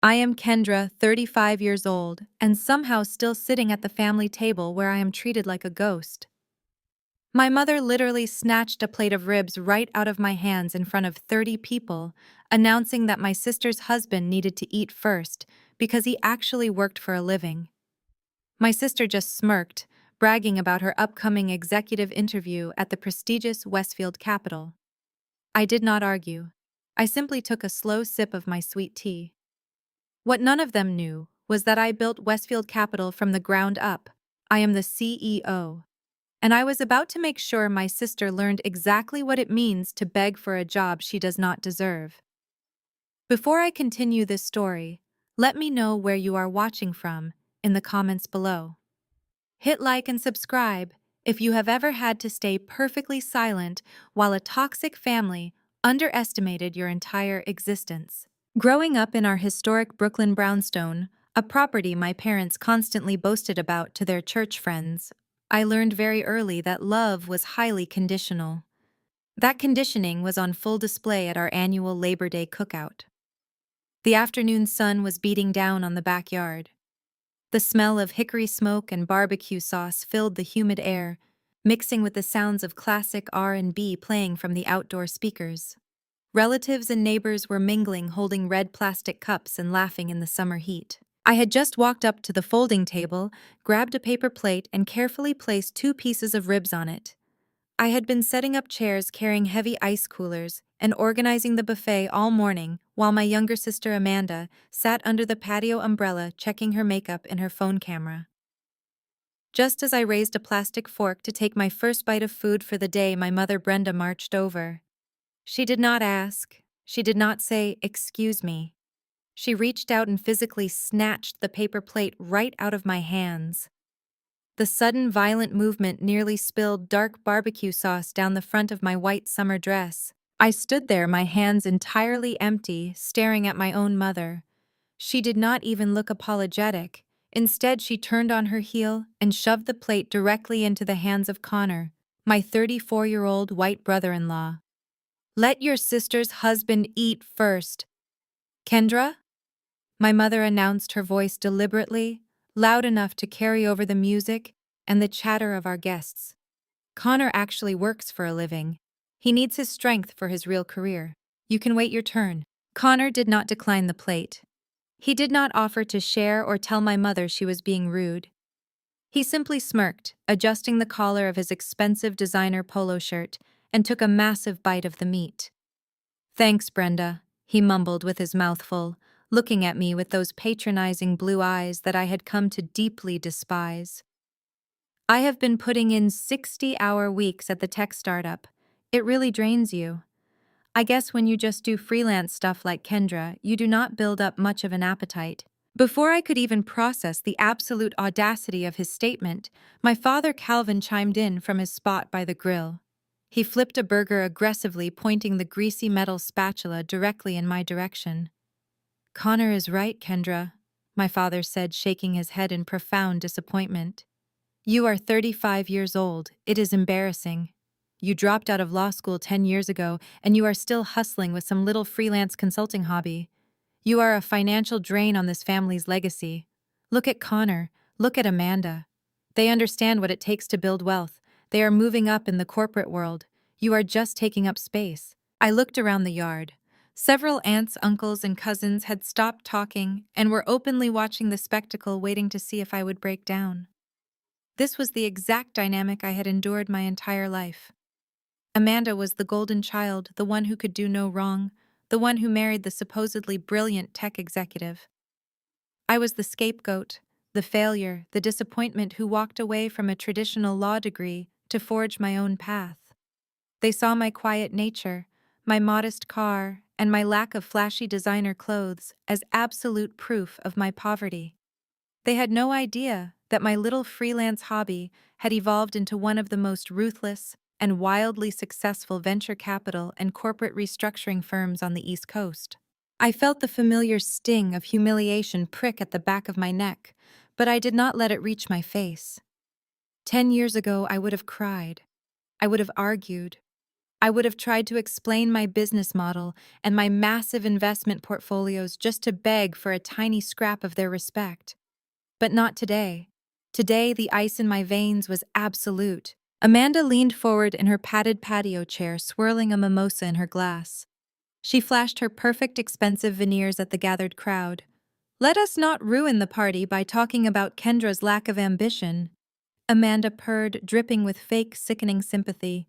I am Kendra, 35 years old, and somehow still sitting at the family table where I am treated like a ghost. My mother literally snatched a plate of ribs right out of my hands in front of 30 people, announcing that my sister's husband needed to eat first because he actually worked for a living. My sister just smirked, bragging about her upcoming executive interview at the prestigious Westfield Capital. I did not argue. I simply took a slow sip of my sweet tea. What none of them knew was that I built Westfield Capital from the ground up. I am the CEO. And I was about to make sure my sister learned exactly what it means to beg for a job she does not deserve. Before I continue this story, let me know where you are watching from in the comments below. Hit like and subscribe if you have ever had to stay perfectly silent while a toxic family underestimated your entire existence. Growing up in our historic Brooklyn brownstone, a property my parents constantly boasted about to their church friends, I learned very early that love was highly conditional. That conditioning was on full display at our annual Labor Day cookout. The afternoon sun was beating down on the backyard. The smell of hickory smoke and barbecue sauce filled the humid air, mixing with the sounds of classic R&B playing from the outdoor speakers. Relatives and neighbors were mingling, holding red plastic cups and laughing in the summer heat. I had just walked up to the folding table, grabbed a paper plate, and carefully placed 2 pieces of ribs on it. I had been setting up chairs, carrying heavy ice coolers, and organizing the buffet all morning, while my younger sister Amanda sat under the patio umbrella checking her makeup and her phone camera. Just as I raised a plastic fork to take my first bite of food for the day, my mother Brenda marched over. She did not ask. She did not say, "Excuse me." She reached out and physically snatched the paper plate right out of my hands. The sudden violent movement nearly spilled dark barbecue sauce down the front of my white summer dress. I stood there, my hands entirely empty, staring at my own mother. She did not even look apologetic. Instead, she turned on her heel and shoved the plate directly into the hands of Connor, my 34-year-old white brother-in-law. "Let your sister's husband eat first." "Kendra?" My mother announced, her voice deliberately, loud enough to carry over the music and the chatter of our guests. "Connor actually works for a living. He needs his strength for his real career. You can wait your turn." Connor did not decline the plate. He did not offer to share or tell my mother she was being rude. He simply smirked, adjusting the collar of his expensive designer polo shirt, and took a massive bite of the meat. "Thanks, Brenda," he mumbled with his mouth full, looking at me with those patronizing blue eyes that I had come to deeply despise. "I have been putting in 60-hour weeks at the tech startup. It really drains you. I guess when you just do freelance stuff like Kendra, you do not build up much of an appetite." Before I could even process the absolute audacity of his statement, my father Calvin chimed in from his spot by the grill. He flipped a burger aggressively, pointing the greasy metal spatula directly in my direction. "Connor is right, Kendra," my father said, shaking his head in profound disappointment. "You are 35 years old. It is embarrassing. You dropped out of law school 10 years ago, and you are still hustling with some little freelance consulting hobby. You are a financial drain on this family's legacy. Look at Connor. Look at Amanda. They understand what it takes to build wealth. They are moving up in the corporate world. You are just taking up space." I looked around the yard. Several aunts, uncles, and cousins had stopped talking and were openly watching the spectacle, waiting to see if I would break down. This was the exact dynamic I had endured my entire life. Amanda was the golden child, the one who could do no wrong, the one who married the supposedly brilliant tech executive. I was the scapegoat, the failure, the disappointment who walked away from a traditional law degree to forge my own path. They saw my quiet nature, my modest car, and my lack of flashy designer clothes as absolute proof of my poverty. They had no idea that my little freelance hobby had evolved into one of the most ruthless and wildly successful venture capital and corporate restructuring firms on the East Coast. I felt the familiar sting of humiliation prick at the back of my neck, but I did not let it reach my face. 10 years ago, I would have cried. I would have argued. I would have tried to explain my business model and my massive investment portfolios just to beg for a tiny scrap of their respect. But not today. Today, the ice in my veins was absolute. Amanda leaned forward in her padded patio chair, swirling a mimosa in her glass. She flashed her perfect expensive veneers at the gathered crowd. Let us not ruin the party by talking about Kendra's lack of ambition. Amanda purred, dripping with fake, sickening sympathy.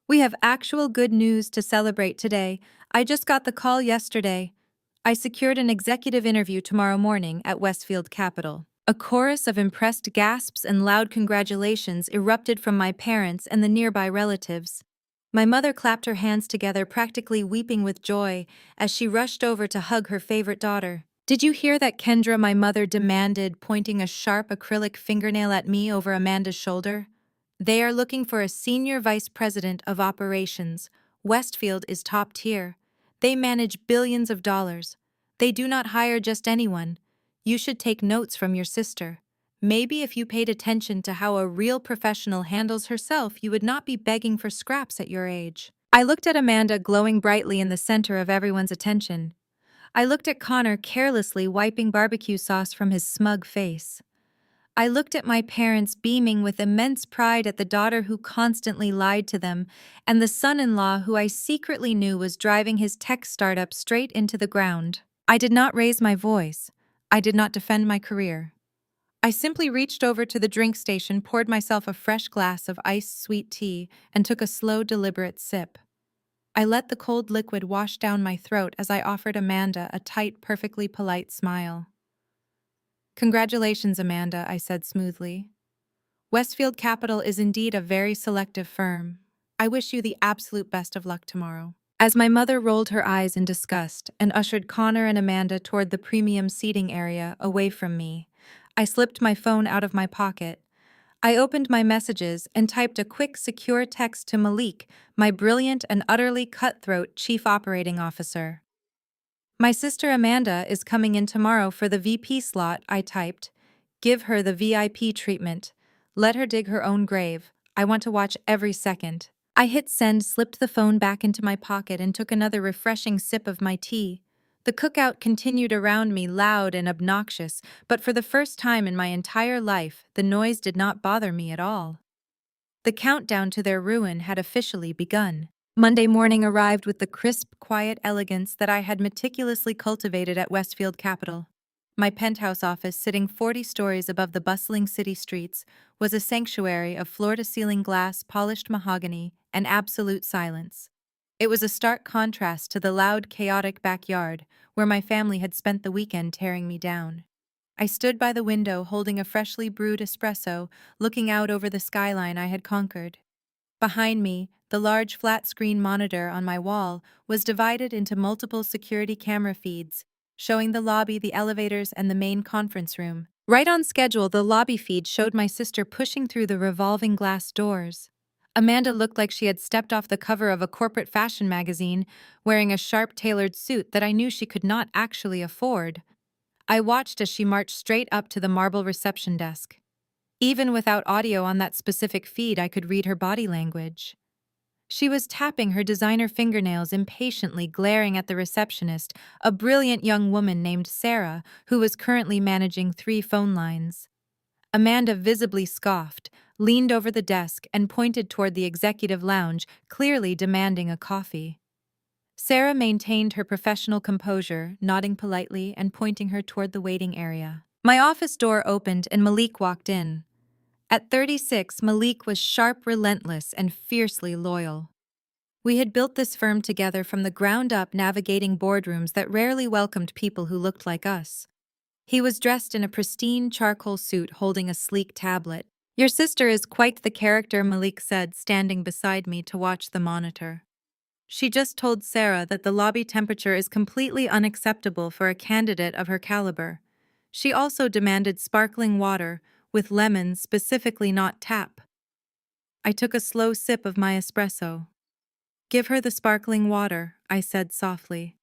We have actual good news to celebrate today. I just got the call yesterday. I secured an executive interview tomorrow morning at Westfield Capital. A chorus of impressed gasps and loud congratulations erupted from my parents and the nearby relatives. My mother clapped her hands together, practically weeping with joy, as she rushed over to hug her favorite daughter. Did you hear that, Kendra? My mother demanded, pointing a sharp acrylic fingernail at me over Amanda's shoulder. They are looking for a senior vice president of operations. Westfield is top tier. They manage billions of dollars. They do not hire just anyone. You should take notes from your sister. Maybe if you paid attention to how a real professional handles herself, you would not be begging for scraps at your age. I looked at Amanda, glowing brightly in the center of everyone's attention. I looked at Connor, carelessly wiping barbecue sauce from his smug face. I looked at my parents, beaming with immense pride at the daughter who constantly lied to them, and the son-in-law who I secretly knew was driving his tech startup straight into the ground. I did not raise my voice. I did not defend my career. I simply reached over to the drink station, poured myself a fresh glass of iced sweet tea, and took a slow, deliberate sip. I let the cold liquid wash down my throat as I offered Amanda a tight, perfectly polite smile. Congratulations, Amanda, I said smoothly. Westfield Capital is indeed a very selective firm. I wish you the absolute best of luck tomorrow. As my mother rolled her eyes in disgust and ushered Connor and Amanda toward the premium seating area away from me, I slipped my phone out of my pocket. I opened my messages and typed a quick, secure text to Malik, my brilliant and utterly cutthroat chief operating officer. My sister Amanda is coming in tomorrow for the VP slot, I typed. Give her the VIP treatment. Let her dig her own grave. I want to watch every second. I hit send, slipped the phone back into my pocket, and took another refreshing sip of my tea. The cookout continued around me, loud and obnoxious, but for the first time in my entire life, the noise did not bother me at all. The countdown to their ruin had officially begun. Monday morning arrived with the crisp, quiet elegance that I had meticulously cultivated at Westfield Capital. My penthouse office, sitting 40 stories above the bustling city streets, was a sanctuary of floor-to-ceiling glass, polished mahogany, and absolute silence. It was a stark contrast to the loud, chaotic backyard, where my family had spent the weekend tearing me down. I stood by the window holding a freshly brewed espresso, looking out over the skyline I had conquered. Behind me, the large flat-screen monitor on my wall was divided into multiple security camera feeds, showing the lobby, the elevators, and the main conference room. Right on schedule, the lobby feed showed my sister pushing through the revolving glass doors. Amanda looked like she had stepped off the cover of a corporate fashion magazine, wearing a sharp, tailored suit that I knew she could not actually afford. I watched as she marched straight up to the marble reception desk. Even without audio on that specific feed, I could read her body language. She was tapping her designer fingernails, impatiently glaring at the receptionist, a brilliant young woman named Sarah, who was currently managing 3 phone lines. Amanda visibly scoffed, leaned over the desk, and pointed toward the executive lounge, clearly demanding a coffee. Sarah maintained her professional composure, nodding politely and pointing her toward the waiting area. My office door opened and Malik walked in. At 36, Malik was sharp, relentless, and fiercely loyal. We had built this firm together from the ground up, navigating boardrooms that rarely welcomed people who looked like us. He was dressed in a pristine charcoal suit, holding a sleek tablet. Your sister is quite the character, Malik said, standing beside me to watch the monitor. She just told Sarah that the lobby temperature is completely unacceptable for a candidate of her caliber. She also demanded sparkling water, with lemons, specifically not tap. I took a slow sip of my espresso. Give her the sparkling water, I said softly.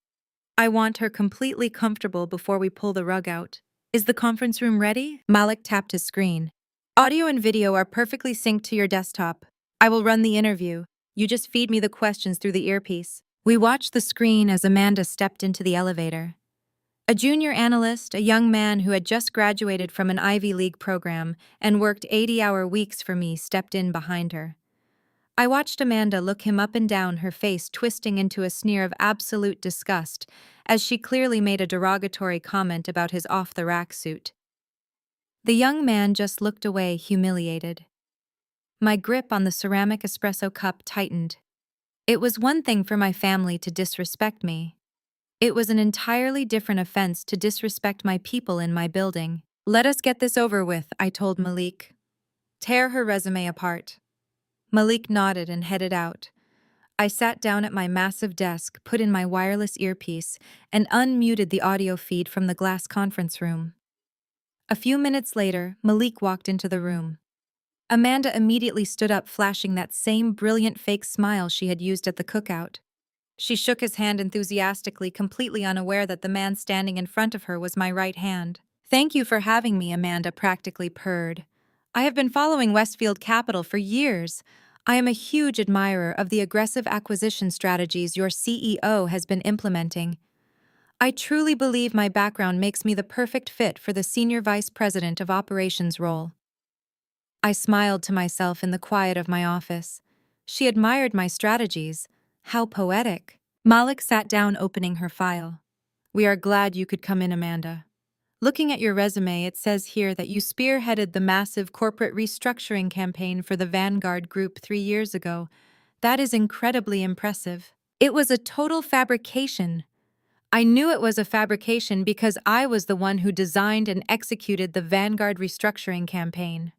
I want her completely comfortable before we pull the rug out. Is the conference room ready? Malik tapped his screen. Audio and video are perfectly synced to your desktop. I will run the interview. You just feed me the questions through the earpiece. We watched the screen as Amanda stepped into the elevator. A junior analyst, a young man who had just graduated from an Ivy League program and worked 80-hour weeks for me, stepped in behind her. I watched Amanda look him up and down, her face twisting into a sneer of absolute disgust, as she clearly made a derogatory comment about his off-the-rack suit. The young man just looked away, humiliated. My grip on the ceramic espresso cup tightened. It was one thing for my family to disrespect me. It was an entirely different offense to disrespect my people in my building. Let us get this over with, I told Malik. Tear her resume apart. Malik nodded and headed out. I sat down at my massive desk, put in my wireless earpiece, and unmuted the audio feed from the glass conference room. A few minutes later, Malik walked into the room. Amanda immediately stood up, flashing that same brilliant fake smile she had used at the cookout. She shook his hand enthusiastically, completely unaware that the man standing in front of her was my right hand. Thank you for having me, Amanda practically purred. I have been following Westfield Capital for years. I am a huge admirer of the aggressive acquisition strategies your CEO has been implementing. I truly believe my background makes me the perfect fit for the Senior Vice President of Operations role. I smiled to myself in the quiet of my office. She admired my strategies. How poetic. Malik sat down, opening her file. We are glad you could come in, Amanda. Looking at your resume, it says here that you spearheaded the massive corporate restructuring campaign for the Vanguard Group 3 years ago. That is incredibly impressive. It was a total fabrication. I knew it was a fabrication because I was the one who designed and executed the Vanguard restructuring campaign.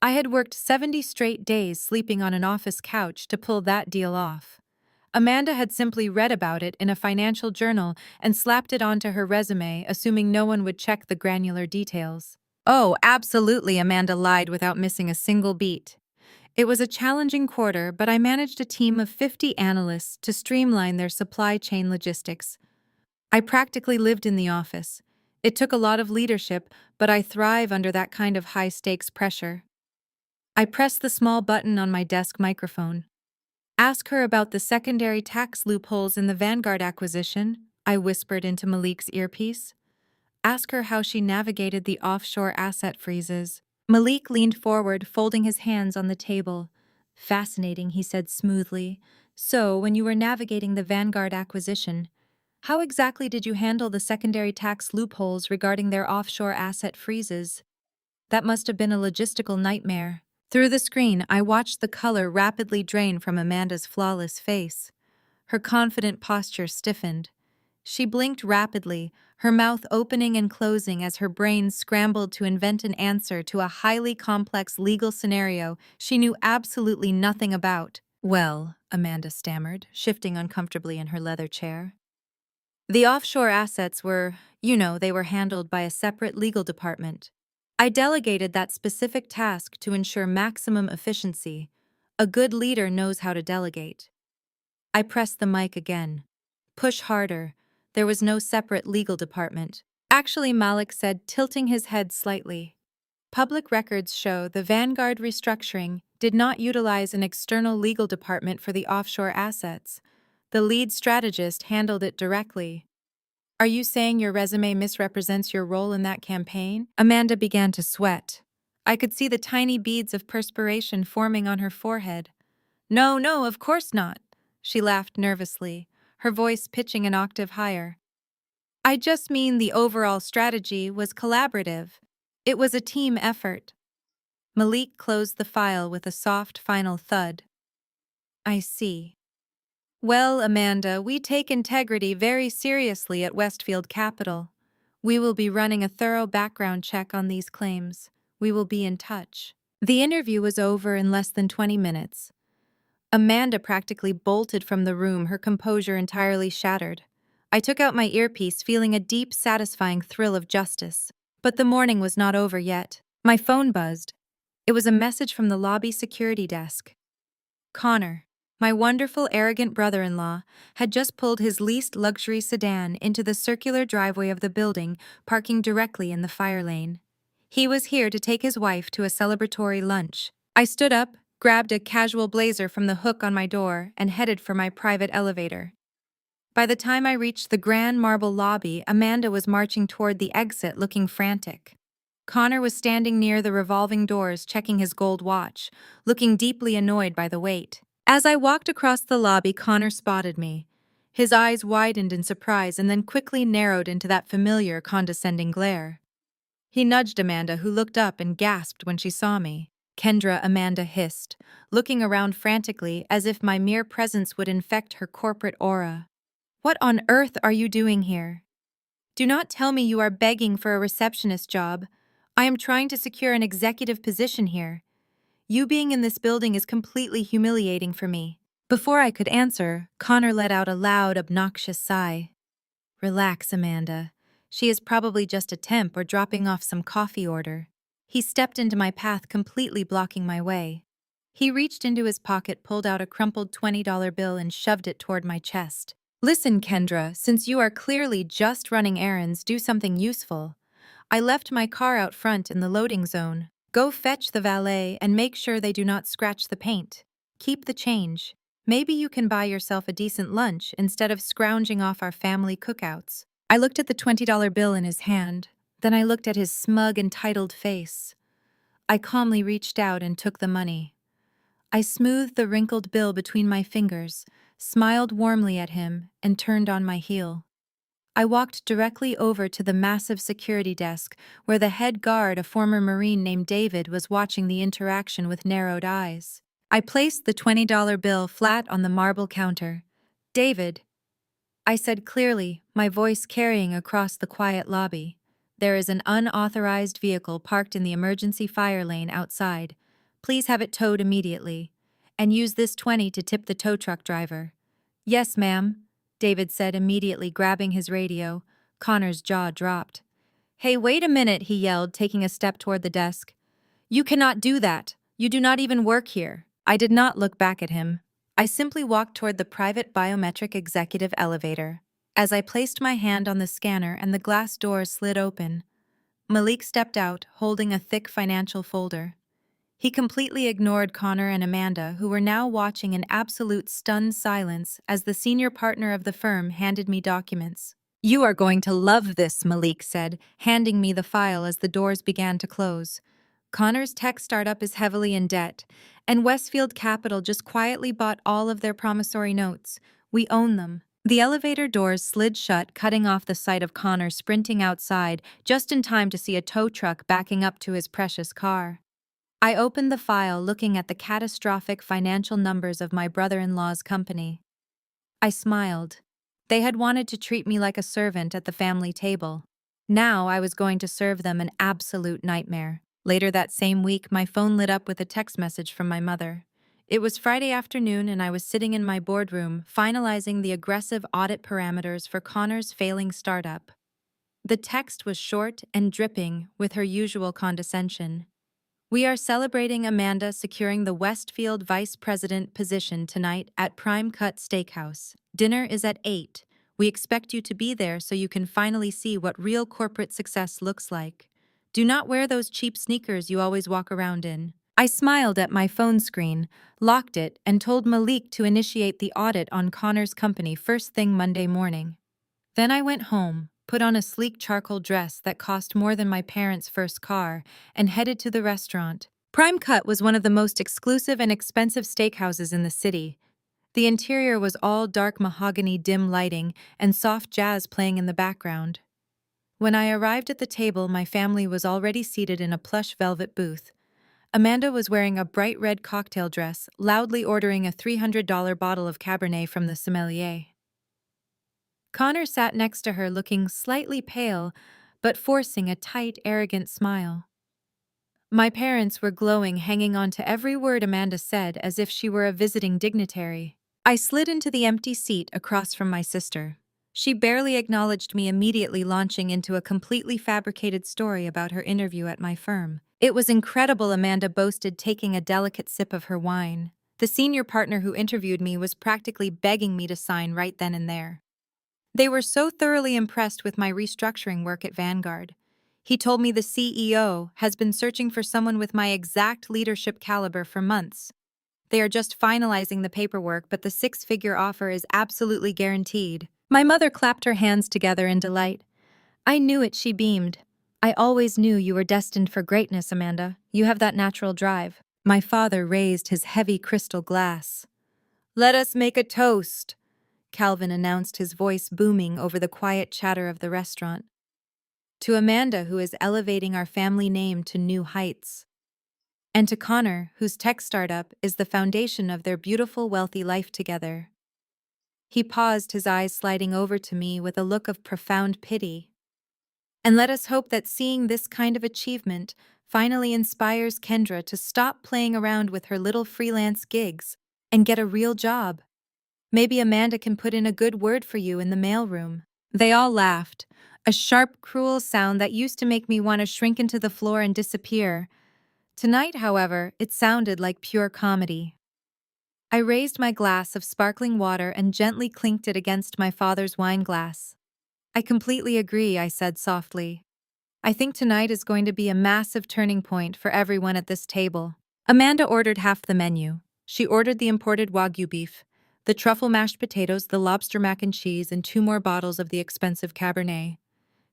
I had worked 70 straight days sleeping on an office couch to pull that deal off. Amanda had simply read about it in a financial journal and slapped it onto her resume, assuming no one would check the granular details. Oh, absolutely, Amanda lied without missing a single beat. It was a challenging quarter, but I managed a team of 50 analysts to streamline their supply chain logistics. I practically lived in the office. It took a lot of leadership, but I thrive under that kind of high-stakes pressure. I pressed the small button on my desk microphone. Ask her about the secondary tax loopholes in the Vanguard acquisition, I whispered into Malik's earpiece. Ask her how she navigated the offshore asset freezes. Malik leaned forward, folding his hands on the table. Fascinating, he said smoothly. So, when you were navigating the Vanguard acquisition, how exactly did you handle the secondary tax loopholes regarding their offshore asset freezes? That must have been a logistical nightmare. Through the screen, I watched the color rapidly drain from Amanda's flawless face. Her confident posture stiffened. She blinked rapidly, her mouth opening and closing as her brain scrambled to invent an answer to a highly complex legal scenario she knew absolutely nothing about. Well, Amanda stammered, shifting uncomfortably in her leather chair. The offshore assets were, they were handled by a separate legal department. I delegated that specific task to ensure maximum efficiency. A good leader knows how to delegate. I pressed the mic again. Push harder. There was no separate legal department. Actually, Malik said, tilting his head slightly. Public records show the Vanguard restructuring did not utilize an external legal department for the offshore assets. The lead strategist handled it directly. Are you saying your resume misrepresents your role in that campaign? Amanda began to sweat. I could see the tiny beads of perspiration forming on her forehead. No, of course not. She laughed nervously, her voice pitching an octave higher. I just mean the overall strategy was collaborative. It was a team effort. Malik closed the file with a soft final thud. I see. Well, Amanda, we take integrity very seriously at Westfield Capital. We will be running a thorough background check on these claims. We will be in touch. The interview was over in less than 20 minutes. Amanda practically bolted from the room, her composure entirely shattered. I took out my earpiece, feeling a deep, satisfying thrill of justice. But the morning was not over yet. My phone buzzed. It was a message from the lobby security desk. Connor, my wonderful, arrogant brother-in-law, had just pulled his least luxury sedan into the circular driveway of the building, parking directly in the fire lane. He was here to take his wife to a celebratory lunch. I stood up, grabbed a casual blazer from the hook on my door and headed for my private elevator. By the time I reached the grand marble lobby, Amanda was marching toward the exit looking frantic. Connor was standing near the revolving doors checking his gold watch, looking deeply annoyed by the wait. As I walked across the lobby, Connor spotted me. His eyes widened in surprise and then quickly narrowed into that familiar, condescending glare. He nudged Amanda, who looked up and gasped when she saw me. Kendra, Amanda hissed, looking around frantically as if my mere presence would infect her corporate aura. What on earth are you doing here? Do not tell me you are begging for a receptionist job. I am trying to secure an executive position here. You being in this building is completely humiliating for me. Before I could answer, Connor let out a loud, obnoxious sigh. Relax, Amanda. She is probably just a temp or dropping off some coffee order. He stepped into my path, completely blocking my way. He reached into his pocket, pulled out a crumpled $20 bill and shoved it toward my chest. Listen, Kendra, since you are clearly just running errands, do something useful. I left my car out front in the loading zone. Go fetch the valet and make sure they do not scratch the paint. Keep the change. Maybe you can buy yourself a decent lunch instead of scrounging off our family cookouts. I looked at the $20 bill in his hand. Then I looked at his smug, entitled face. I calmly reached out and took the money. I smoothed the wrinkled bill between my fingers, smiled warmly at him, and turned on my heel. I walked directly over to the massive security desk where the head guard, a former Marine named David, was watching the interaction with narrowed eyes. I placed the $20 bill flat on the marble counter. David, I said clearly, my voice carrying across the quiet lobby. There is an unauthorized vehicle parked in the emergency fire lane outside. Please have it towed immediately. And use this 20 to tip the tow truck driver. Yes, ma'am, David said, immediately grabbing his radio. Connor's jaw dropped. Hey, wait a minute, he yelled, taking a step toward the desk. You cannot do that. You do not even work here. I did not look back at him. I simply walked toward the private biometric executive elevator. As I placed my hand on the scanner and the glass doors slid open, Malik stepped out, holding a thick financial folder. He completely ignored Connor and Amanda, who were now watching in absolute stunned silence as the senior partner of the firm handed me documents. You are going to love this, Malik said, handing me the file as the doors began to close. Connor's tech startup is heavily in debt, and Westfield Capital just quietly bought all of their promissory notes. We own them. The elevator doors slid shut, cutting off the sight of Connor sprinting outside just in time to see a tow truck backing up to his precious car. I opened the file, looking at the catastrophic financial numbers of my brother-in-law's company. I smiled. They had wanted to treat me like a servant at the family table. Now I was going to serve them an absolute nightmare. Later that same week, my phone lit up with a text message from my mother. It was Friday afternoon and I was sitting in my boardroom, finalizing the aggressive audit parameters for Connor's failing startup. The text was short and dripping with her usual condescension. We are celebrating Amanda securing the Westfield Vice President position tonight at Prime Cut Steakhouse. Dinner is at 8. We expect you to be there so you can finally see what real corporate success looks like. Do not wear those cheap sneakers you always walk around in. I smiled at my phone screen, locked it, and told Malik to initiate the audit on Connor's company first thing Monday morning. Then I went home, put on a sleek charcoal dress that cost more than my parents' first car, and headed to the restaurant. Prime Cut was one of the most exclusive and expensive steakhouses in the city. The interior was all dark mahogany, dim lighting, and soft jazz playing in the background. When I arrived at the table, my family was already seated in a plush velvet booth. Amanda was wearing a bright red cocktail dress, loudly ordering a $300 bottle of Cabernet from the sommelier. Connor sat next to her, looking slightly pale, but forcing a tight, arrogant smile. My parents were glowing, hanging on to every word Amanda said as if she were a visiting dignitary. I slid into the empty seat across from my sister. She barely acknowledged me, immediately launching into a completely fabricated story about her interview at my firm. It was incredible, Amanda boasted, taking a delicate sip of her wine. The senior partner who interviewed me was practically begging me to sign right then and there. They were so thoroughly impressed with my restructuring work at Vanguard. He told me the CEO has been searching for someone with my exact leadership caliber for months. They are just finalizing the paperwork, but the six-figure offer is absolutely guaranteed. My mother clapped her hands together in delight. I knew it, she beamed. I always knew you were destined for greatness, Amanda. You have that natural drive. My father raised his heavy crystal glass. Let us make a toast, Calvin announced, his voice booming over the quiet chatter of the restaurant. To Amanda, who is elevating our family name to new heights. And to Connor, whose tech startup is the foundation of their beautiful, wealthy life together. He paused, his eyes sliding over to me with a look of profound pity. And let us hope that seeing this kind of achievement finally inspires Kendra to stop playing around with her little freelance gigs and get a real job. Maybe Amanda can put in a good word for you in the mailroom. They all laughed, a sharp, cruel sound that used to make me want to shrink into the floor and disappear. Tonight, however, it sounded like pure comedy. I raised my glass of sparkling water and gently clinked it against my father's wine glass. I completely agree, I said softly. I think tonight is going to be a massive turning point for everyone at this table. Amanda ordered half the menu. She ordered the imported Wagyu beef, the truffle mashed potatoes, the lobster mac and cheese, and 2 more bottles of the expensive Cabernet.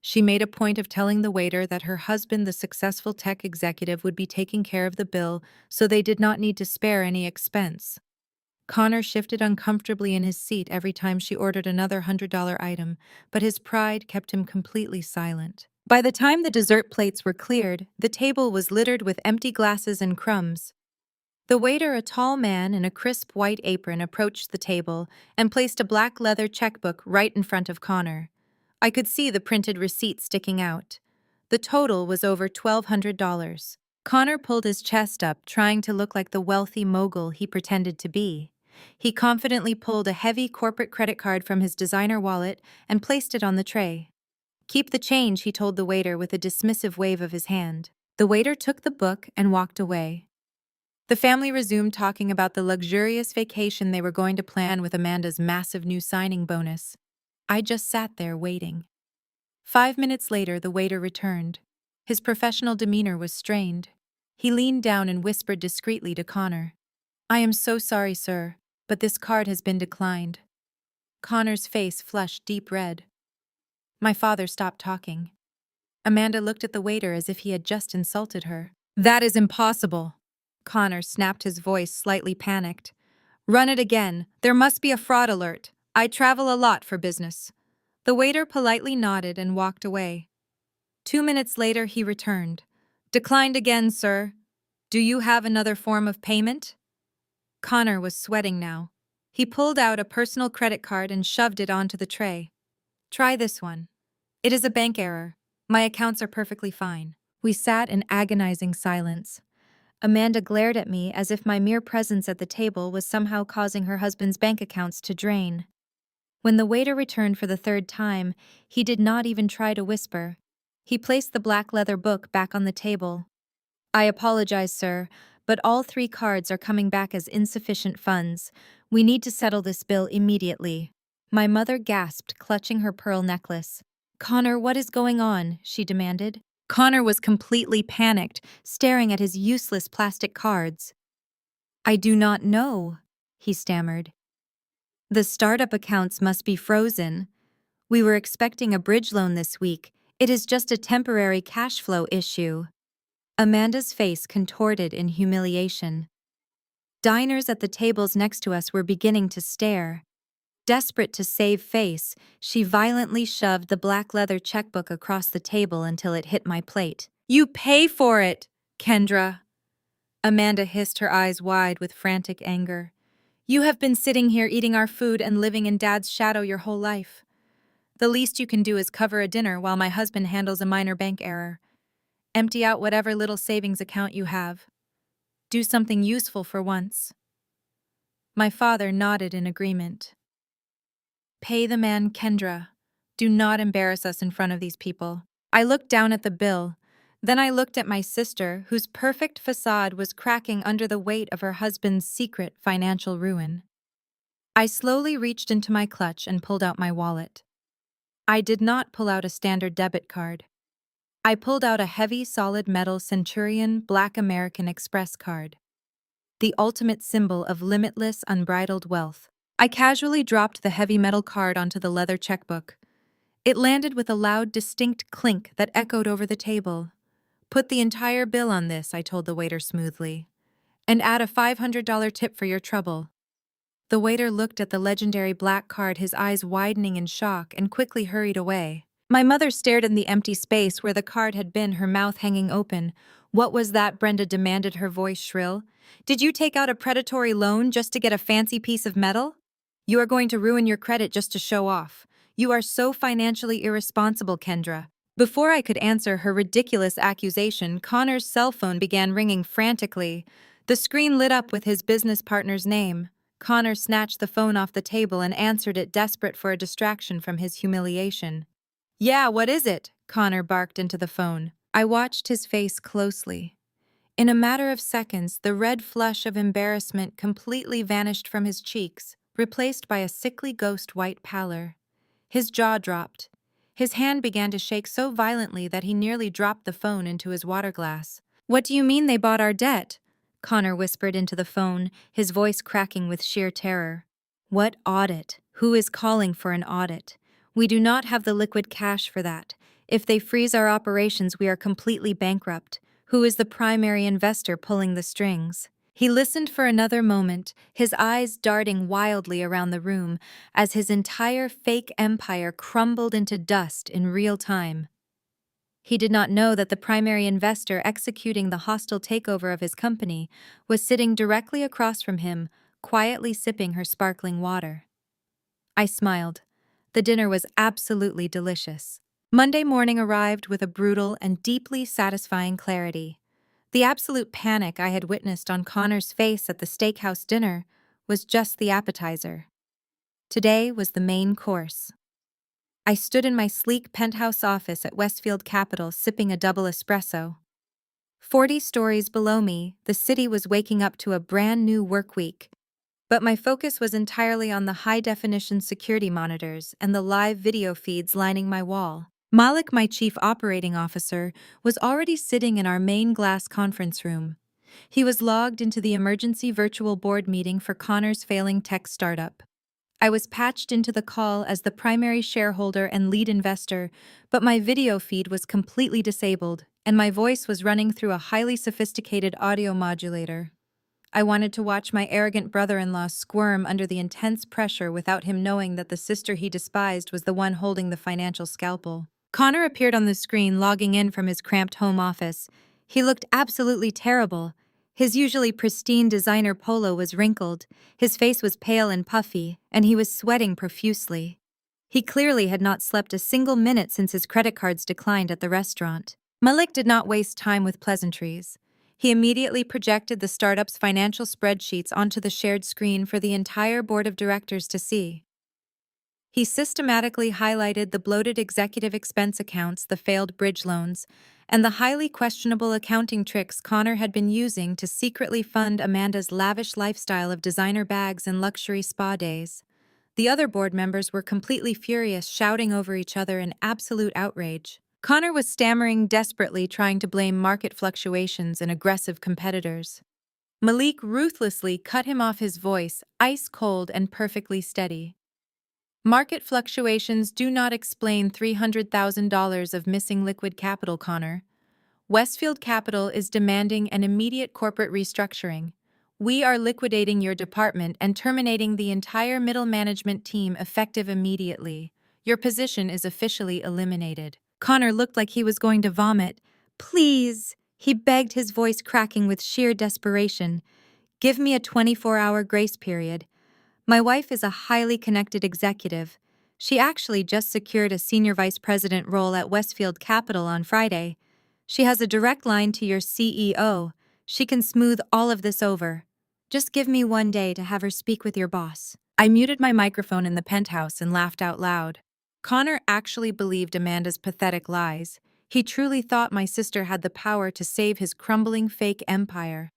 She made a point of telling the waiter that her husband, the successful tech executive, would be taking care of the bill, so they did not need to spare any expense. Connor shifted uncomfortably in his seat every time she ordered another $100 item, but his pride kept him completely silent. By the time the dessert plates were cleared, the table was littered with empty glasses and crumbs. The waiter, a tall man in a crisp white apron, approached the table and placed a black leather checkbook right in front of Connor. I could see the printed receipt sticking out. The total was over $1,200. Connor pulled his chest up, trying to look like the wealthy mogul he pretended to be. He confidently pulled a heavy corporate credit card from his designer wallet and placed it on the tray. Keep the change, he told the waiter with a dismissive wave of his hand. The waiter took the book and walked away. The family resumed talking about the luxurious vacation they were going to plan with Amanda's massive new signing bonus. I just sat there waiting. 5 minutes later, the waiter returned. His professional demeanor was strained. He leaned down and whispered discreetly to Connor. I am so sorry, sir, but this card has been declined. Connor's face flushed deep red. My father stopped talking. Amanda looked at the waiter as if he had just insulted her. That is impossible. Connor snapped, his voice slightly panicked. Run it again. There must be a fraud alert. I travel a lot for business. The waiter politely nodded and walked away. 2 minutes later, he returned. Declined again, sir. Do you have another form of payment? Connor was sweating now. He pulled out a personal credit card and shoved it onto the tray. Try this one. It is a bank error. My accounts are perfectly fine. We sat in agonizing silence. Amanda glared at me as if my mere presence at the table was somehow causing her husband's bank accounts to drain. When the waiter returned for the third time, he did not even try to whisper. He placed the black leather book back on the table. I apologize, sir, but all 3 cards are coming back as insufficient funds. We need to settle this bill immediately. My mother gasped, clutching her pearl necklace. Connor, what is going on? She demanded. Connor was completely panicked, staring at his useless plastic cards. I do not know, he stammered. The startup accounts must be frozen. We were expecting a bridge loan this week. It is just a temporary cash flow issue. Amanda's face contorted in humiliation. Diners at the tables next to us were beginning to stare. Desperate to save face, she violently shoved the black leather checkbook across the table until it hit my plate. You pay for it, Kendra. Amanda hissed, her eyes wide with frantic anger. You have been sitting here eating our food and living in Dad's shadow your whole life. The least you can do is cover a dinner while my husband handles a minor bank error. Empty out whatever little savings account you have. Do something useful for once. My father nodded in agreement. Pay the man, Kendra. Do not embarrass us in front of these people. I looked down at the bill. Then I looked at my sister, whose perfect facade was cracking under the weight of her husband's secret financial ruin. I slowly reached into my clutch and pulled out my wallet. I did not pull out a standard debit card. I pulled out a heavy, solid metal Centurion Black American Express card. the ultimate symbol of limitless, unbridled wealth. I casually dropped the heavy metal card onto the leather checkbook. It landed with a loud, distinct clink that echoed over the table. "Put the entire bill on this," I told the waiter smoothly. "And add a $500 tip for your trouble." The waiter looked at the legendary black card, his eyes widening in shock, and quickly hurried away. My mother stared in the empty space where the card had been, her mouth hanging open. "What was that?" Brenda demanded, her voice shrill. "Did you take out a predatory loan just to get a fancy piece of metal? You are going to ruin your credit just to show off. You are so financially irresponsible, Kendra." Before I could answer her ridiculous accusation, Connor's cell phone began ringing frantically. The screen lit up with his business partner's name. Connor snatched the phone off the table and answered it, desperate for a distraction from his humiliation. "Yeah, what is it?" Connor barked into the phone. I watched his face closely. In a matter of seconds, the red flush of embarrassment completely vanished from his cheeks, replaced by a sickly ghost-white pallor. His jaw dropped. His hand began to shake so violently that he nearly dropped the phone into his water glass. "What do you mean they bought our debt?" Connor whispered into the phone, his voice cracking with sheer terror. "What audit? Who is calling for an audit? We do not have the liquid cash for that. If they freeze our operations, we are completely bankrupt. Who is the primary investor pulling the strings?" He listened for another moment, his eyes darting wildly around the room as his entire fake empire crumbled into dust in real time. He did not know that the primary investor executing the hostile takeover of his company was sitting directly across from him, quietly sipping her sparkling water. I smiled. The dinner was absolutely delicious. Monday morning arrived with a brutal and deeply satisfying clarity. The absolute panic I had witnessed on Connor's face at the steakhouse dinner was just the appetizer. Today was the main course. I stood in my sleek penthouse office at Westfield Capital sipping a double espresso. 40 stories below me, the city was waking up to a brand new work week. But my focus was entirely on the high-definition security monitors and the live video feeds lining my wall. Malik, my chief operating officer, was already sitting in our main glass conference room. He was logged into the emergency virtual board meeting for Connor's failing tech startup. I was patched into the call as the primary shareholder and lead investor, but my video feed was completely disabled, and my voice was running through a highly sophisticated audio modulator. I wanted to watch my arrogant brother-in-law squirm under the intense pressure without him knowing that the sister he despised was the one holding the financial scalpel. Connor appeared on the screen, logging in from his cramped home office. He looked absolutely terrible. His usually pristine designer polo was wrinkled, his face was pale and puffy, and he was sweating profusely. He clearly had not slept a single minute since his credit cards declined at the restaurant. Malik did not waste time with pleasantries. He immediately projected the startup's financial spreadsheets onto the shared screen for the entire board of directors to see. He systematically highlighted the bloated executive expense accounts, the failed bridge loans, and the highly questionable accounting tricks Connor had been using to secretly fund Amanda's lavish lifestyle of designer bags and luxury spa days. The other board members were completely furious, shouting over each other in absolute outrage. Connor was stammering desperately, trying to blame market fluctuations and aggressive competitors. Malik ruthlessly cut him off, his voice ice cold and perfectly steady. "Market fluctuations do not explain $300,000 of missing liquid capital, Connor. Westfield Capital is demanding an immediate corporate restructuring. We are liquidating your department and terminating the entire middle management team effective immediately. Your position is officially eliminated." Connor looked like he was going to vomit. "Please," he begged, his voice cracking with sheer desperation. "Give me a 24-hour grace period. My wife is a highly connected executive. She actually just secured a senior vice president role at Westfield Capital on Friday. She has a direct line to your CEO. She can smooth all of this over. Just give me one day to have her speak with your boss." I muted my microphone in the penthouse and laughed out loud. Connor actually believed Amanda's pathetic lies. He truly thought my sister had the power to save his crumbling fake empire.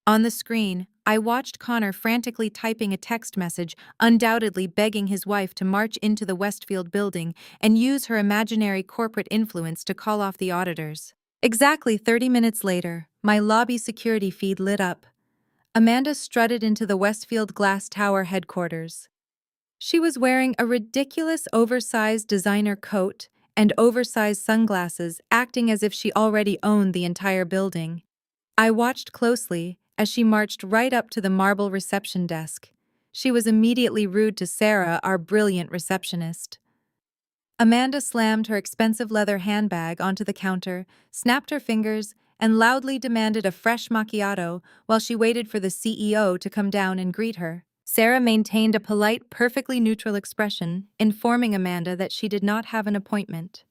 On the screen, I watched Connor frantically typing a text message, undoubtedly begging his wife to march into the Westfield building and use her imaginary corporate influence to call off the auditors. Exactly 30 minutes later, my lobby security feed lit up. Amanda strutted into the Westfield Glass Tower headquarters. She was wearing a ridiculous oversized designer coat and oversized sunglasses, acting as if she already owned the entire building. I watched closely as she marched right up to the marble reception desk. She was immediately rude to Sarah, our brilliant receptionist. Amanda slammed her expensive leather handbag onto the counter, snapped her fingers, and loudly demanded a fresh macchiato while she waited for the CEO to come down and greet her. Sarah maintained a polite, perfectly neutral expression, informing Amanda that she did not have an appointment.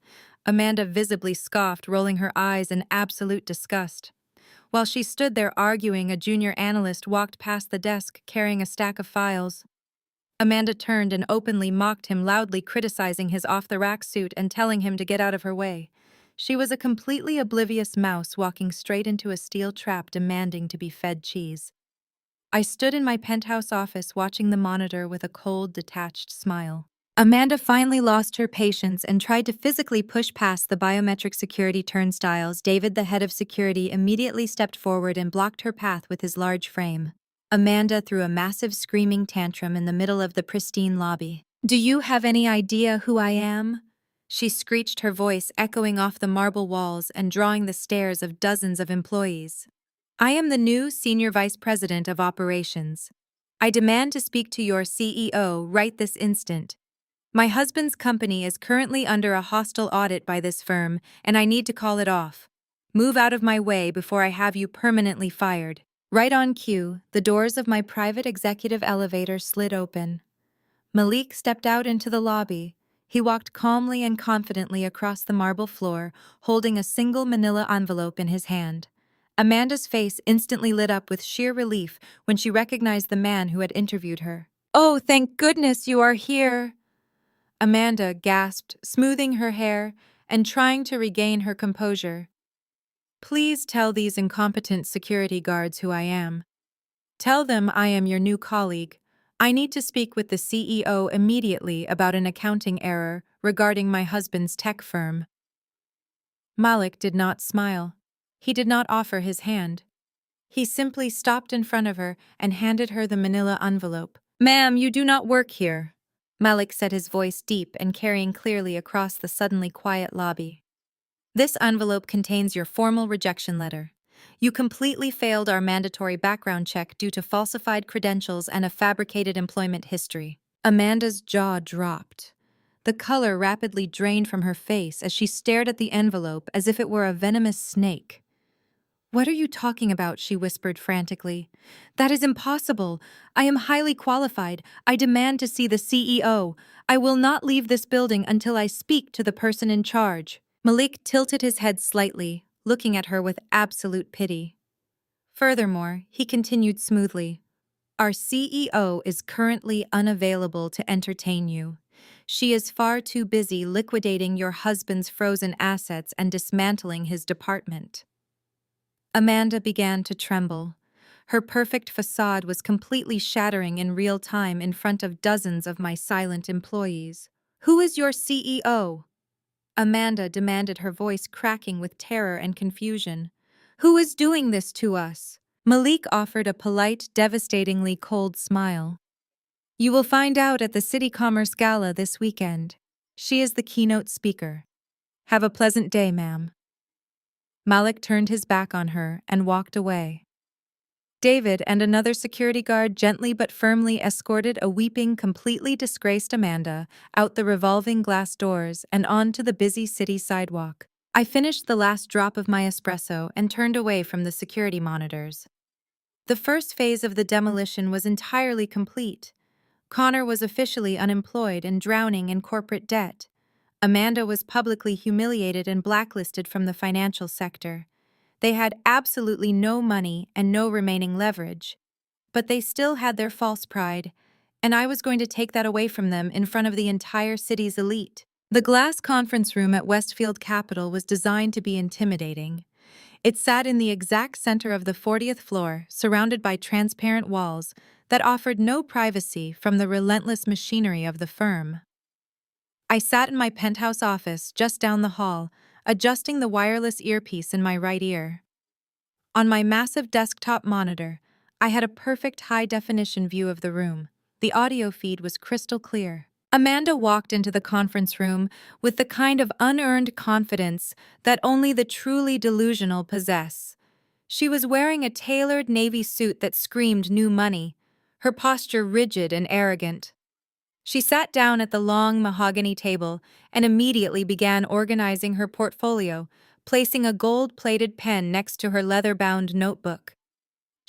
Amanda visibly scoffed, rolling her eyes in absolute disgust. While she stood there arguing, a junior analyst walked past the desk carrying a stack of files. Amanda turned and openly mocked him, loudly criticizing his off-the-rack suit and telling him to get out of her way. She was a completely oblivious mouse walking straight into a steel trap demanding to be fed cheese. I stood in my penthouse office watching the monitor with a cold, detached smile. Amanda finally lost her patience and tried to physically push past the biometric security turnstiles. David, the head of security, immediately stepped forward and blocked her path with his large frame. Amanda threw a massive screaming tantrum in the middle of the pristine lobby. "Do you have any idea who I am?" She screeched, her voice echoing off the marble walls and drawing the stares of dozens of employees. "I am the new Senior Vice President of Operations. I demand to speak to your CEO right this instant. My husband's company is currently under a hostile audit by this firm, and I need to call it off. Move out of my way before I have you permanently fired." Right on cue, the doors of my private executive elevator slid open. Malik stepped out into the lobby. He walked calmly and confidently across the marble floor, holding a single manila envelope in his hand. Amanda's face instantly lit up with sheer relief when she recognized the man who had interviewed her. "Oh, thank goodness you are here!" Amanda gasped, smoothing her hair and trying to regain her composure. "Please tell these incompetent security guards who I am. Tell them I am your new colleague. I need to speak with the CEO immediately about an accounting error regarding my husband's tech firm." Malik did not smile. He did not offer his hand. He simply stopped in front of her and handed her the manila envelope. "Ma'am, you do not work here," Malik said, his voice deep and carrying clearly across the suddenly quiet lobby. "This envelope contains your formal rejection letter. You completely failed our mandatory background check due to falsified credentials and a fabricated employment history." Amanda's jaw dropped. The color rapidly drained from her face as she stared at the envelope as if it were a venomous snake. "What are you talking about?" she whispered frantically. "That is impossible. I am highly qualified. I demand to see the CEO. I will not leave this building until I speak to the person in charge." Malik tilted his head slightly, looking at her with absolute pity. Furthermore, he continued smoothly, "Our CEO is currently unavailable to entertain you. She is far too busy liquidating your husband's frozen assets and dismantling his department." Amanda began to tremble. Her perfect facade was completely shattering in real time in front of dozens of my silent employees. "Who is your CEO?" Amanda demanded, her voice cracking with terror and confusion. "Who is doing this to us?" Malik offered a polite, devastatingly cold smile. "You will find out at the City Commerce Gala this weekend. She is the keynote speaker. Have a pleasant day, ma'am." Malik turned his back on her and walked away. David and another security guard gently but firmly escorted a weeping, completely disgraced Amanda out the revolving glass doors and onto the busy city sidewalk. I finished the last drop of my espresso and turned away from the security monitors. The first phase of the demolition was entirely complete. Connor was officially unemployed and drowning in corporate debt. Amanda was publicly humiliated and blacklisted from the financial sector. They had absolutely no money and no remaining leverage. But they still had their false pride, and I was going to take that away from them in front of the entire city's elite. The glass conference room at Westfield Capital was designed to be intimidating. It sat in the exact center of the 40th floor, surrounded by transparent walls that offered no privacy from the relentless machinery of the firm. I sat in my penthouse office just down the hall, adjusting the wireless earpiece in my right ear. On my massive desktop monitor, I had a perfect high-definition view of the room. The audio feed was crystal clear. Amanda walked into the conference room with the kind of unearned confidence that only the truly delusional possess. She was wearing a tailored navy suit that screamed new money, her posture rigid and arrogant. She sat down at the long mahogany table and immediately began organizing her portfolio, placing a gold-plated pen next to her leather-bound notebook.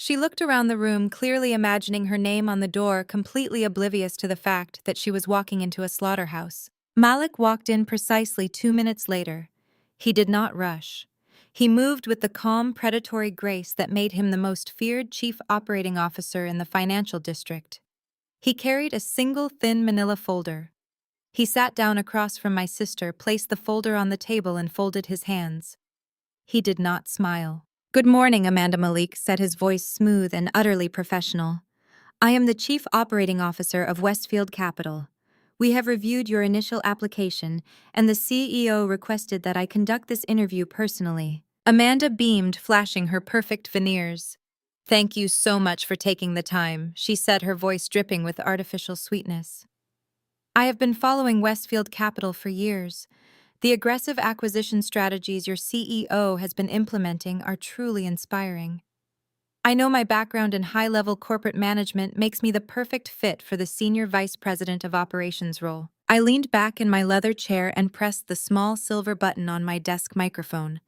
She looked around the room, clearly imagining her name on the door, completely oblivious to the fact that she was walking into a slaughterhouse. Malik walked in precisely 2 minutes later. He did not rush. He moved with the calm, predatory grace that made him the most feared chief operating officer in the financial district. He carried a single thin manila folder. He sat down across from my sister, placed the folder on the table, and folded his hands. He did not smile. "Good morning," Amanda Malik said, his voice smooth and utterly professional. "I am the Chief Operating Officer of Westfield Capital. We have reviewed your initial application, and the CEO requested that I conduct this interview personally." Amanda beamed, flashing her perfect veneers. "Thank you so much for taking the time," she said, her voice dripping with artificial sweetness. "I have been following Westfield Capital for years. The aggressive acquisition strategies your CEO has been implementing are truly inspiring. I know my background in high-level corporate management makes me the perfect fit for the Senior Vice President of Operations role." I leaned back in my leather chair and pressed the small silver button on my desk microphone.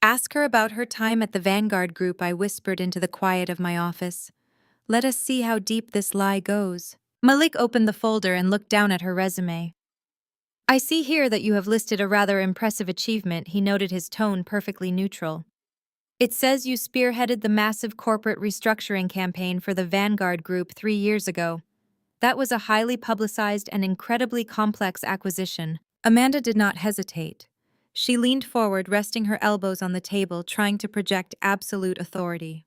"Ask her about her time at the Vanguard Group," I whispered into the quiet of my office. "Let us see how deep this lie goes." Malik opened the folder and looked down at her resume. "I see here that you have listed a rather impressive achievement," he noted, his tone perfectly neutral. "It says you spearheaded the massive corporate restructuring campaign for the Vanguard Group 3 years ago. That was a highly publicized and incredibly complex acquisition." Amanda did not hesitate. She leaned forward, resting her elbows on the table, trying to project absolute authority.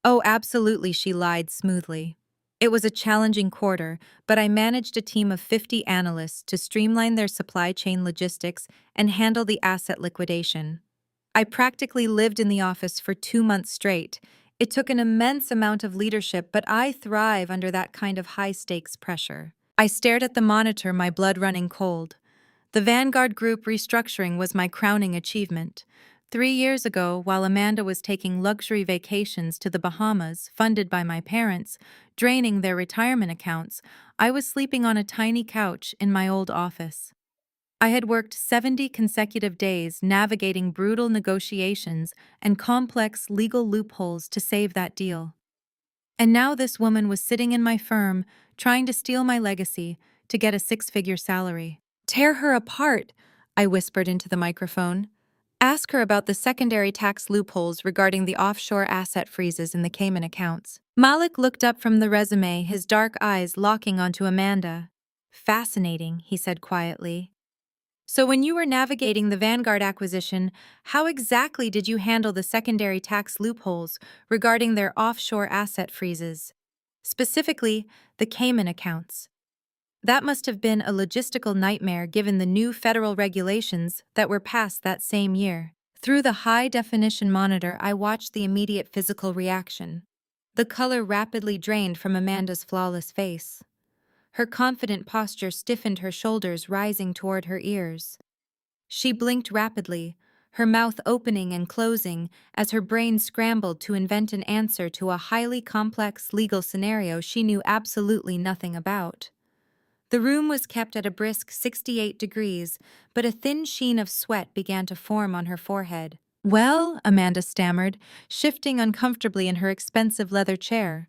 "Oh, absolutely," she lied smoothly. "It was a challenging quarter, but I managed a team of 50 analysts to streamline their supply chain logistics and handle the asset liquidation. I practically lived in the office for 2 months straight. It took an immense amount of leadership, but I thrive under that kind of high-stakes pressure." I stared at the monitor, my blood running cold. The Vanguard Group restructuring was my crowning achievement. 3 years ago, while Amanda was taking luxury vacations to the Bahamas, funded by my parents, draining their retirement accounts, I was sleeping on a tiny couch in my old office. I had worked 70 consecutive days navigating brutal negotiations and complex legal loopholes to save that deal. And now this woman was sitting in my firm, trying to steal my legacy to get a six-figure salary. "Tear her apart," I whispered into the microphone. "Ask her about the secondary tax loopholes regarding the offshore asset freezes in the Cayman accounts." Malik looked up from the resume, his dark eyes locking onto Amanda. "Fascinating," he said quietly. "So when you were navigating the Vanguard acquisition, how exactly did you handle the secondary tax loopholes regarding their offshore asset freezes? Specifically, the Cayman accounts. That must have been a logistical nightmare given the new federal regulations that were passed that same year." Through the high-definition monitor, I watched the immediate physical reaction. The color rapidly drained from Amanda's flawless face. Her confident posture stiffened, her shoulders rising toward her ears. She blinked rapidly, her mouth opening and closing as her brain scrambled to invent an answer to a highly complex legal scenario she knew absolutely nothing about. The room was kept at a brisk 68 degrees, but a thin sheen of sweat began to form on her forehead. "Well," Amanda stammered, shifting uncomfortably in her expensive leather chair.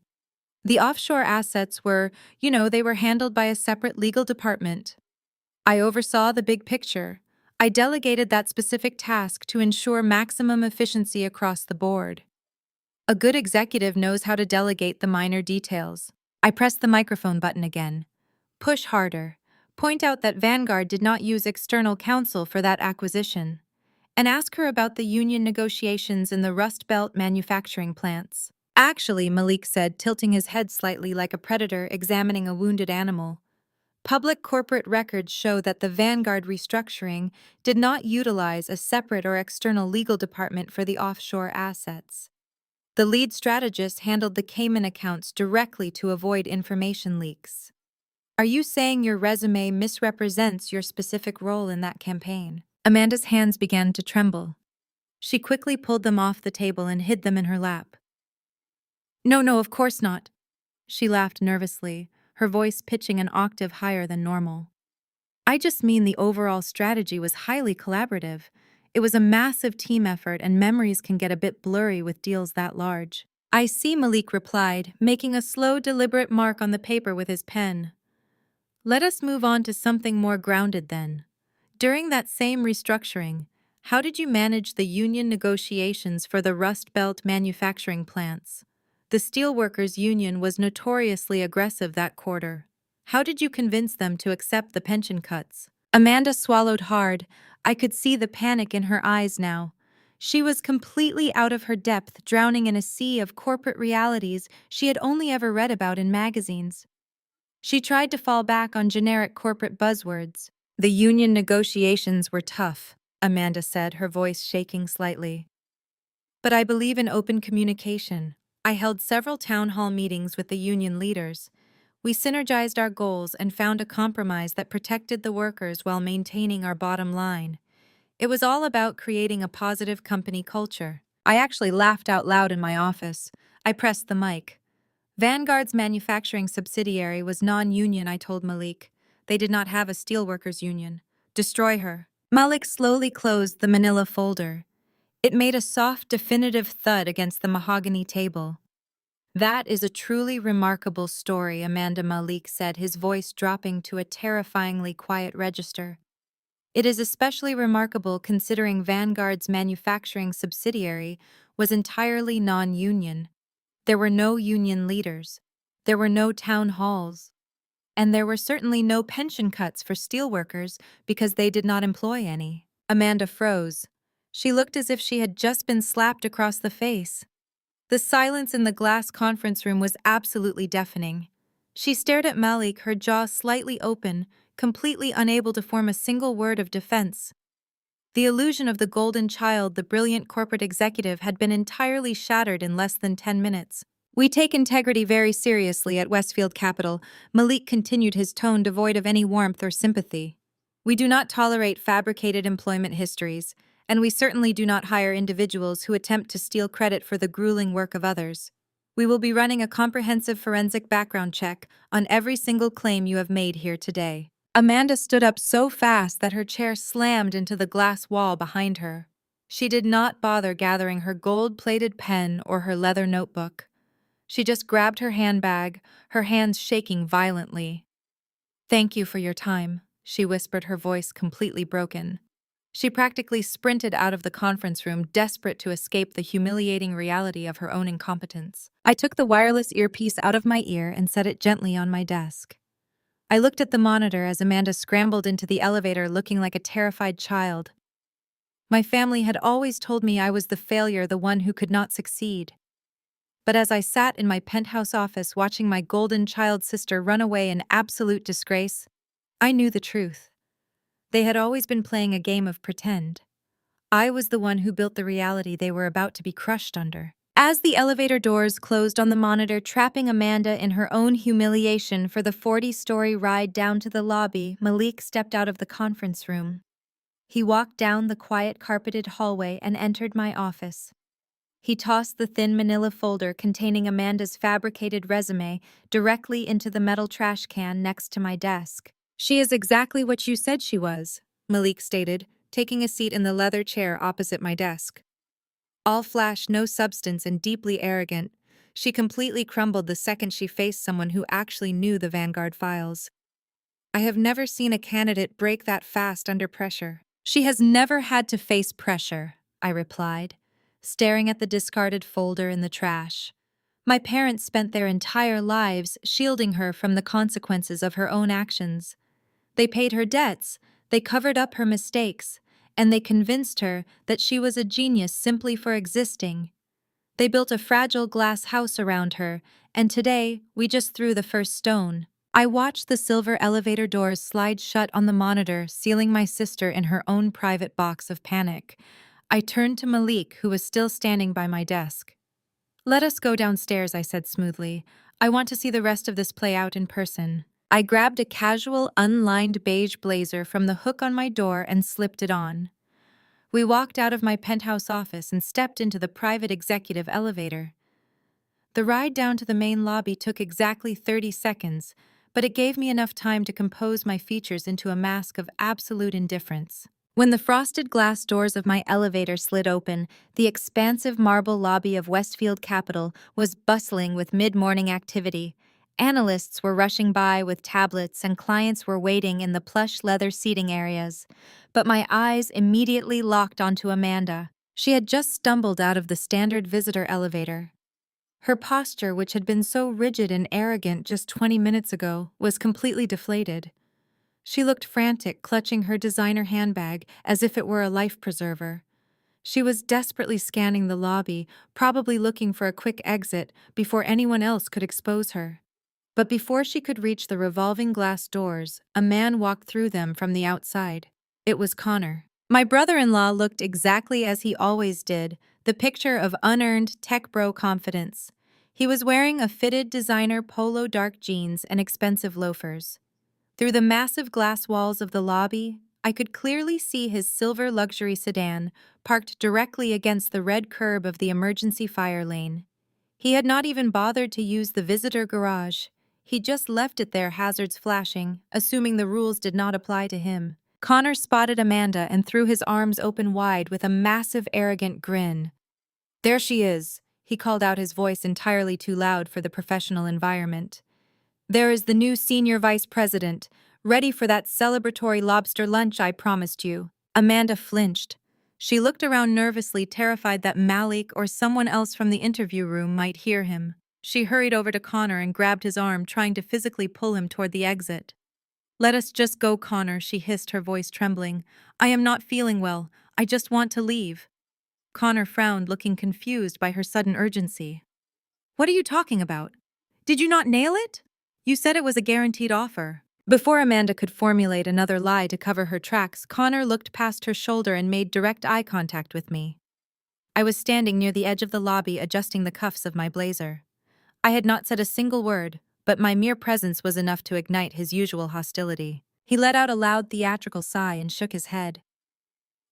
"The offshore assets were, they were handled by a separate legal department. I oversaw the big picture. I delegated that specific task to ensure maximum efficiency across the board. A good executive knows how to delegate the minor details." I pressed the microphone button again. "Push harder. Point out that Vanguard did not use external counsel for that acquisition. And ask her about the union negotiations in the Rust Belt manufacturing plants." "Actually," Malik said, tilting his head slightly like a predator examining a wounded animal, "public corporate records show that the Vanguard restructuring did not utilize a separate or external legal department for the offshore assets. The lead strategist handled the Cayman accounts directly to avoid information leaks. Are you saying your resume misrepresents your specific role in that campaign? Amanda's hands began to tremble. She quickly pulled them off the table and hid them in her lap. No, of course not. She laughed nervously, her voice pitching an octave higher than normal. I just mean the overall strategy was highly collaborative. It was a massive team effort, and memories can get a bit blurry with deals that large. I see, Malik replied, making a slow, deliberate mark on the paper with his pen. Let us move on to something more grounded then. During that same restructuring, how did you manage the union negotiations for the Rust Belt manufacturing plants? The Steelworkers Union was notoriously aggressive that quarter. How did you convince them to accept the pension cuts? Amanda swallowed hard. I could see the panic in her eyes now. She was completely out of her depth, drowning in a sea of corporate realities she had only ever read about in magazines. She tried to fall back on generic corporate buzzwords. The union negotiations were tough, Amanda said, her voice shaking slightly. But I believe in open communication. I held several town hall meetings with the union leaders. We synergized our goals and found a compromise that protected the workers while maintaining our bottom line. It was all about creating a positive company culture. I actually laughed out loud in my office. I pressed the mic. Vanguard's manufacturing subsidiary was non-union, I told Malik. They did not have a steelworkers union. Destroy her. Malik slowly closed the manila folder. It made a soft, definitive thud against the mahogany table. That is a truly remarkable story, Amanda Malik said, his voice dropping to a terrifyingly quiet register. It is especially remarkable considering Vanguard's manufacturing subsidiary was entirely non-union. There were no union leaders. There were no town halls. And there were certainly no pension cuts for steelworkers because they did not employ any. Amanda froze. She looked as if she had just been slapped across the face. The silence in the glass conference room was absolutely deafening. She stared at Malik, her jaw slightly open, completely unable to form a single word of defense. The illusion of the golden child, the brilliant corporate executive, had been entirely shattered in less than 10 minutes. We take integrity very seriously at Westfield Capital, Malik continued, his tone devoid of any warmth or sympathy. We do not tolerate fabricated employment histories, and we certainly do not hire individuals who attempt to steal credit for the grueling work of others. We will be running a comprehensive forensic background check on every single claim you have made here today. Amanda stood up so fast that her chair slammed into the glass wall behind her. She did not bother gathering her gold-plated pen or her leather notebook. She just grabbed her handbag, her hands shaking violently. Thank you for your time, she whispered, her voice completely broken. She practically sprinted out of the conference room, desperate to escape the humiliating reality of her own incompetence. I took the wireless earpiece out of my ear and set it gently on my desk. I looked at the monitor as Amanda scrambled into the elevator looking like a terrified child. My family had always told me I was the failure, the one who could not succeed. But as I sat in my penthouse office watching my golden child sister run away in absolute disgrace, I knew the truth. They had always been playing a game of pretend. I was the one who built the reality they were about to be crushed under. As the elevator doors closed on the monitor, trapping Amanda in her own humiliation for the 40-story ride down to the lobby, Malik stepped out of the conference room. He walked down the quiet carpeted hallway and entered my office. He tossed the thin manila folder containing Amanda's fabricated resume directly into the metal trash can next to my desk. She is exactly what you said she was, Malik stated, taking a seat in the leather chair opposite my desk. All flash, no substance, and deeply arrogant, she completely crumbled the second she faced someone who actually knew the Vanguard files. I have never seen a candidate break that fast under pressure. She has never had to face pressure, I replied, staring at the discarded folder in the trash. My parents spent their entire lives shielding her from the consequences of her own actions. They paid her debts, they covered up her mistakes, and they convinced her that she was a genius simply for existing. They built a fragile glass house around her, and today we just threw the first stone. I watched the silver elevator doors slide shut on the monitor, sealing my sister in her own private box of panic. I turned to Malik, who was still standing by my desk. Let us go downstairs, I said smoothly. I want to see the rest of this play out in person. I grabbed a casual, unlined beige blazer from the hook on my door and slipped it on. We walked out of my penthouse office and stepped into the private executive elevator. The ride down to the main lobby took exactly 30 seconds, but it gave me enough time to compose my features into a mask of absolute indifference. When the frosted glass doors of my elevator slid open, the expansive marble lobby of Westfield Capital was bustling with mid-morning activity. Analysts were rushing by with tablets and clients were waiting in the plush leather seating areas. But my eyes immediately locked onto Amanda. She had just stumbled out of the standard visitor elevator. Her posture, which had been so rigid and arrogant just 20 minutes ago, was completely deflated. She looked frantic, clutching her designer handbag as if it were a life preserver. She was desperately scanning the lobby, probably looking for a quick exit before anyone else could expose her. But before she could reach the revolving glass doors, a man walked through them from the outside. It was Connor. My brother-in-law looked exactly as he always did, the picture of unearned tech bro confidence. He was wearing a fitted designer polo dark jeans and expensive loafers. Through the massive glass walls of the lobby, I could clearly see his silver luxury sedan parked directly against the red curb of the emergency fire lane. He had not even bothered to use the visitor garage. He just left it there, hazards flashing, assuming the rules did not apply to him. Connor spotted Amanda and threw his arms open wide with a massive, arrogant grin. "There she is," he called out, his voice entirely too loud for the professional environment. "There is the new senior vice president, ready for that celebratory lobster lunch I promised you." Amanda flinched. She looked around nervously, terrified that Malik or someone else from the interview room might hear him. She hurried over to Connor and grabbed his arm, trying to physically pull him toward the exit. "Let us just go, Connor," she hissed, her voice trembling. "I am not feeling well. I just want to leave." Connor frowned, looking confused by her sudden urgency. "What are you talking about? Did you not nail it? You said it was a guaranteed offer." Before Amanda could formulate another lie to cover her tracks, Connor looked past her shoulder and made direct eye contact with me. I was standing near the edge of the lobby, adjusting the cuffs of my blazer. I had not said a single word, but my mere presence was enough to ignite his usual hostility. He let out a loud theatrical sigh and shook his head.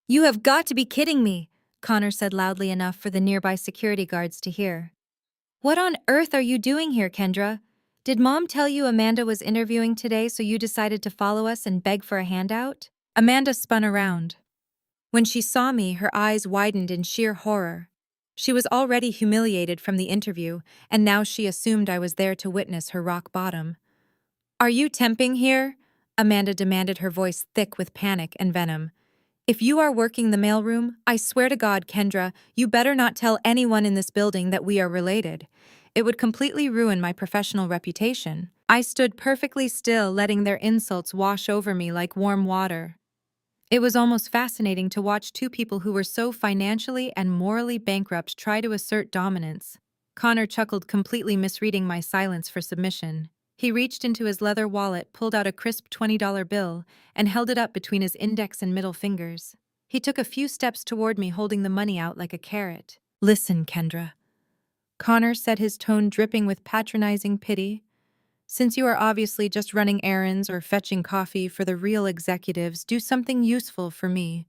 "You have got to be kidding me," Connor said loudly enough for the nearby security guards to hear. "What on earth are you doing here, Kendra? Did Mom tell you Amanda was interviewing today, so you decided to follow us and beg for a handout?" Amanda spun around. When she saw me, her eyes widened in sheer horror. She was already humiliated from the interview, and now she assumed I was there to witness her rock bottom. "Are you temping here?" Amanda demanded, her voice thick with panic and venom. "If you are working the mailroom, I swear to God, Kendra, you better not tell anyone in this building that we are related. It would completely ruin my professional reputation." I stood perfectly still, letting their insults wash over me like warm water. It was almost fascinating to watch two people who were so financially and morally bankrupt try to assert dominance. Connor chuckled, completely misreading my silence for submission. He reached into his leather wallet, pulled out a crisp $20 bill, and held it up between his index and middle fingers. He took a few steps toward me, holding the money out like a carrot. "Listen, Kendra," Connor said, his tone dripping with patronizing pity. "Since you are obviously just running errands or fetching coffee for the real executives, do something useful for me.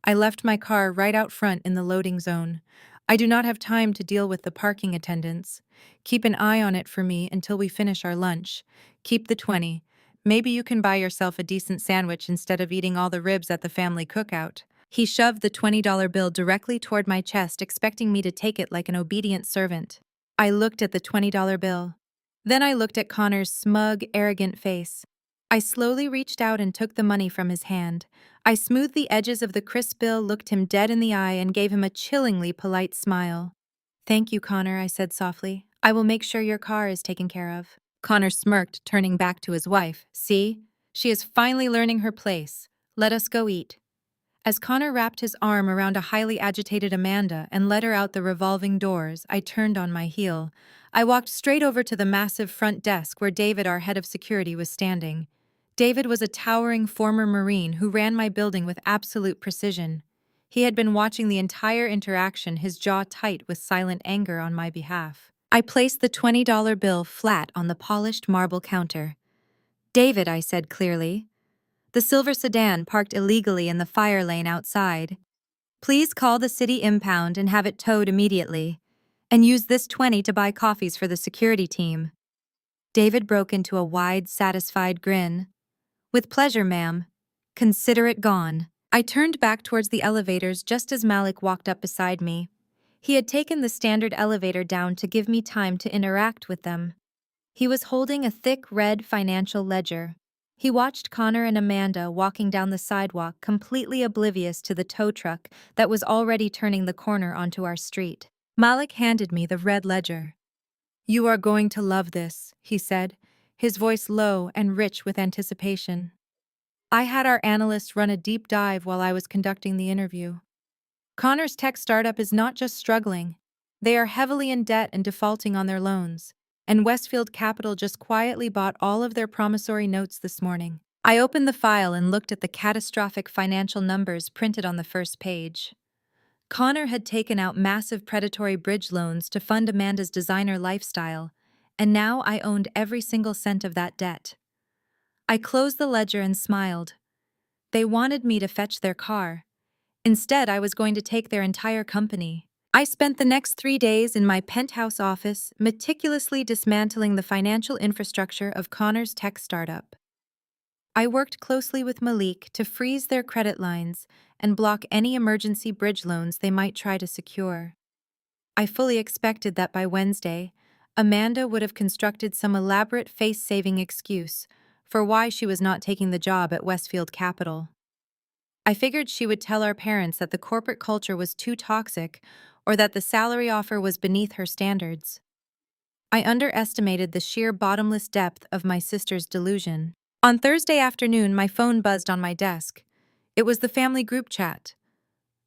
I left my car right out front in the loading zone. I do not have time to deal with the parking attendants. Keep an eye on it for me until we finish our lunch. Keep the 20. Maybe you can buy yourself a decent sandwich instead of eating all the ribs at the family cookout." He shoved the $20 bill directly toward my chest, expecting me to take it like an obedient servant. I looked at the $20 bill. Then I looked at Connor's smug, arrogant face. I slowly reached out and took the money from his hand. I smoothed the edges of the crisp bill, looked him dead in the eye, and gave him a chillingly polite smile. "Thank you, Connor," I said softly. "I will make sure your car is taken care of." Connor smirked, turning back to his wife. "See? She is finally learning her place. Let us go eat." As Connor wrapped his arm around a highly agitated Amanda and led her out the revolving doors, I turned on my heel. I walked straight over to the massive front desk where David, our head of security, was standing. David was a towering former Marine who ran my building with absolute precision. He had been watching the entire interaction, his jaw tight with silent anger on my behalf. I placed the $20 bill flat on the polished marble counter. "David," I said clearly. "The silver sedan parked illegally in the fire lane outside. Please call the city impound and have it towed immediately. And use this 20 to buy coffees for the security team." David broke into a wide, satisfied grin. "With pleasure, ma'am. Consider it gone." I turned back towards the elevators just as Malik walked up beside me. He had taken the standard elevator down to give me time to interact with them. He was holding a thick red financial ledger. He watched Connor and Amanda walking down the sidewalk, completely oblivious to the tow truck that was already turning the corner onto our street. Malik handed me the red ledger. "You are going to love this," he said, his voice low and rich with anticipation. I had our analysts run a deep dive while I was conducting the interview. Connor's tech startup is not just struggling, they are heavily in debt and defaulting on their loans, and Westfield Capital just quietly bought all of their promissory notes this morning. I opened the file and looked at the catastrophic financial numbers printed on the first page. Connor had taken out massive predatory bridge loans to fund Amanda's designer lifestyle, and now I owned every single cent of that debt. I closed the ledger and smiled. They wanted me to fetch their car. Instead, I was going to take their entire company. I spent the next 3 days in my penthouse office meticulously dismantling the financial infrastructure of Connor's tech startup. I worked closely with Malik to freeze their credit lines and block any emergency bridge loans they might try to secure. I fully expected that by Wednesday, Amanda would have constructed some elaborate face-saving excuse for why she was not taking the job at Westfield Capital. I figured she would tell our parents that the corporate culture was too toxic or that the salary offer was beneath her standards. I underestimated the sheer bottomless depth of my sister's delusion. On Thursday afternoon, my phone buzzed on my desk. It was the family group chat.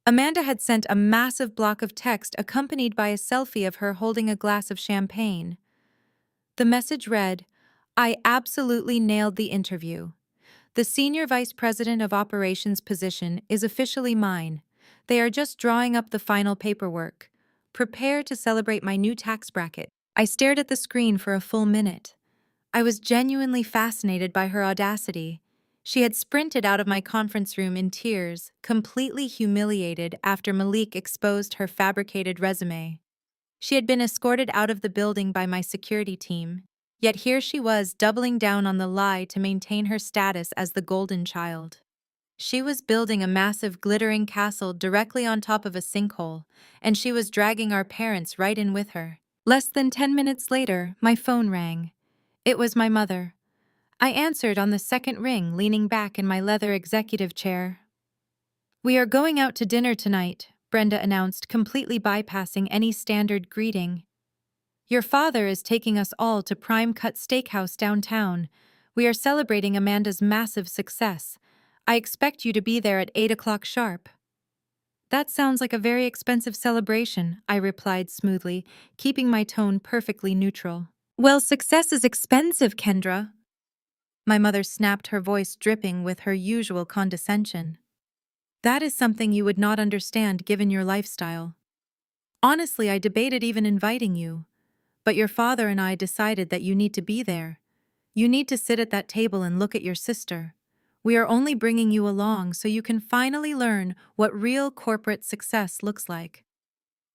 Amanda had sent a massive block of text accompanied by a selfie of her holding a glass of champagne. The message read, "I absolutely nailed the interview. The Senior Vice President of Operations position is officially mine. They are just drawing up the final paperwork. Prepare to celebrate my new tax bracket." I stared at the screen for a full minute. I was genuinely fascinated by her audacity. She had sprinted out of my conference room in tears, completely humiliated after Malik exposed her fabricated resume. She had been escorted out of the building by my security team. Yet here she was doubling down on the lie to maintain her status as the golden child. She was building a massive glittering castle directly on top of a sinkhole, and she was dragging our parents right in with her. Less than 10 minutes later, my phone rang. It was my mother. I answered on the second ring, leaning back in my leather executive chair. "We are going out to dinner tonight," Brenda announced, completely bypassing any standard greeting. "Your father is taking us all to Prime Cut Steakhouse downtown. We are celebrating Amanda's massive success. I expect you to be there at 8 o'clock sharp." "That sounds like a very expensive celebration," I replied smoothly, keeping my tone perfectly neutral. "Well, success is expensive, Kendra." My mother snapped, her voice dripping with her usual condescension. "That is something you would not understand given your lifestyle. Honestly, I debated even inviting you. But your father and I decided that you need to be there. You need to sit at that table and look at your sister. We are only bringing you along so you can finally learn what real corporate success looks like.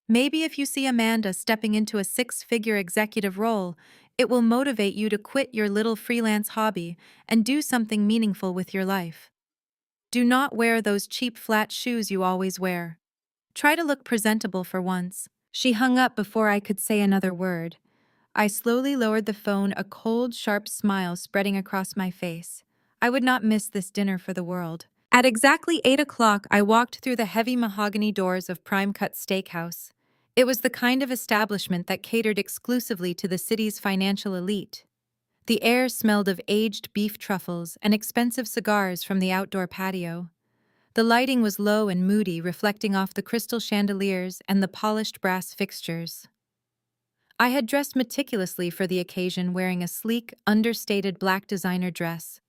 Maybe if you see Amanda stepping into a 6-figure executive role, it will motivate you to quit your little freelance hobby and do something meaningful with your life. Do not wear those cheap flat shoes you always wear. Try to look presentable for once." She hung up before I could say another word. I slowly lowered the phone, a cold, sharp smile spreading across my face. I would not miss this dinner for the world. At exactly 8 o'clock, I walked through the heavy mahogany doors of Prime Cut Steakhouse. It was the kind of establishment that catered exclusively to the city's financial elite. The air smelled of aged beef truffles and expensive cigars from the outdoor patio. The lighting was low and moody, reflecting off the crystal chandeliers and the polished brass fixtures. I had dressed meticulously for the occasion, wearing a sleek, understated black designer dress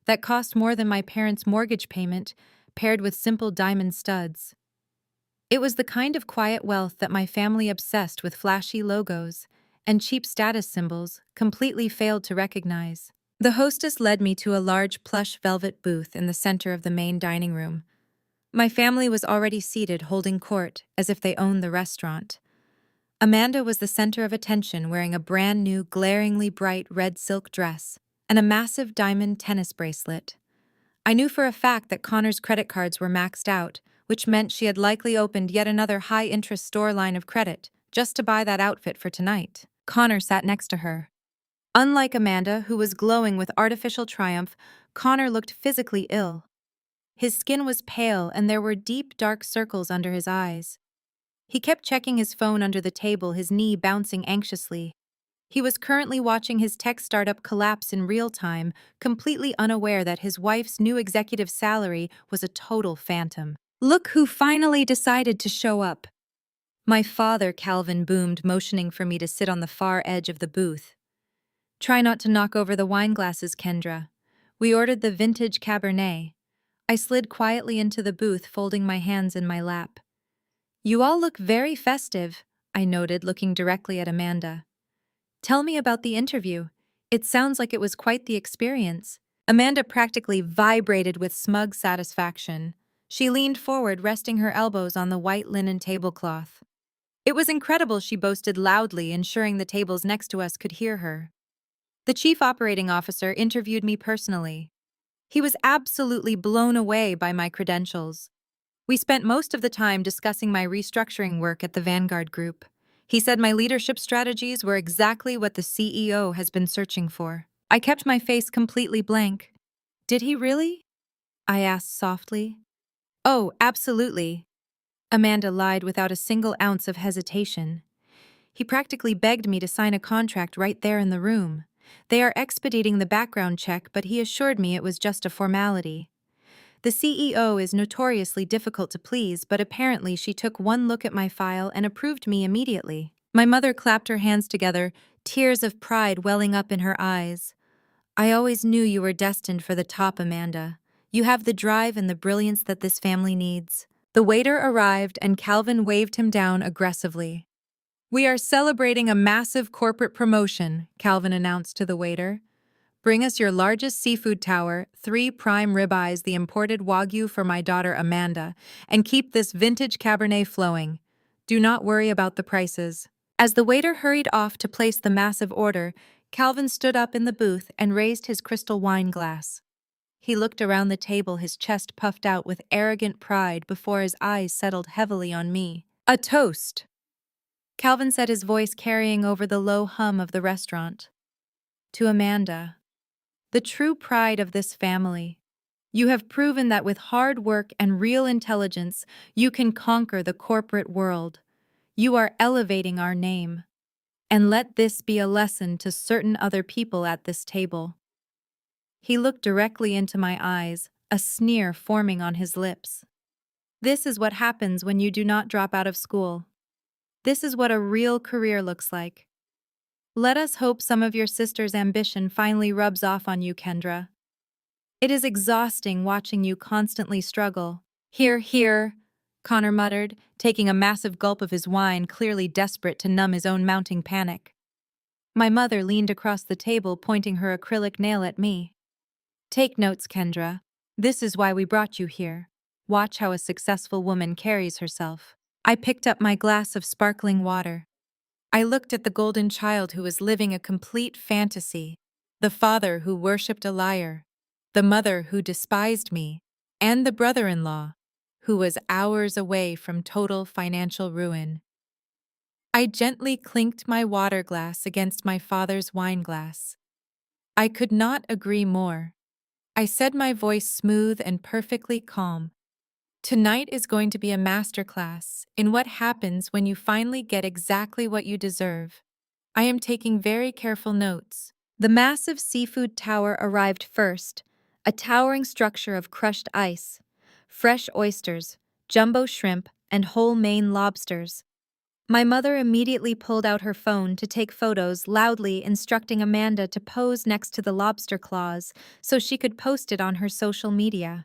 that cost more than my parents' mortgage payment, paired with simple diamond studs. It was the kind of quiet wealth that my family obsessed with flashy logos and cheap status symbols completely failed to recognize. The hostess led me to a large plush velvet booth in the center of the main dining room. My family was already seated holding court as if they owned the restaurant. Amanda was the center of attention wearing a brand new, glaringly bright red silk dress and a massive diamond tennis bracelet. I knew for a fact that Connor's credit cards were maxed out, which meant she had likely opened yet another high-interest store line of credit just to buy that outfit for tonight. Connor sat next to her. Unlike Amanda, who was glowing with artificial triumph, Connor looked physically ill. His skin was pale and there were deep, dark circles under his eyes. He kept checking his phone under the table, his knee bouncing anxiously. He was currently watching his tech startup collapse in real time, completely unaware that his wife's new executive salary was a total phantom. "Look who finally decided to show up." My father, Calvin, boomed, motioning for me to sit on the far edge of the booth. "Try not to knock over the wine glasses, Kendra." We ordered the vintage Cabernet. I slid quietly into the booth, folding my hands in my lap. "You all look very festive," I noted, looking directly at Amanda. "Tell me about the interview. It sounds like it was quite the experience." Amanda practically vibrated with smug satisfaction. She leaned forward, resting her elbows on the white linen tablecloth. "It was incredible," she boasted loudly, ensuring the tables next to us could hear her. "The chief operating officer interviewed me personally. He was absolutely blown away by my credentials. We spent most of the time discussing my restructuring work at the Vanguard Group. He said my leadership strategies were exactly what the CEO has been searching for." I kept my face completely blank. "Did he really?" I asked softly. "Oh, absolutely." Amanda lied without a single ounce of hesitation. "He practically begged me to sign a contract right there in the room. They are expediting the background check, but he assured me it was just a formality. The CEO is notoriously difficult to please, but apparently she took one look at my file and approved me immediately." My mother clapped her hands together, tears of pride welling up in her eyes. "I always knew you were destined for the top, Amanda. You have the drive and the brilliance that this family needs." The waiter arrived and Calvin waved him down aggressively. "We are celebrating a massive corporate promotion," Calvin announced to the waiter. "Bring us your largest seafood tower, 3 prime ribeyes, the imported Wagyu for my daughter Amanda, and keep this vintage Cabernet flowing. Do not worry about the prices." As the waiter hurried off to place the massive order, Calvin stood up in the booth and raised his crystal wine glass. He looked around the table, his chest puffed out with arrogant pride before his eyes settled heavily on me. "A toast," Calvin said, his voice carrying over the low hum of the restaurant. "To Amanda, the true pride of this family. You have proven that with hard work and real intelligence, you can conquer the corporate world. You are elevating our name. And let this be a lesson to certain other people at this table." He looked directly into my eyes, a sneer forming on his lips. "This is what happens when you do not drop out of school. This is what a real career looks like. Let us hope some of your sister's ambition finally rubs off on you, Kendra. It is exhausting watching you constantly struggle." "Hear, hear," Connor muttered, taking a massive gulp of his wine, clearly desperate to numb his own mounting panic. My mother leaned across the table, pointing her acrylic nail at me. "Take notes, Kendra. This is why we brought you here. Watch how a successful woman carries herself." I picked up my glass of sparkling water. I looked at the golden child who was living a complete fantasy, the father who worshipped a liar, the mother who despised me, and the brother-in-law who was hours away from total financial ruin. I gently clinked my water glass against my father's wine glass. "I could not agree more," I said, my voice smooth and perfectly calm. "Tonight is going to be a masterclass in what happens when you finally get exactly what you deserve." I am taking very careful notes. The massive seafood tower arrived first, a towering structure of crushed ice, fresh oysters, jumbo shrimp, and whole Maine lobsters. My mother immediately pulled out her phone to take photos, loudly instructing Amanda to pose next to the lobster claws so she could post it on her social media.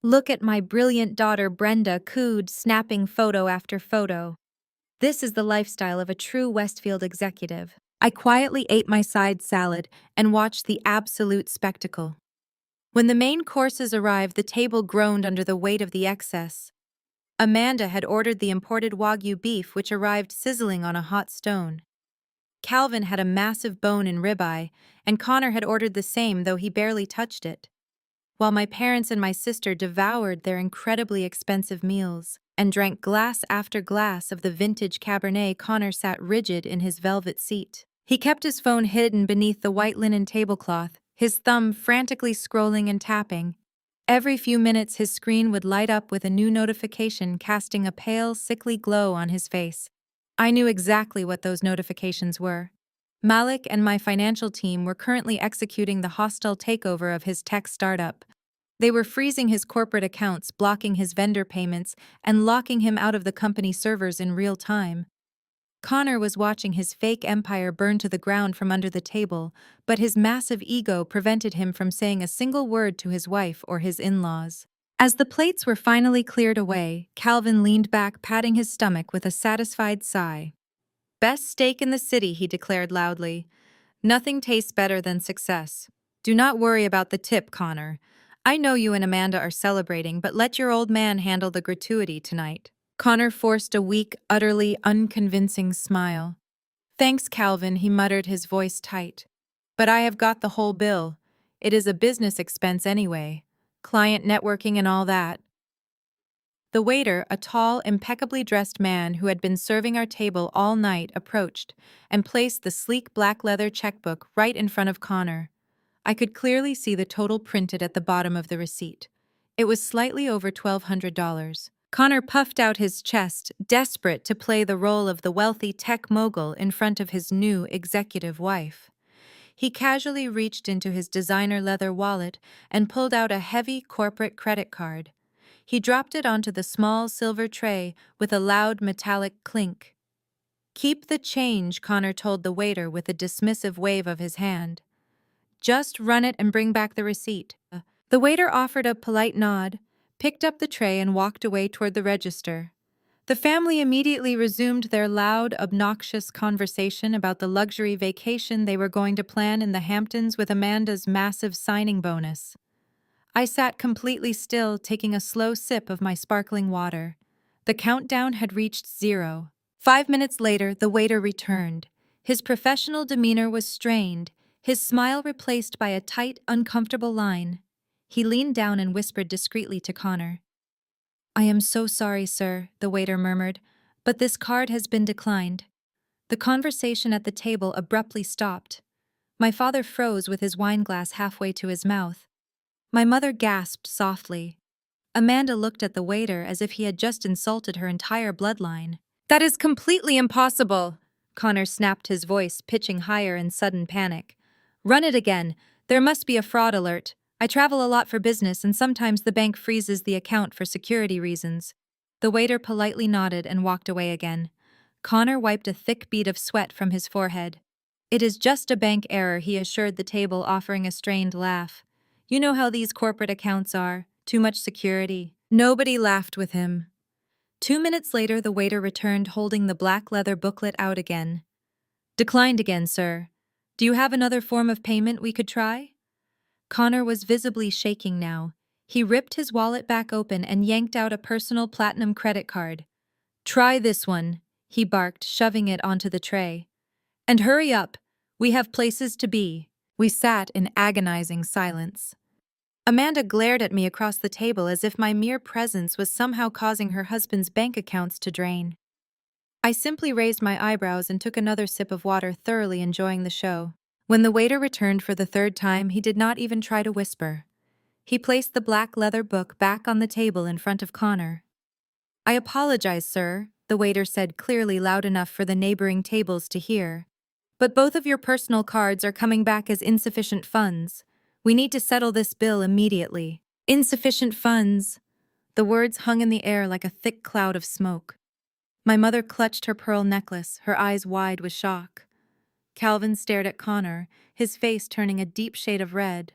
Look at my brilliant daughter Brenda cooed, snapping photo after photo. This is the lifestyle of a true Westfield executive. I quietly ate my side salad and watched the absolute spectacle. When the main courses arrived, the table groaned under the weight of the excess. Amanda had ordered the imported Wagyu beef, which arrived sizzling on a hot stone. Calvin had a massive bone and ribeye, and Connor had ordered the same, though he barely touched it. While my parents and my sister devoured their incredibly expensive meals and drank glass after glass of the vintage Cabernet, Connor sat rigid in his velvet seat. He kept his phone hidden beneath the white linen tablecloth, his thumb frantically scrolling and tapping. Every few minutes his screen would light up with a new notification, casting a pale, sickly glow on his face. I knew exactly what those notifications were. Malik and my financial team were currently executing the hostile takeover of his tech startup. They were freezing his corporate accounts, blocking his vendor payments, and locking him out of the company servers in real time. Connor was watching his fake empire burn to the ground from under the table, but his massive ego prevented him from saying a single word to his wife or his in-laws. As the plates were finally cleared away, Calvin leaned back, patting his stomach with a satisfied sigh. "Best steak in the city," he declared loudly. "Nothing tastes better than success. Do not worry about the tip, Connor. I know you and Amanda are celebrating, but let your old man handle the gratuity tonight." Connor forced a weak, utterly unconvincing smile. "Thanks, Calvin," he muttered, his voice tight. "But I have got the whole bill. It is a business expense anyway. Client networking and all that." The waiter, a tall, impeccably dressed man who had been serving our table all night, approached and placed the sleek black leather checkbook right in front of Connor. I could clearly see the total printed at the bottom of the receipt. It was slightly over $1,200. Connor puffed out his chest, desperate to play the role of the wealthy tech mogul in front of his new executive wife. He casually reached into his designer leather wallet and pulled out a heavy corporate credit card. He dropped it onto the small silver tray with a loud metallic clink. "Keep the change," Connor told the waiter with a dismissive wave of his hand. "Just run it and bring back the receipt." The waiter offered a polite nod, picked up the tray and walked away toward the register. The family immediately resumed their loud, obnoxious conversation about the luxury vacation they were going to plan in the Hamptons with Amanda's massive signing bonus. I sat completely still, taking a slow sip of my sparkling water. The countdown had reached 0. 5 minutes later, the waiter returned. His professional demeanor was strained, his smile replaced by a tight, uncomfortable line. He leaned down and whispered discreetly to Connor. "I am so sorry, sir," the waiter murmured, "but this card has been declined." The conversation at the table abruptly stopped. My father froze with his wineglass halfway to his mouth. My mother gasped softly. Amanda looked at the waiter as if he had just insulted her entire bloodline. "That is completely impossible!" Connor snapped, his voice pitching higher in sudden panic. "Run it again. There must be a fraud alert. I travel a lot for business, and sometimes the bank freezes the account for security reasons." The waiter politely nodded and walked away again. Connor wiped a thick bead of sweat from his forehead. "It is just a bank error," he assured the table, offering a strained laugh. "You know how these corporate accounts are. Too much security." Nobody laughed with him. 2 minutes later, the waiter returned holding the black leather booklet out again. "Declined again, sir. Do you have another form of payment we could try?" Connor was visibly shaking now. He ripped his wallet back open and yanked out a personal platinum credit card. "Try this one," he barked, shoving it onto the tray. "And hurry up. We have places to be." We sat in agonizing silence. Amanda glared at me across the table as if my mere presence was somehow causing her husband's bank accounts to drain. I simply raised my eyebrows and took another sip of water, thoroughly enjoying the show. When the waiter returned for the third time, he did not even try to whisper. He placed the black leather book back on the table in front of Connor. "I apologize, sir," the waiter said, clearly loud enough for the neighboring tables to hear. "But both of your personal cards are coming back as insufficient funds. We need to settle this bill immediately." "Insufficient funds." The words hung in the air like a thick cloud of smoke. My mother clutched her pearl necklace, her eyes wide with shock. Calvin stared at Connor, his face turning a deep shade of red.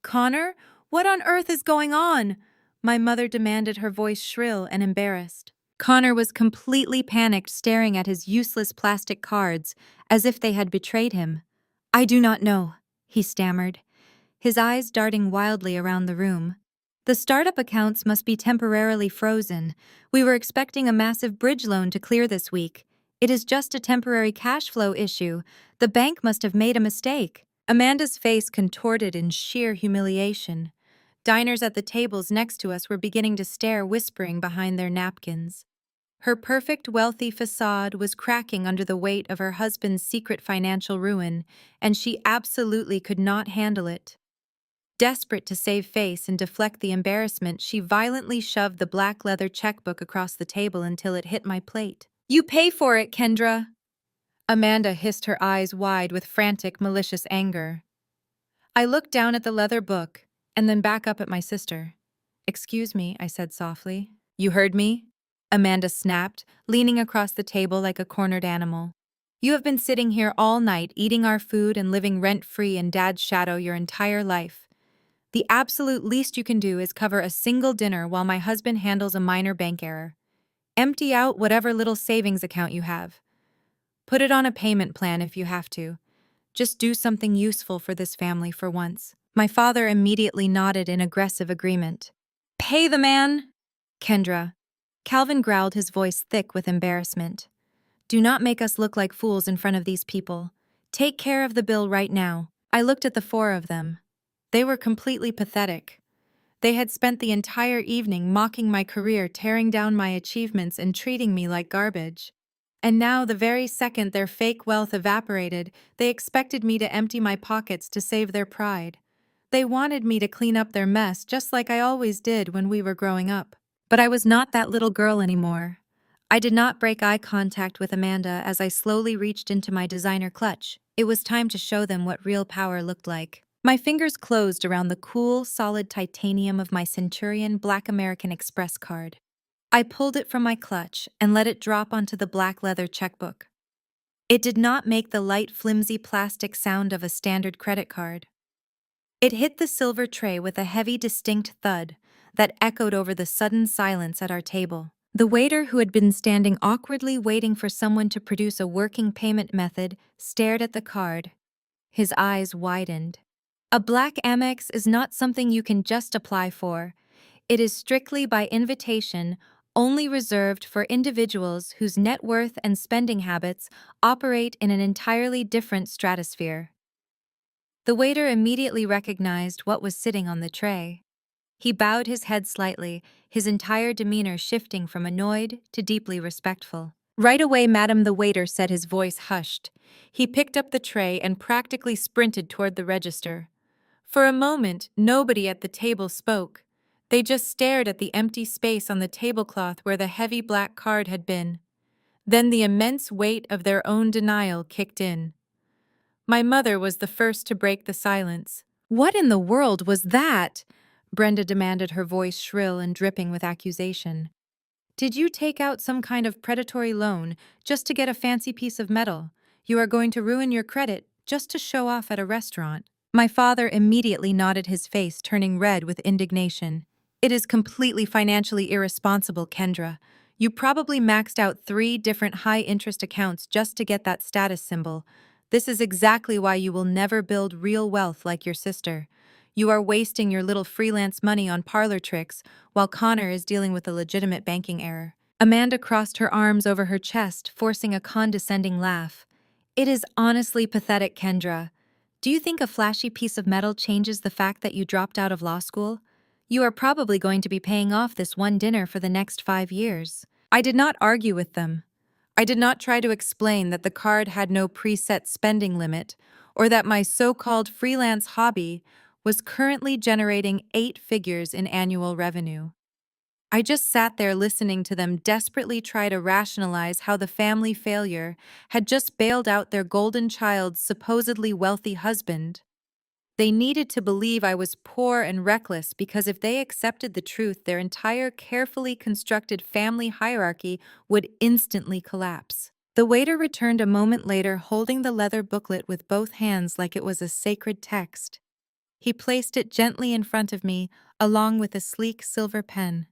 "Connor, what on earth is going on?" My mother demanded, her voice shrill and embarrassed. Connor was completely panicked, staring at his useless plastic cards as if they had betrayed him. "I do not know," he stammered, his eyes darting wildly around the room. "The startup accounts must be temporarily frozen. We were expecting a massive bridge loan to clear this week. It is just a temporary cash flow issue. The bank must have made a mistake." Amanda's face contorted in sheer humiliation. Diners at the tables next to us were beginning to stare, whispering behind their napkins. Her perfect, wealthy facade was cracking under the weight of her husband's secret financial ruin, and she absolutely could not handle it. Desperate to save face and deflect the embarrassment, she violently shoved the black leather checkbook across the table until it hit my plate. "You pay for it, Kendra!" Amanda hissed, her eyes wide with frantic, malicious anger. I looked down at the leather book and then back up at my sister. "Excuse me," I said softly. "You heard me?" Amanda snapped, leaning across the table like a cornered animal. "You have been sitting here all night, eating our food and living rent-free in Dad's shadow your entire life. The absolute least you can do is cover a single dinner while my husband handles a minor bank error. Empty out whatever little savings account you have. Put it on a payment plan if you have to. Just do something useful for this family for once." My father immediately nodded in aggressive agreement. "Pay the man!" "Kendra." Calvin growled, his voice thick with embarrassment. "Do not make us look like fools in front of these people. Take care of the bill right now." I looked at the four of them. They were completely pathetic. They had spent the entire evening mocking my career, tearing down my achievements, and treating me like garbage. And now, the very second their fake wealth evaporated, they expected me to empty my pockets to save their pride. They wanted me to clean up their mess just like I always did when we were growing up. But I was not that little girl anymore. I did not break eye contact with Amanda as I slowly reached into my designer clutch. It was time to show them what real power looked like. My fingers closed around the cool, solid titanium of my Centurion Black American Express card. I pulled it from my clutch and let it drop onto the black leather checkbook. It did not make the light, flimsy plastic sound of a standard credit card. It hit the silver tray with a heavy, distinct thud that echoed over the sudden silence at our table. The waiter, who had been standing awkwardly waiting for someone to produce a working payment method, stared at the card. His eyes widened. "A black Amex is not something you can just apply for. It is strictly by invitation, only reserved for individuals whose net worth and spending habits operate in an entirely different stratosphere." The waiter immediately recognized what was sitting on the tray. He bowed his head slightly, his entire demeanor shifting from annoyed to deeply respectful. "Right away, madam," the waiter said, his voice hushed. He picked up the tray and practically sprinted toward the register. For a moment, nobody at the table spoke. They just stared at the empty space on the tablecloth where the heavy black card had been. Then the immense weight of their own denial kicked in. My mother was the first to break the silence. "What in the world was that?" Brenda demanded, her voice shrill and dripping with accusation. "Did you take out some kind of predatory loan just to get a fancy piece of metal? You are going to ruin your credit just to show off at a restaurant." My father immediately nodded, his face turning red with indignation. "It is completely financially irresponsible, Kendra. You probably maxed out 3 different high-interest accounts just to get that status symbol. This is exactly why you will never build real wealth like your sister. You are wasting your little freelance money on parlor tricks while Connor is dealing with a legitimate banking error." Amanda crossed her arms over her chest, forcing a condescending laugh. "It is honestly pathetic, Kendra. Do you think a flashy piece of metal changes the fact that you dropped out of law school? You are probably going to be paying off this one dinner for the next 5 years." I did not argue with them. I did not try to explain that the card had no preset spending limit or that my so-called freelance hobby was currently generating 8 figures in annual revenue. I just sat there listening to them desperately try to rationalize how the family failure had just bailed out their golden child's supposedly wealthy husband. They needed to believe I was poor and reckless because if they accepted the truth, their entire carefully constructed family hierarchy would instantly collapse. The waiter returned a moment later, holding the leather booklet with both hands like it was a sacred text. He placed it gently in front of me, along with a sleek silver pen.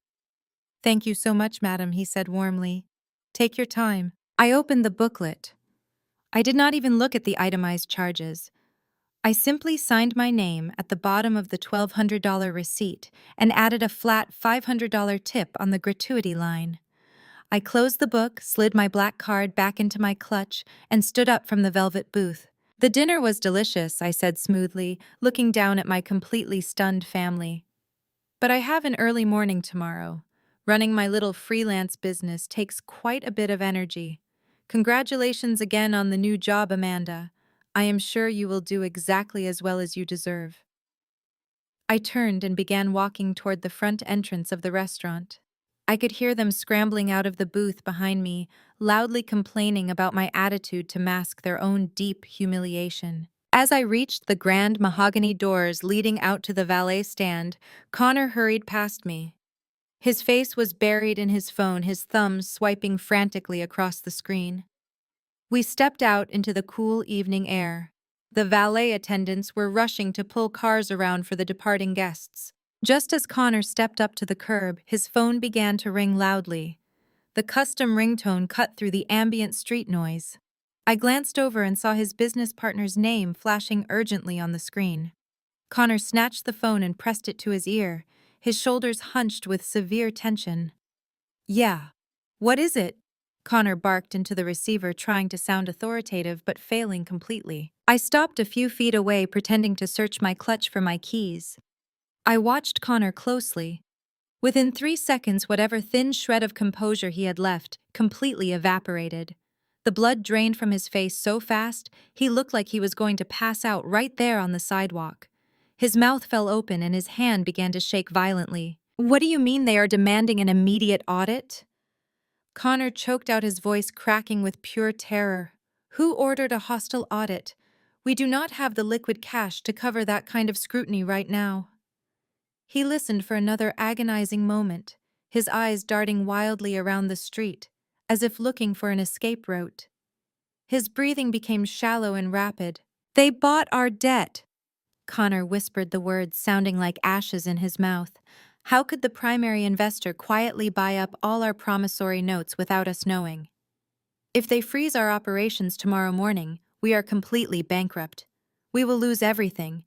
"Thank you so much, madam," he said warmly. "Take your time." I opened the booklet. I did not even look at the itemized charges. I simply signed my name at the bottom of the $1,200 receipt and added a flat $500 tip on the gratuity line. I closed the book, slid my black card back into my clutch, and stood up from the velvet booth. "The dinner was delicious," I said smoothly, looking down at my completely stunned family. "But I have an early morning tomorrow. Running my little freelance business takes quite a bit of energy. Congratulations again on the new job, Amanda. I am sure you will do exactly as well as you deserve." I turned and began walking toward the front entrance of the restaurant. I could hear them scrambling out of the booth behind me, loudly complaining about my attitude to mask their own deep humiliation. As I reached the grand mahogany doors leading out to the valet stand, Connor hurried past me. His face was buried in his phone, his thumbs swiping frantically across the screen. We stepped out into the cool evening air. The valet attendants were rushing to pull cars around for the departing guests. Just as Connor stepped up to the curb, his phone began to ring loudly. The custom ringtone cut through the ambient street noise. I glanced over and saw his business partner's name flashing urgently on the screen. Connor snatched the phone and pressed it to his ear, his shoulders hunched with severe tension. "Yeah. What is it?" Connor barked into the receiver, trying to sound authoritative but failing completely. I stopped a few feet away, pretending to search my clutch for my keys. I watched Connor closely. Within 3 seconds, whatever thin shred of composure he had left completely evaporated. The blood drained from his face so fast, he looked like he was going to pass out right there on the sidewalk. His mouth fell open and his hand began to shake violently. "What do you mean they are demanding an immediate audit?" Connor choked out, his voice cracking with pure terror. "Who ordered a hostile audit? We do not have the liquid cash to cover that kind of scrutiny right now." He listened for another agonizing moment, his eyes darting wildly around the street, as if looking for an escape route. His breathing became shallow and rapid. "They bought our debt." Connor whispered the words, sounding like ashes in his mouth. "How could the primary investor quietly buy up all our promissory notes without us knowing? If they freeze our operations tomorrow morning, we are completely bankrupt. We will lose everything.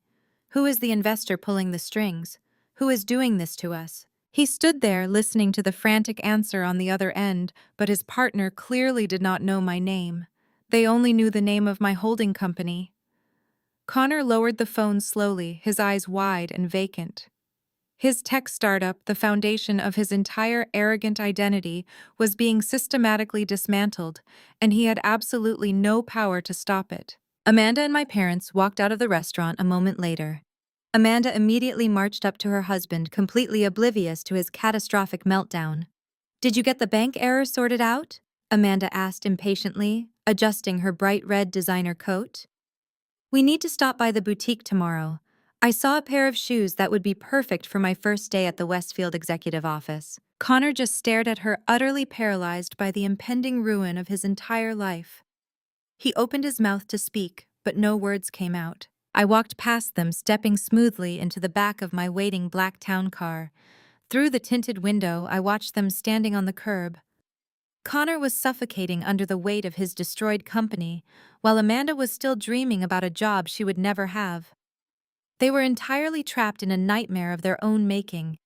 Who is the investor pulling the strings? Who is doing this to us?" He stood there, listening to the frantic answer on the other end, but his partner clearly did not know my name. They only knew the name of my holding company. Connor lowered the phone slowly, his eyes wide and vacant. His tech startup, the foundation of his entire arrogant identity, was being systematically dismantled, and he had absolutely no power to stop it. Amanda and my parents walked out of the restaurant a moment later. Amanda immediately marched up to her husband, completely oblivious to his catastrophic meltdown. "Did you get the bank error sorted out?" Amanda asked impatiently, adjusting her bright red designer coat. "We need to stop by the boutique tomorrow. I saw a pair of shoes that would be perfect for my first day at the Westfield executive office." Connor just stared at her, utterly paralyzed by the impending ruin of his entire life. He opened his mouth to speak, but no words came out. I walked past them, stepping smoothly into the back of my waiting black town car. Through the tinted window, I watched them standing on the curb. Connor was suffocating under the weight of his destroyed company, while Amanda was still dreaming about a job she would never have. They were entirely trapped in a nightmare of their own making.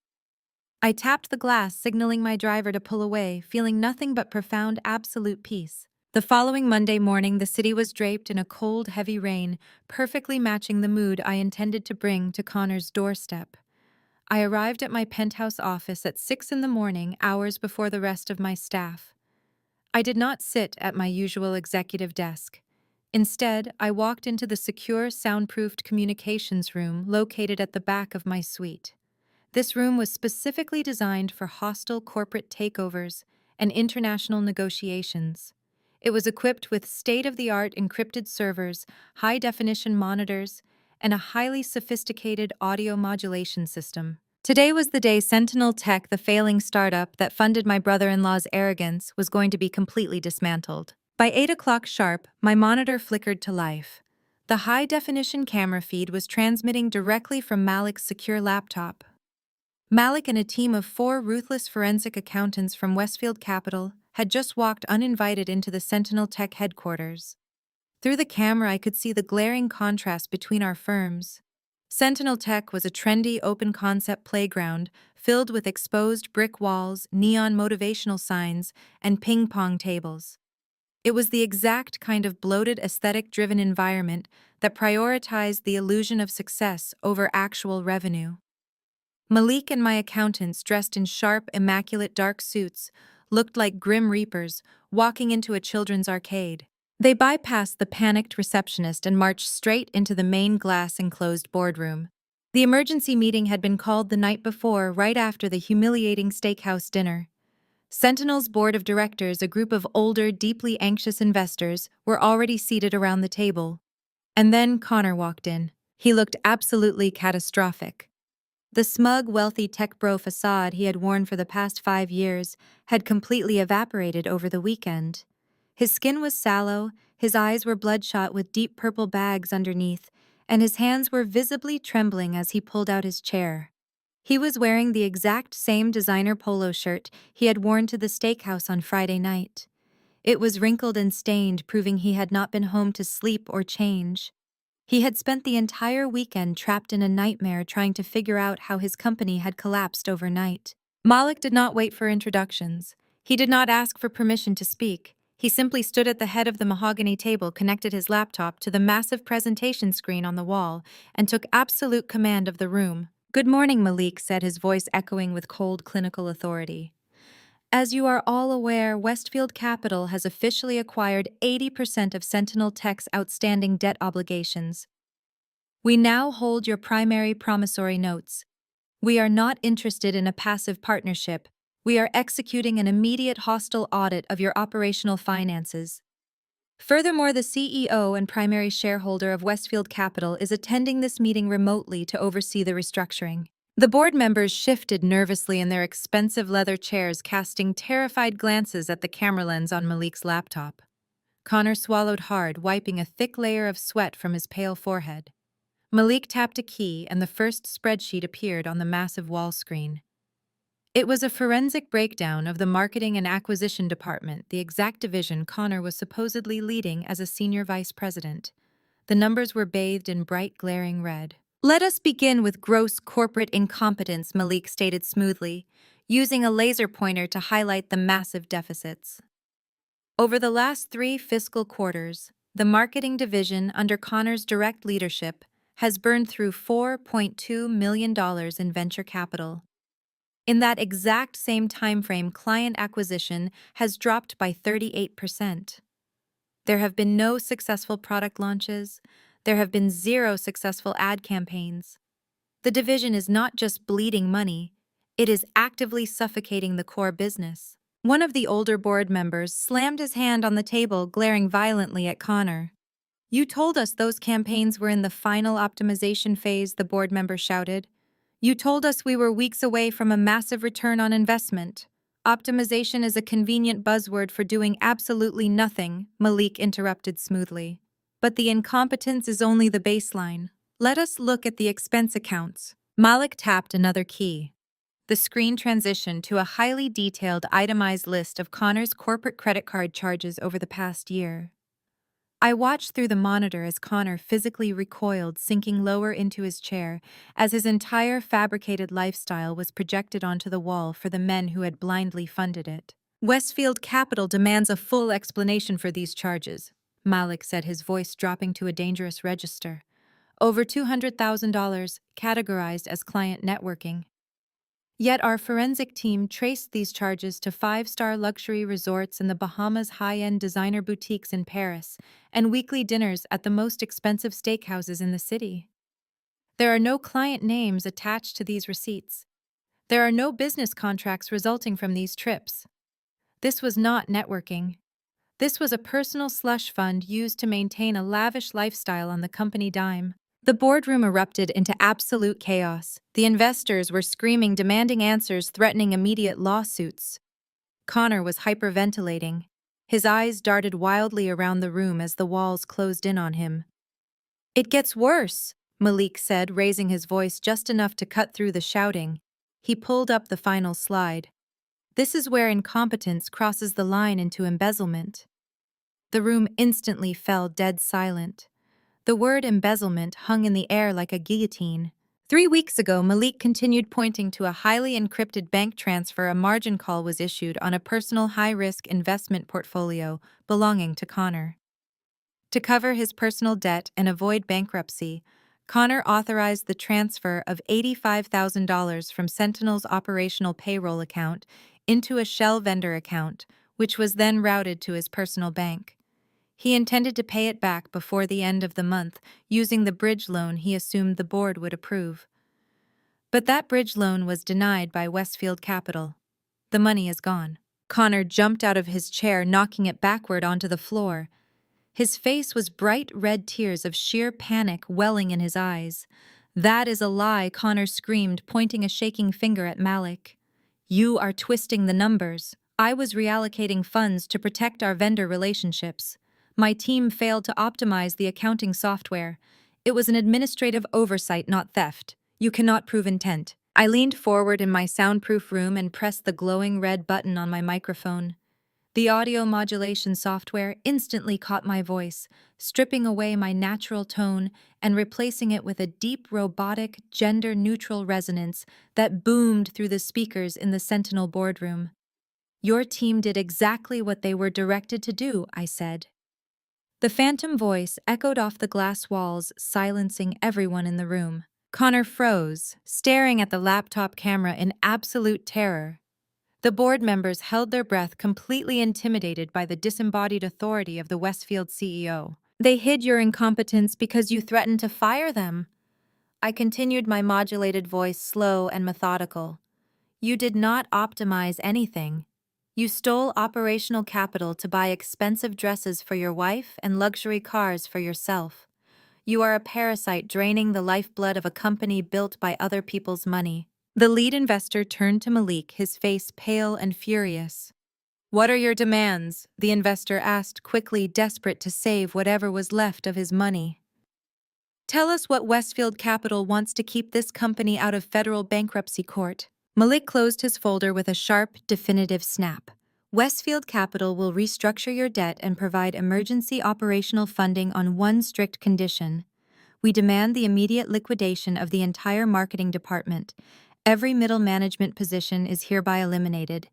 I tapped the glass, signaling my driver to pull away, feeling nothing but profound, absolute peace. The following Monday morning, the city was draped in a cold, heavy rain, perfectly matching the mood I intended to bring to Connor's doorstep. I arrived at my penthouse office at 6 in the morning, hours before the rest of my staff. I did not sit at my usual executive desk. Instead, I walked into the secure, soundproofed communications room located at the back of my suite. This room was specifically designed for hostile corporate takeovers and international negotiations. It was equipped with state-of-the-art encrypted servers, high-definition monitors, and a highly sophisticated audio modulation system. Today was the day Sentinel Tech, the failing startup that funded my brother-in-law's arrogance, was going to be completely dismantled. By 8 o'clock sharp, my monitor flickered to life. The high-definition camera feed was transmitting directly from Malik's secure laptop. Malik and a team of 4 ruthless forensic accountants from Westfield Capital had just walked uninvited into the Sentinel Tech headquarters. Through the camera, I could see the glaring contrast between our firms. Sentinel Tech was a trendy open-concept playground filled with exposed brick walls, neon motivational signs, and ping-pong tables. It was the exact kind of bloated, aesthetic-driven environment that prioritized the illusion of success over actual revenue. Malik and my accountants, dressed in sharp, immaculate dark suits, looked like grim reapers walking into a children's arcade. They bypassed the panicked receptionist and marched straight into the main glass-enclosed boardroom. The emergency meeting had been called the night before, right after the humiliating steakhouse dinner. Sentinel's board of directors, a group of older, deeply anxious investors, were already seated around the table. And then Connor walked in. He looked absolutely catastrophic. The smug, wealthy tech bro facade he had worn for the past 5 years had completely evaporated over the weekend. His skin was sallow, his eyes were bloodshot with deep purple bags underneath, and his hands were visibly trembling as he pulled out his chair. He was wearing the exact same designer polo shirt he had worn to the steakhouse on Friday night. It was wrinkled and stained, proving he had not been home to sleep or change. He had spent the entire weekend trapped in a nightmare trying to figure out how his company had collapsed overnight. Malik did not wait for introductions. He did not ask for permission to speak. He simply stood at the head of the mahogany table, connected his laptop to the massive presentation screen on the wall, and took absolute command of the room. "Good morning," Malik said, his voice echoing with cold clinical authority. "As you are all aware, Westfield Capital has officially acquired 80% of Sentinel Tech's outstanding debt obligations. We now hold your primary promissory notes. We are not interested in a passive partnership. We are executing an immediate hostile audit of your operational finances. Furthermore, the CEO and primary shareholder of Westfield Capital is attending this meeting remotely to oversee the restructuring." The board members shifted nervously in their expensive leather chairs, casting terrified glances at the camera lens on Malik's laptop. Connor swallowed hard, wiping a thick layer of sweat from his pale forehead. Malik tapped a key, and the first spreadsheet appeared on the massive wall screen. It was a forensic breakdown of the marketing and acquisition department, the exact division Connor was supposedly leading as a senior vice president. The numbers were bathed in bright, glaring red. "Let us begin with gross corporate incompetence," Malik stated smoothly, using a laser pointer to highlight the massive deficits. Over the last 3 fiscal quarters, the marketing division, under Connor's direct leadership, has burned through $4.2 million in venture capital. In that exact same timeframe, client acquisition has dropped by 38%. There have been no successful product launches. There have been 0 successful ad campaigns. The division is not just bleeding money, it is actively suffocating the core business. One of the older board members slammed his hand on the table, glaring violently at Connor. "You told us those campaigns were in the final optimization phase," the board member shouted. "You told us we were weeks away from a massive return on investment. Optimization is a convenient buzzword for doing absolutely nothing," Malik interrupted smoothly. "But the incompetence is only the baseline. Let us look at the expense accounts." Malik tapped another key. The screen transitioned to a highly detailed, itemized list of Connor's corporate credit card charges over the past year. I watched through the monitor as Connor physically recoiled, sinking lower into his chair, as his entire fabricated lifestyle was projected onto the wall for the men who had blindly funded it. "Westfield Capital demands a full explanation for these charges," Malik said, his voice dropping to a dangerous register. "Over $200,000 categorized as client networking. Yet our forensic team traced these charges to 5-star luxury resorts in the Bahamas, high-end designer boutiques in Paris, and weekly dinners at the most expensive steakhouses in the city. There are no client names attached to these receipts. There are no business contracts resulting from these trips. This was not networking. This was a personal slush fund used to maintain a lavish lifestyle on the company dime." The boardroom erupted into absolute chaos. The investors were screaming, demanding answers, threatening immediate lawsuits. Connor was hyperventilating. His eyes darted wildly around the room as the walls closed in on him. It gets worse, Malik said, raising his voice just enough to cut through the shouting. He pulled up the final slide. This is where incompetence crosses the line into embezzlement. The room instantly fell dead silent. The word embezzlement hung in the air like a guillotine. 3 weeks ago, Malik continued, pointing to a highly encrypted bank transfer. A margin call was issued on a personal high-risk investment portfolio belonging to Connor. To cover his personal debt and avoid bankruptcy, Connor authorized the transfer of $85,000 from Sentinel's operational payroll account into a shell vendor account, which was then routed to his personal bank. He intended to pay it back before the end of the month using the bridge loan he assumed the board would approve. But that bridge loan was denied by Westfield Capital. The money is gone. Connor jumped out of his chair, knocking it backward onto the floor. His face was bright red, tears of sheer panic welling in his eyes. "That is a lie," Connor screamed, pointing a shaking finger at Malik. "You are twisting the numbers. I was reallocating funds to protect our vendor relationships. My team failed to optimize the accounting software. It was an administrative oversight, not theft. You cannot prove intent." I leaned forward in my soundproof room and pressed the glowing red button on my microphone. The audio modulation software instantly caught my voice, stripping away my natural tone and replacing it with a deep, robotic, gender-neutral resonance that boomed through the speakers in the Sentinel boardroom. "Your team did exactly what they were directed to do," I said. The phantom voice echoed off the glass walls, silencing everyone in the room. Connor froze, staring at the laptop camera in absolute terror. The board members held their breath, completely intimidated by the disembodied authority of the Westfield CEO. "They hid your incompetence because you threatened to fire them." I continued, my modulated voice slow and methodical. "You did not optimize anything. You stole operational capital to buy expensive dresses for your wife and luxury cars for yourself. You are a parasite draining the lifeblood of a company built by other people's money." The lead investor turned to Malik, his face pale and furious. "What are your demands?" the investor asked quickly, desperate to save whatever was left of his money. "Tell us what Westfield Capital wants to keep this company out of federal bankruptcy court." Malik closed his folder with a sharp, definitive snap. "Westfield Capital will restructure your debt and provide emergency operational funding on one strict condition. We demand the immediate liquidation of the entire marketing department. Every middle management position is hereby eliminated.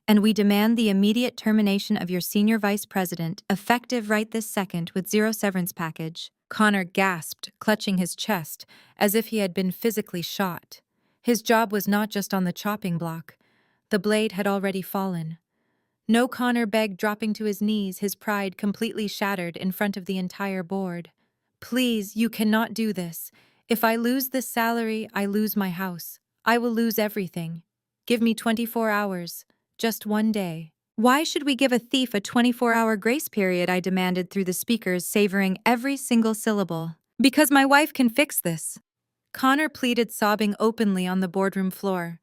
And we demand the immediate termination of your senior vice president, effective right this second with zero severance package." Connor gasped, clutching his chest, as if he had been physically shot. His job was not just on the chopping block. The blade had already fallen. "No," Connor begged, dropping to his knees, his pride completely shattered in front of the entire board. "Please, you cannot do this. If I lose this salary, I lose my house. I will lose everything. Give me 24 hours. Just one day." "Why should we give a thief a 24-hour grace period?" I demanded through the speakers, savoring every single syllable. "Because my wife can fix this," Connor pleaded, sobbing openly on the boardroom floor.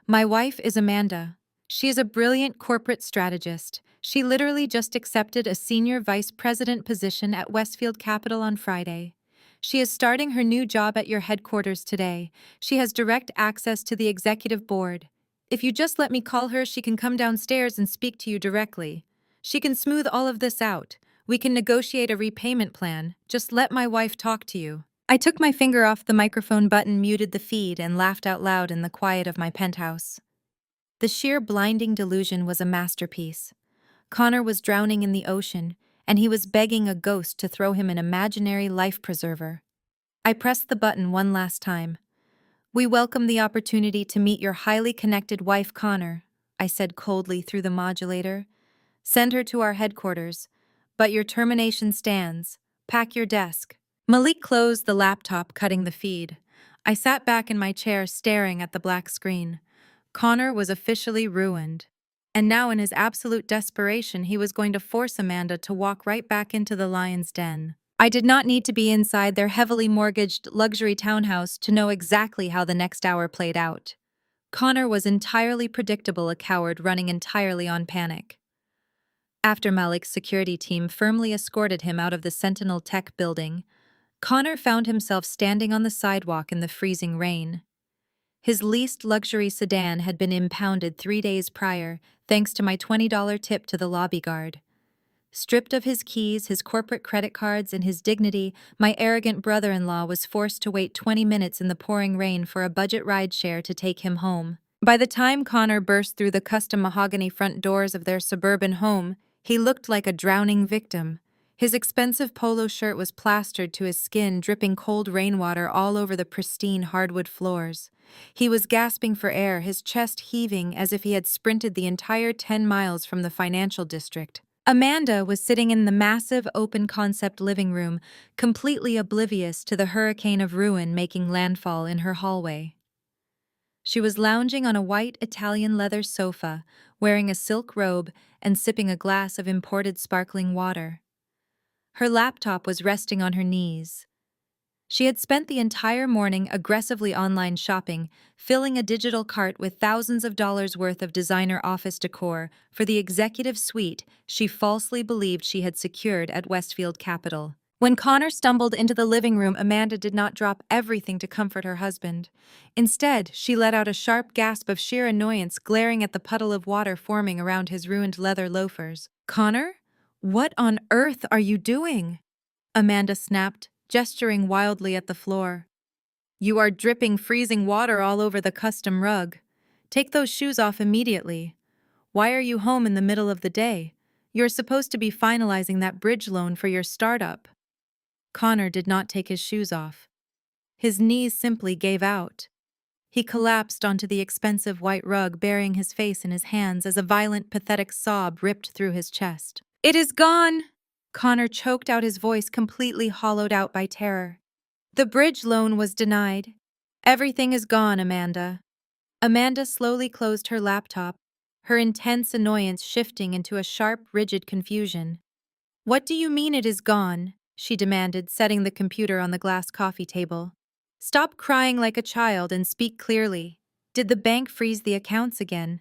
"My wife is Amanda. She is a brilliant corporate strategist. She literally just accepted a senior vice president position at Westfield Capital on Friday. She is starting her new job at your headquarters today. She has direct access to the executive board. If you just let me call her, she can come downstairs and speak to you directly. She can smooth all of this out. We can negotiate a repayment plan. Just let my wife talk to you." I took my finger off the microphone button, muted the feed, and laughed out loud in the quiet of my penthouse. The sheer blinding delusion was a masterpiece. Connor was drowning in the ocean, and he was begging a ghost to throw him an imaginary life preserver. I pressed the button one last time. "We welcome the opportunity to meet your highly connected wife, Connor," I said coldly through the modulator. "Send her to our headquarters. But your termination stands. Pack your desk." Malik closed the laptop, cutting the feed. I sat back in my chair, staring at the black screen. Connor was officially ruined. And now, in his absolute desperation, he was going to force Amanda to walk right back into the lion's den. I did not need to be inside their heavily mortgaged luxury townhouse to know exactly how the next hour played out. Connor was entirely predictable, a coward running entirely on panic. After Malik's security team firmly escorted him out of the Sentinel Tech building, Connor found himself standing on the sidewalk in the freezing rain. His leased luxury sedan had been impounded 3 days prior, thanks to my $20 tip to the lobby guard. Stripped of his keys, his corporate credit cards, and his dignity, my arrogant brother-in-law was forced to wait 20 minutes in the pouring rain for a budget rideshare to take him home. By the time Connor burst through the custom mahogany front doors of their suburban home, he looked like a drowning victim. His expensive polo shirt was plastered to his skin, dripping cold rainwater all over the pristine hardwood floors. He was gasping for air, his chest heaving as if he had sprinted the entire 10 miles from the financial district. Amanda was sitting in the massive open-concept living room, completely oblivious to the hurricane of ruin making landfall in her hallway. She was lounging on a white Italian leather sofa, wearing a silk robe and sipping a glass of imported sparkling water. Her laptop was resting on her knees. She had spent the entire morning aggressively online shopping, filling a digital cart with thousands of dollars worth of designer office decor for the executive suite she falsely believed she had secured at Westfield Capital. When Connor stumbled into the living room, Amanda did not drop everything to comfort her husband. Instead, she let out a sharp gasp of sheer annoyance, glaring at the puddle of water forming around his ruined leather loafers. "Connor? What on earth are you doing?" Amanda snapped, gesturing wildly at the floor. "You are dripping freezing water all over the custom rug. Take those shoes off immediately. Why are you home in the middle of the day? You're supposed to be finalizing that bridge loan for your startup." Connor did not take his shoes off. His knees simply gave out. He collapsed onto the expensive white rug, burying his face in his hands as a violent, pathetic sob ripped through his chest. "It is gone!" Connor choked out, his voice completely hollowed out by terror. "The bridge loan was denied. Everything is gone, Amanda." Amanda slowly closed her laptop, her intense annoyance shifting into a sharp, rigid confusion. "What do you mean it is gone?" she demanded, setting the computer on the glass coffee table. "Stop crying like a child and speak clearly. Did the bank freeze the accounts again?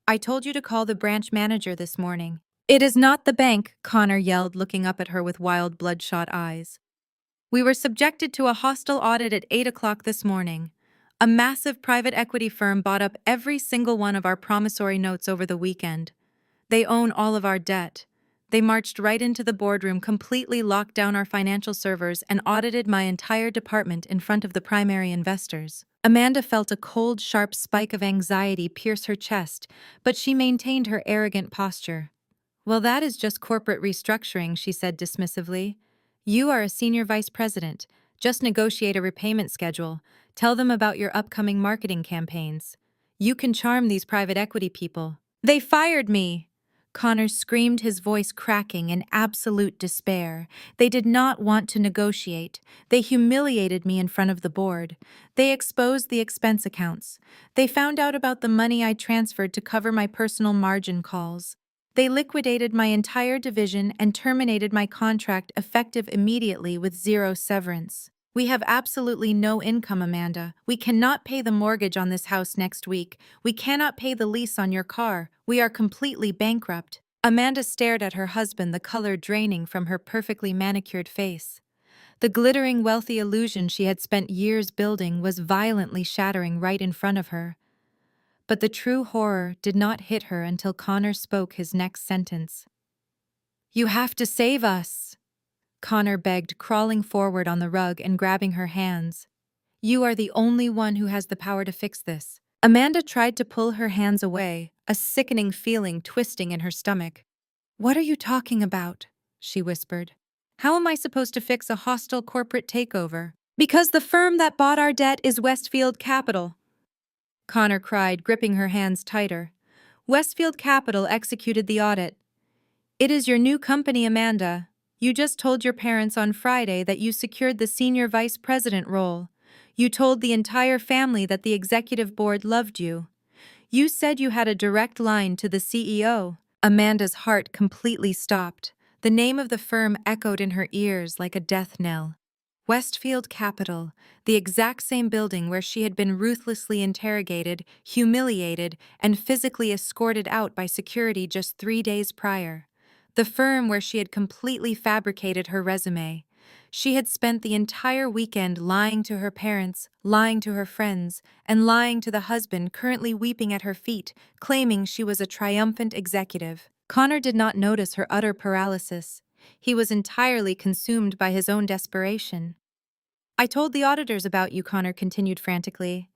I told you to call the branch manager this morning." "It is not the bank," Connor yelled, looking up at her with wild, bloodshot eyes. "We were subjected to a hostile audit at 8 o'clock this morning. A massive private equity firm bought up every single one of our promissory notes over the weekend. They own all of our debt. They marched right into the boardroom, completely locked down our financial servers, and audited my entire department in front of the primary investors." Amanda felt a cold, sharp spike of anxiety pierce her chest, but she maintained her arrogant posture. "Well, that is just corporate restructuring," she said dismissively. "You are a senior vice president. Just negotiate a repayment schedule. Tell them about your upcoming marketing campaigns. You can charm these private equity people." "They fired me!" Connor screamed, his voice cracking in absolute despair. "They did not want to negotiate. They humiliated me in front of the board. They exposed the expense accounts. They found out about the money I transferred to cover my personal margin calls. They liquidated my entire division and terminated my contract effective immediately with zero severance. We have absolutely no income, Amanda. We cannot pay the mortgage on this house next week. We cannot pay the lease on your car. We are completely bankrupt." Amanda stared at her husband, the color draining from her perfectly manicured face. The glittering, wealthy illusion she had spent years building was violently shattering right in front of her. But the true horror did not hit her until Connor spoke his next sentence. "You have to save us," Connor begged, crawling forward on the rug and grabbing her hands. "You are the only one who has the power to fix this." Amanda tried to pull her hands away, a sickening feeling twisting in her stomach. "What are you talking about?" she whispered. "How am I supposed to fix a hostile corporate takeover?" "Because the firm that bought our debt is Westfield Capital," Connor cried, gripping her hands tighter. "Westfield Capital executed the audit. It is your new company, Amanda. You just told your parents on Friday that you secured the senior vice president role. You told the entire family that the executive board loved you. You said you had a direct line to the CEO. Amanda's heart completely stopped. The name of the firm echoed in her ears like a death knell. Westfield Capital, the exact same building where she had been ruthlessly interrogated, humiliated, and physically escorted out by security just 3 days prior. The firm where she had completely fabricated her resume. She had spent the entire weekend lying to her parents, lying to her friends, and lying to the husband currently weeping at her feet, claiming she was a triumphant executive. Connor did not notice her utter paralysis. He was entirely consumed by his own desperation. "I told the auditors about you," Connor continued frantically.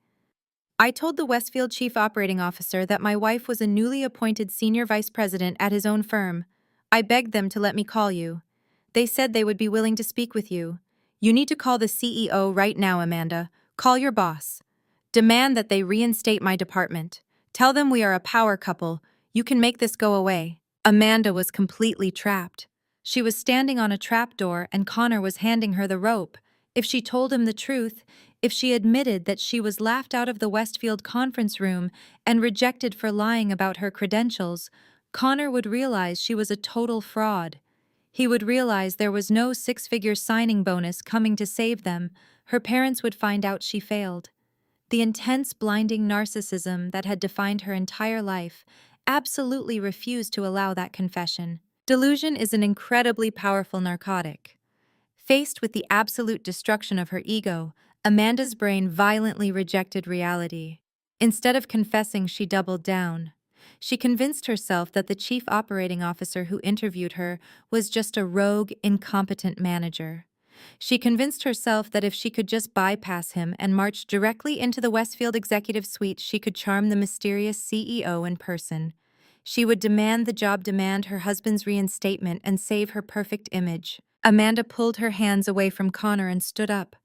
"I told the Westfield chief operating officer that my wife was a newly appointed senior vice president at his own firm. I begged them to let me call you. They said they would be willing to speak with you. You need to call the CEO right now, Amanda. Call your boss. Demand that they reinstate my department. Tell them we are a power couple. You can make this go away." Amanda was completely trapped. She was standing on a trapdoor and Connor was handing her the rope. If she told him the truth, if she admitted that she was laughed out of the Westfield conference room and rejected for lying about her credentials, Connor would realize she was a total fraud. He would realize there was no six-figure signing bonus coming to save them. Her parents would find out she failed. The intense, blinding narcissism that had defined her entire life absolutely refused to allow that confession. Delusion is an incredibly powerful narcotic. Faced with the absolute destruction of her ego, Amanda's brain violently rejected reality. Instead of confessing, she doubled down. She convinced herself that the chief operating officer who interviewed her was just a rogue, incompetent manager. She convinced herself that if she could just bypass him and march directly into the Westfield executive suite, she could charm the mysterious CEO in person. She would demand the job, demand her husband's reinstatement, and save her perfect image. Amanda pulled her hands away from Connor and stood up.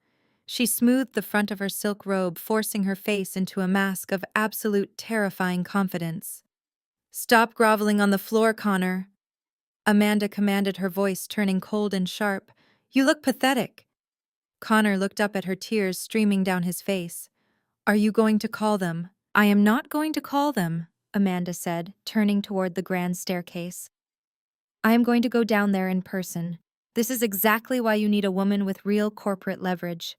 She smoothed the front of her silk robe, forcing her face into a mask of absolute terrifying confidence. "Stop groveling on the floor, Connor," Amanda commanded, her voice turning cold and sharp. "You look pathetic." Connor looked up at her, tears streaming down his face. "Are you going to call them?" "I am not going to call them," Amanda said, turning toward the grand staircase. "I am going to go down there in person. This is exactly why you need a woman with real corporate leverage.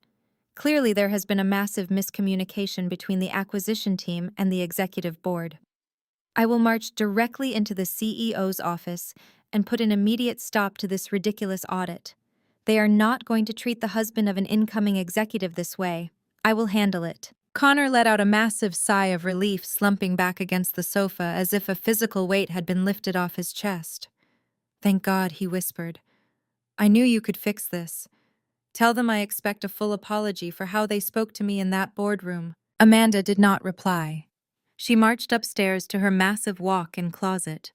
Clearly, there has been a massive miscommunication between the acquisition team and the executive board. I will march directly into the CEO's office and put an immediate stop to this ridiculous audit. They are not going to treat the husband of an incoming executive this way. I will handle it." Connor let out a massive sigh of relief, slumping back against the sofa as if a physical weight had been lifted off his chest. "Thank God," he whispered. "I knew you could fix this. Tell them I expect a full apology for how they spoke to me in that boardroom." Amanda did not reply. She marched upstairs to her massive walk-in closet.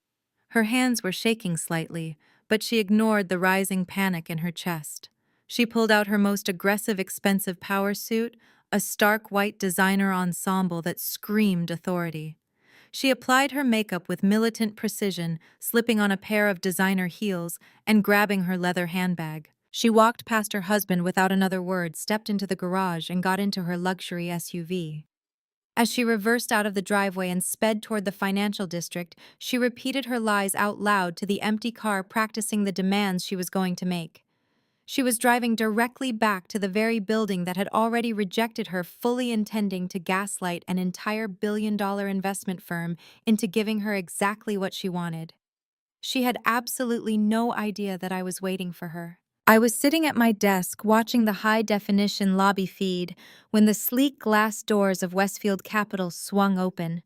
Her hands were shaking slightly, but she ignored the rising panic in her chest. She pulled out her most aggressive, expensive power suit, a stark white designer ensemble that screamed authority. She applied her makeup with militant precision, slipping on a pair of designer heels and grabbing her leather handbag. She walked past her husband without another word, stepped into the garage, and got into her luxury SUV. As she reversed out of the driveway and sped toward the financial district, she repeated her lies out loud to the empty car, practicing the demands she was going to make. She was driving directly back to the very building that had already rejected her, fully intending to gaslight an entire billion-dollar investment firm into giving her exactly what she wanted. She had absolutely no idea that I was waiting for her. I was sitting at my desk watching the high-definition lobby feed when the sleek glass doors of Westfield Capital swung open.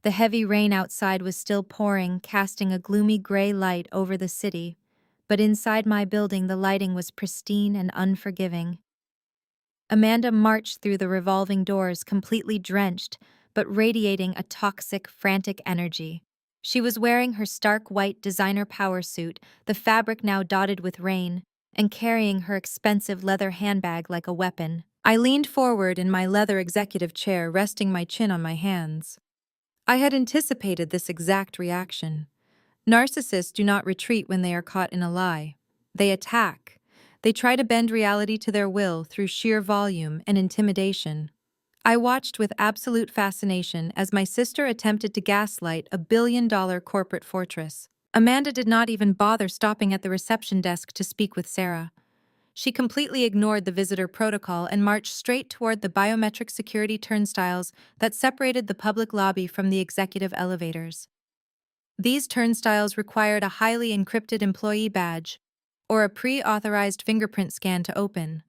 The heavy rain outside was still pouring, casting a gloomy gray light over the city. But inside my building, the lighting was pristine and unforgiving. Amanda marched through the revolving doors, completely drenched, but radiating a toxic, frantic energy. She was wearing her stark white designer power suit, the fabric now dotted with rain, and carrying her expensive leather handbag like a weapon. I leaned forward in my leather executive chair, resting my chin on my hands. I had anticipated this exact reaction. Narcissists do not retreat when they are caught in a lie. They attack. They try to bend reality to their will through sheer volume and intimidation. I watched with absolute fascination as my sister attempted to gaslight a billion-dollar corporate fortress. Amanda did not even bother stopping at the reception desk to speak with Sarah. She completely ignored the visitor protocol and marched straight toward the biometric security turnstiles that separated the public lobby from the executive elevators. These turnstiles required a highly encrypted employee badge, or a pre-authorized fingerprint scan to open.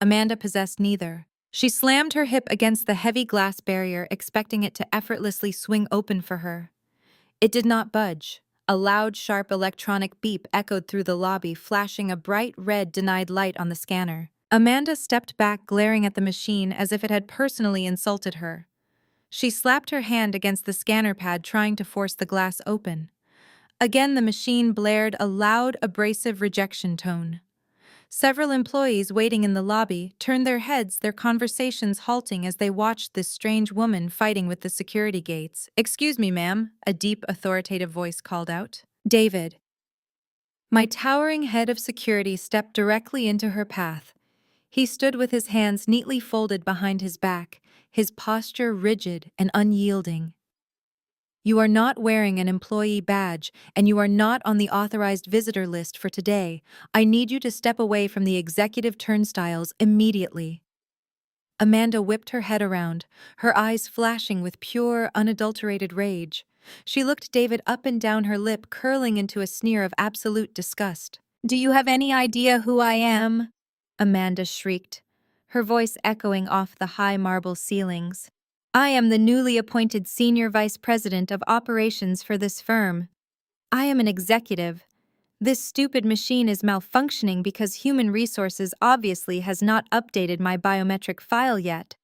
Amanda possessed neither. She slammed her hip against the heavy glass barrier, expecting it to effortlessly swing open for her. It did not budge. A loud, sharp electronic beep echoed through the lobby, flashing a bright red denied light on the scanner. Amanda stepped back, glaring at the machine as if it had personally insulted her. She slapped her hand against the scanner pad, trying to force the glass open. Again, the machine blared a loud, abrasive rejection tone. Several employees waiting in the lobby turned their heads, their conversations halting as they watched this strange woman fighting with the security gates. "Excuse me, ma'am," a deep, authoritative voice called out. "David." My towering head of security stepped directly into her path. He stood with his hands neatly folded behind his back, his posture rigid and unyielding. "You are not wearing an employee badge, and you are not on the authorized visitor list for today. I need you to step away from the executive turnstiles immediately." Amanda whipped her head around, her eyes flashing with pure, unadulterated rage. She looked David up and down, her lip curling into a sneer of absolute disgust. "Do you have any idea who I am?" Amanda shrieked, her voice echoing off the high marble ceilings. "I am the newly appointed Senior Vice President of Operations for this firm. I am an executive. This stupid machine is malfunctioning because Human Resources obviously has not updated my biometric file yet.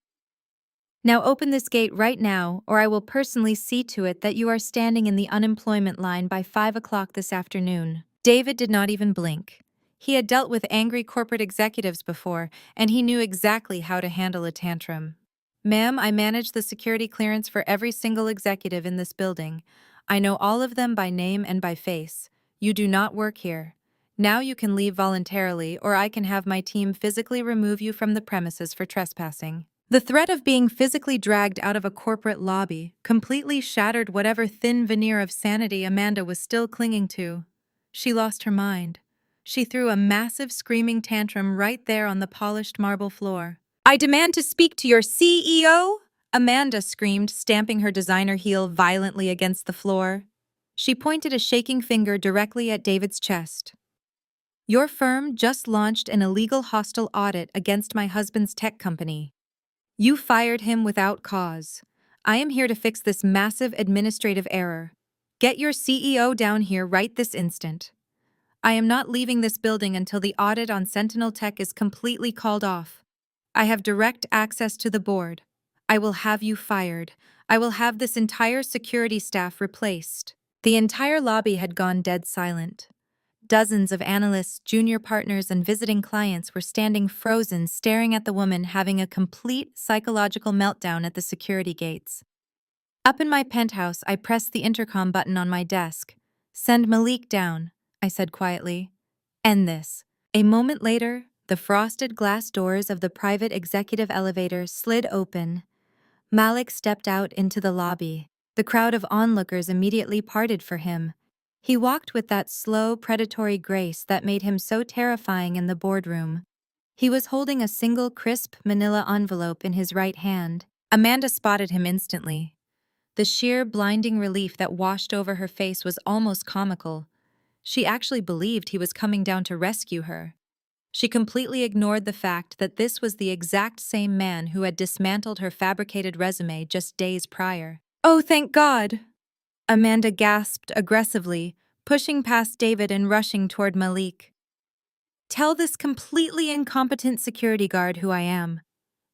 Now open this gate right now, or I will personally see to it that you are standing in the unemployment line by 5 o'clock this afternoon." David did not even blink. He had dealt with angry corporate executives before, and he knew exactly how to handle a tantrum. "Ma'am, I manage the security clearance for every single executive in this building. I know all of them by name and by face. You do not work here. Now you can leave voluntarily, or I can have my team physically remove you from the premises for trespassing." The threat of being physically dragged out of a corporate lobby completely shattered whatever thin veneer of sanity Amanda was still clinging to. She lost her mind. She threw a massive screaming tantrum right there on the polished marble floor. "I demand to speak to your CEO!" Amanda screamed, stamping her designer heel violently against the floor. She pointed a shaking finger directly at David's chest. "Your firm just launched an illegal hostile audit against my husband's tech company. You fired him without cause. I am here to fix this massive administrative error. Get your CEO down here right this instant. I am not leaving this building until the audit on Sentinel Tech is completely called off. I have direct access to the board. I will have you fired. I will have this entire security staff replaced." The entire lobby had gone dead silent. Dozens of analysts, junior partners, and visiting clients were standing frozen, staring at the woman having a complete psychological meltdown at the security gates. Up in my penthouse, I pressed the intercom button on my desk. "Send Malik down," I said quietly. "End this." A moment later, the frosted glass doors of the private executive elevator slid open. Malik stepped out into the lobby. The crowd of onlookers immediately parted for him. He walked with that slow, predatory grace that made him so terrifying in the boardroom. He was holding a single crisp manila envelope in his right hand. Amanda spotted him instantly. The sheer, blinding relief that washed over her face was almost comical. She actually believed he was coming down to rescue her. She completely ignored the fact that this was the exact same man who had dismantled her fabricated resume just days prior. "Oh, thank God!" Amanda gasped aggressively, pushing past David and rushing toward Malik. "Tell this completely incompetent security guard who I am.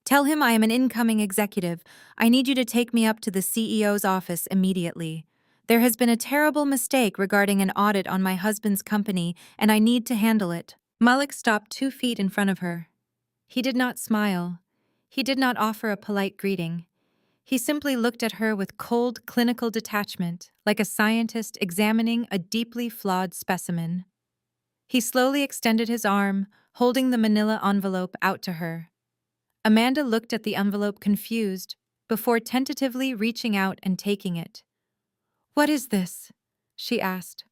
Tell him I am an incoming executive. I need you to take me up to the CEO's office immediately. There has been a terrible mistake regarding an audit on my husband's company, and I need to handle it." Malik stopped 2 feet in front of her. He did not smile. He did not offer a polite greeting. He simply looked at her with cold, clinical detachment, like a scientist examining a deeply flawed specimen. He slowly extended his arm, holding the manila envelope out to her. Amanda looked at the envelope confused, before tentatively reaching out and taking it. "What is this?" she asked,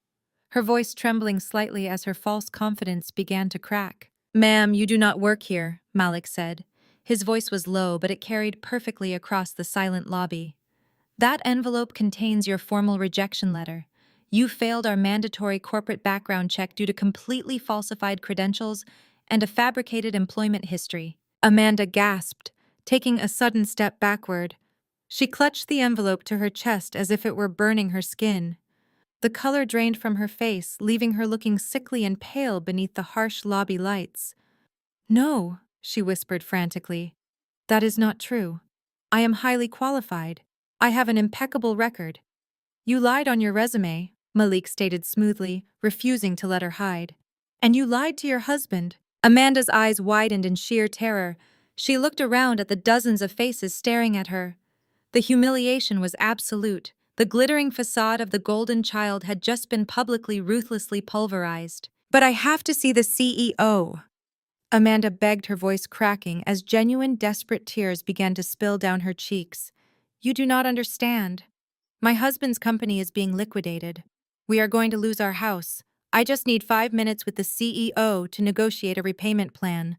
her voice trembling slightly as her false confidence began to crack. "Ma'am, you do not work here," Malik said. His voice was low, but it carried perfectly across the silent lobby. "That envelope contains your formal rejection letter. You failed our mandatory corporate background check due to completely falsified credentials and a fabricated employment history." Amanda gasped, taking a sudden step backward. She clutched the envelope to her chest as if it were burning her skin. The color drained from her face, leaving her looking sickly and pale beneath the harsh lobby lights. "No," she whispered frantically. "That is not true. I am highly qualified. I have an impeccable record." "You lied on your resume," Malik stated smoothly, refusing to let her hide. "And you lied to your husband." Amanda's eyes widened in sheer terror. She looked around at the dozens of faces staring at her. The humiliation was absolute. The glittering facade of the golden child had just been publicly ruthlessly pulverized. "But I have to see the CEO." Amanda begged, her voice cracking as genuine, desperate tears began to spill down her cheeks. "You do not understand. My husband's company is being liquidated. We are going to lose our house. I just need 5 minutes with the CEO to negotiate a repayment plan.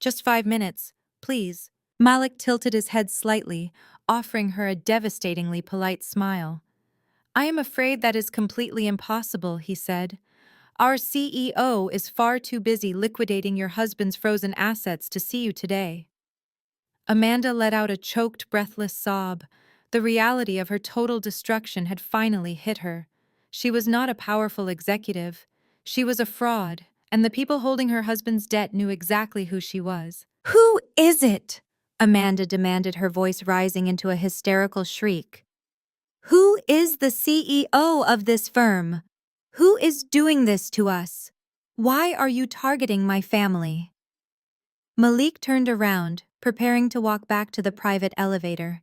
Just 5 minutes, please." Malik tilted his head slightly, offering her a devastatingly polite smile. "I am afraid that is completely impossible," he said. "Our CEO is far too busy liquidating your husband's frozen assets to see you today." Amanda let out a choked, breathless sob. The reality of her total destruction had finally hit her. She was not a powerful executive. She was a fraud, and the people holding her husband's debt knew exactly who she was. "Who is it?" Amanda demanded, her voice rising into a hysterical shriek. "Who is the CEO of this firm? Who is doing this to us? Why are you targeting my family?" Malik turned around, preparing to walk back to the private elevator.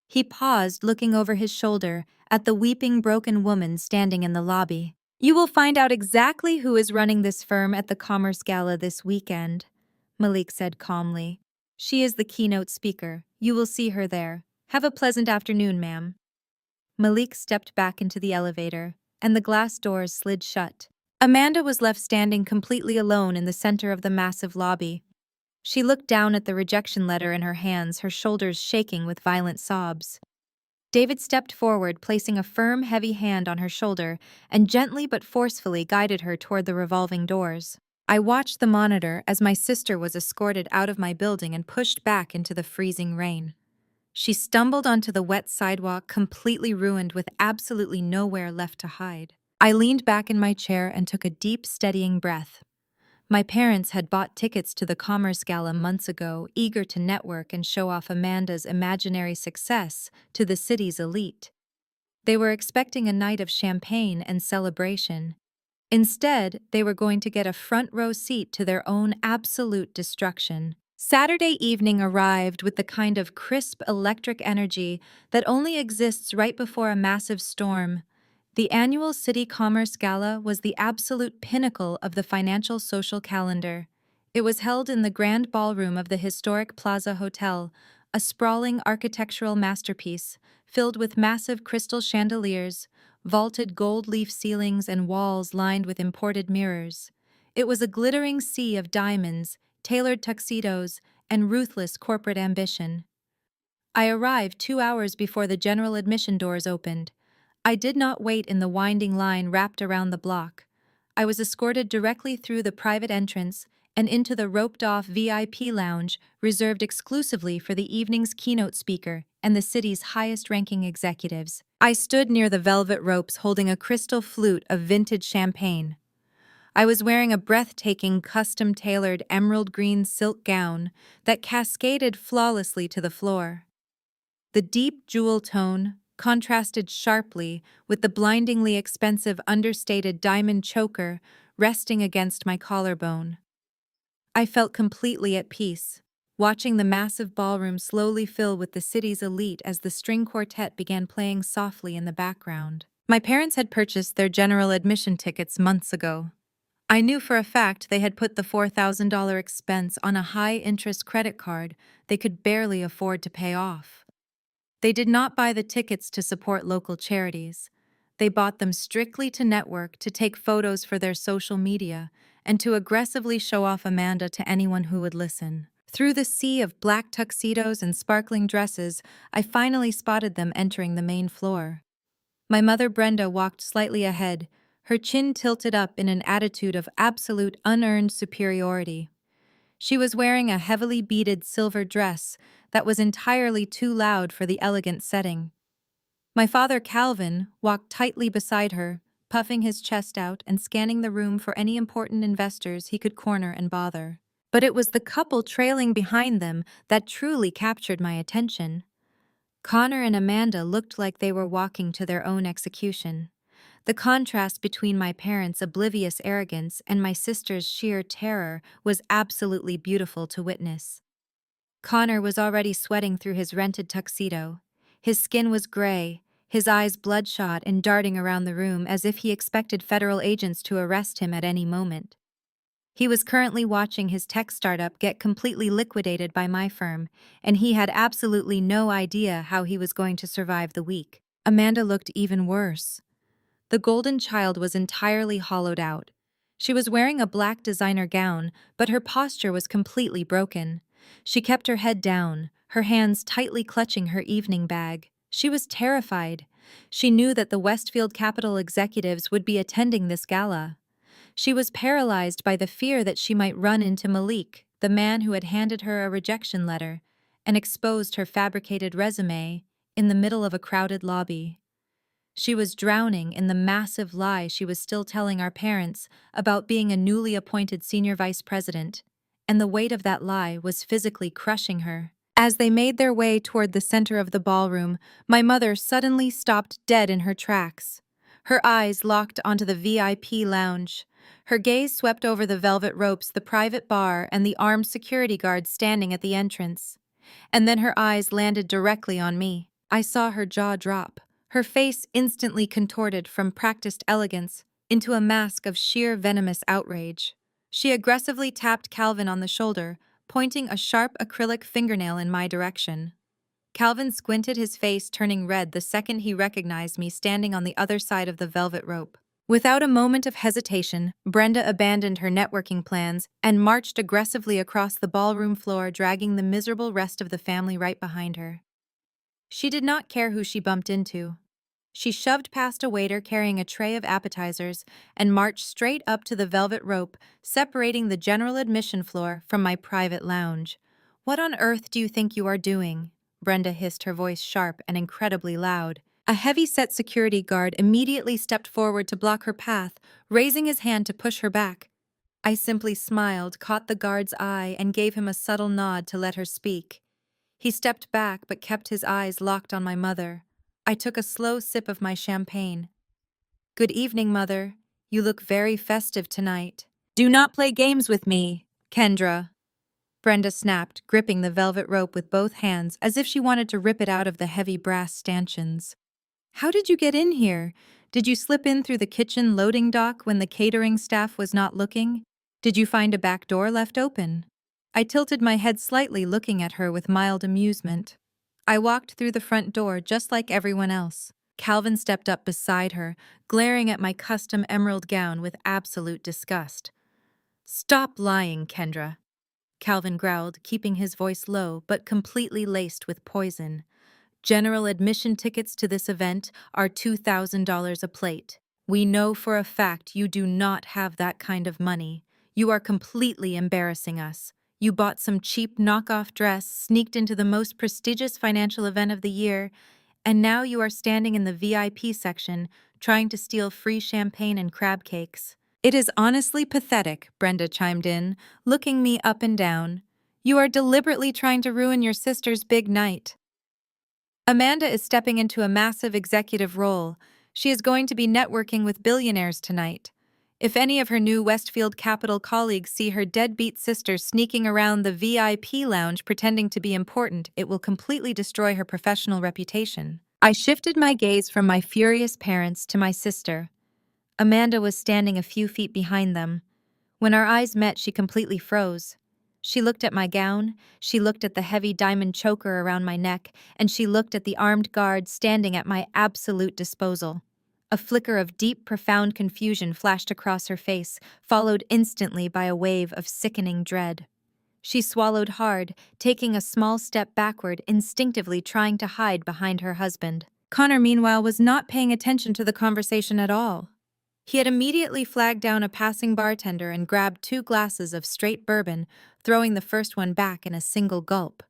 He paused, looking over his shoulder at the weeping, broken woman standing in the lobby. "You will find out exactly who is running this firm at the Commerce Gala this weekend," Malik said calmly. "She is the keynote speaker. You will see her there. Have a pleasant afternoon, ma'am." Malik stepped back into the elevator, and the glass doors slid shut. Amanda was left standing completely alone in the center of the massive lobby. She looked down at the rejection letter in her hands, her shoulders shaking with violent sobs. David stepped forward, placing a firm, heavy hand on her shoulder, and gently but forcefully guided her toward the revolving doors. I watched the monitor as my sister was escorted out of my building and pushed back into the freezing rain. She stumbled onto the wet sidewalk, completely ruined with absolutely nowhere left to hide. I leaned back in my chair and took a deep, steadying breath. My parents had bought tickets to the Commerce Gala months ago, eager to network and show off Amanda's imaginary success to the city's elite. They were expecting a night of champagne and celebration. Instead, they were going to get a front-row seat to their own absolute destruction. Saturday evening arrived with the kind of crisp electric energy that only exists right before a massive storm. The annual City Commerce Gala was the absolute pinnacle of the financial social calendar. It was held in the grand ballroom of the historic Plaza Hotel, a sprawling architectural masterpiece filled with massive crystal chandeliers, vaulted gold leaf ceilings, and walls lined with imported mirrors. It was a glittering sea of diamonds, tailored tuxedos, and ruthless corporate ambition. I arrived 2 hours before the general admission doors opened. I did not wait in the winding line wrapped around the block. I was escorted directly through the private entrance and into the roped-off VIP lounge reserved exclusively for the evening's keynote speaker and the city's highest-ranking executives. I stood near the velvet ropes holding a crystal flute of vintage champagne. I was wearing a breathtaking, custom-tailored emerald green silk gown that cascaded flawlessly to the floor. The deep jewel tone contrasted sharply with the blindingly expensive understated diamond choker resting against my collarbone. I felt completely at peace, watching the massive ballroom slowly fill with the city's elite as the string quartet began playing softly in the background. My parents had purchased their general admission tickets months ago. I knew for a fact they had put the $4,000 expense on a high-interest credit card they could barely afford to pay off. They did not buy the tickets to support local charities. They bought them strictly to network, to take photos for their social media, and to aggressively show off Amanda to anyone who would listen. Through the sea of black tuxedos and sparkling dresses, I finally spotted them entering the main floor. My mother Brenda walked slightly ahead, her chin tilted up in an attitude of absolute unearned superiority. She was wearing a heavily beaded silver dress that was entirely too loud for the elegant setting. My father Calvin walked tightly beside her, puffing his chest out and scanning the room for any important investors he could corner and bother. But it was the couple trailing behind them that truly captured my attention. Connor and Amanda looked like they were walking to their own execution. The contrast between my parents' oblivious arrogance and my sister's sheer terror was absolutely beautiful to witness. Connor was already sweating through his rented tuxedo. His skin was gray, his eyes bloodshot and darting around the room as if he expected federal agents to arrest him at any moment. He was currently watching his tech startup get completely liquidated by my firm, and he had absolutely no idea how he was going to survive the week. Amanda looked even worse. The golden child was entirely hollowed out. She was wearing a black designer gown, but her posture was completely broken. She kept her head down, her hands tightly clutching her evening bag. She was terrified. She knew that the Westfield Capital executives would be attending this gala. She was paralyzed by the fear that she might run into Malik, the man who had handed her a rejection letter, and exposed her fabricated resume in the middle of a crowded lobby. She was drowning in the massive lie she was still telling our parents about being a newly appointed senior vice president, and the weight of that lie was physically crushing her. As they made their way toward the center of the ballroom, my mother suddenly stopped dead in her tracks. Her eyes locked onto the VIP lounge. Her gaze swept over the velvet ropes, the private bar, and the armed security guards standing at the entrance. And then her eyes landed directly on me. I saw her jaw drop. Her face instantly contorted from practiced elegance into a mask of sheer venomous outrage. She aggressively tapped Calvin on the shoulder, pointing a sharp acrylic fingernail in my direction. Calvin squinted, his face turning red the second he recognized me standing on the other side of the velvet rope. Without a moment of hesitation, Brenda abandoned her networking plans and marched aggressively across the ballroom floor, dragging the miserable rest of the family right behind her. She did not care who she bumped into. She shoved past a waiter carrying a tray of appetizers and marched straight up to the velvet rope, separating the general admission floor from my private lounge. "What on earth do you think you are doing?" Brenda hissed, her voice sharp and incredibly loud. A heavy-set security guard immediately stepped forward to block her path, raising his hand to push her back. I simply smiled, caught the guard's eye, and gave him a subtle nod to let her speak. He stepped back but kept his eyes locked on my mother. I took a slow sip of my champagne. "Good evening, Mother. You look very festive tonight." "Do not play games with me, Kendra," Brenda snapped, gripping the velvet rope with both hands as if she wanted to rip it out of the heavy brass stanchions. "How did you get in here? Did you slip in through the kitchen loading dock when the catering staff was not looking? Did you find a back door left open?" I tilted my head slightly, looking at her with mild amusement. I walked through the front door just like everyone else. Calvin stepped up beside her, glaring at my custom emerald gown with absolute disgust. "Stop lying, Kendra," Calvin growled, keeping his voice low but completely laced with poison. "General admission tickets to this event are $2,000 a plate. We know for a fact you do not have that kind of money. You are completely embarrassing us. You bought some cheap knockoff dress, sneaked into the most prestigious financial event of the year, and now you are standing in the VIP section trying to steal free champagne and crab cakes." "It is honestly pathetic," Brenda chimed in, looking me up and down. "You are deliberately trying to ruin your sister's big night." Amanda is stepping into a massive executive role. She is going to be networking with billionaires tonight. If any of her new Westfield Capital colleagues see her deadbeat sister sneaking around the VIP lounge pretending to be important, it will completely destroy her professional reputation. I shifted my gaze from my furious parents to my sister. Amanda was standing a few feet behind them. When our eyes met, she completely froze. She looked at my gown, she looked at the heavy diamond choker around my neck, and she looked at the armed guard standing at my absolute disposal. A flicker of deep, profound confusion flashed across her face, followed instantly by a wave of sickening dread. She swallowed hard, taking a small step backward, instinctively trying to hide behind her husband. Connor, meanwhile, was not paying attention to the conversation at all. He had immediately flagged down a passing bartender and grabbed 2 glasses of straight bourbon, throwing the first one back in a single gulp.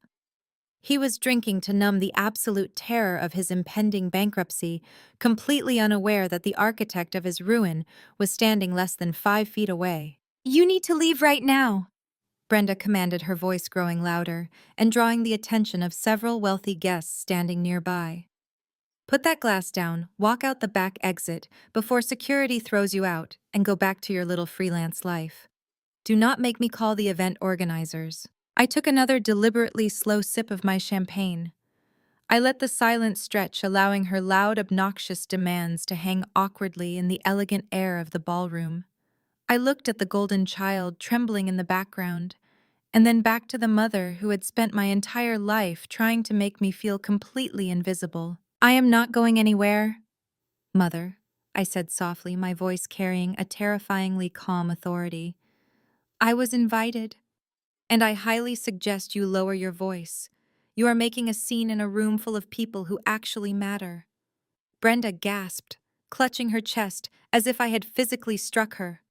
He was drinking to numb the absolute terror of his impending bankruptcy, completely unaware that the architect of his ruin was standing less than 5 feet away. "You need to leave right now," Brenda commanded, her voice growing louder and drawing the attention of several wealthy guests standing nearby. "Put that glass down, walk out the back exit before security throws you out, and go back to your little freelance life. Do not make me call the event organizers." I took another deliberately slow sip of my champagne. I let the silence stretch, allowing her loud, obnoxious demands to hang awkwardly in the elegant air of the ballroom. I looked at the golden child trembling in the background, and then back to the mother who had spent my entire life trying to make me feel completely invisible. "I am not going anywhere, Mother," I said softly, my voice carrying a terrifyingly calm authority. "I was invited, and I highly suggest you lower your voice. You are making a scene in a room full of people who actually matter." Brenda gasped, clutching her chest as if I had physically struck her.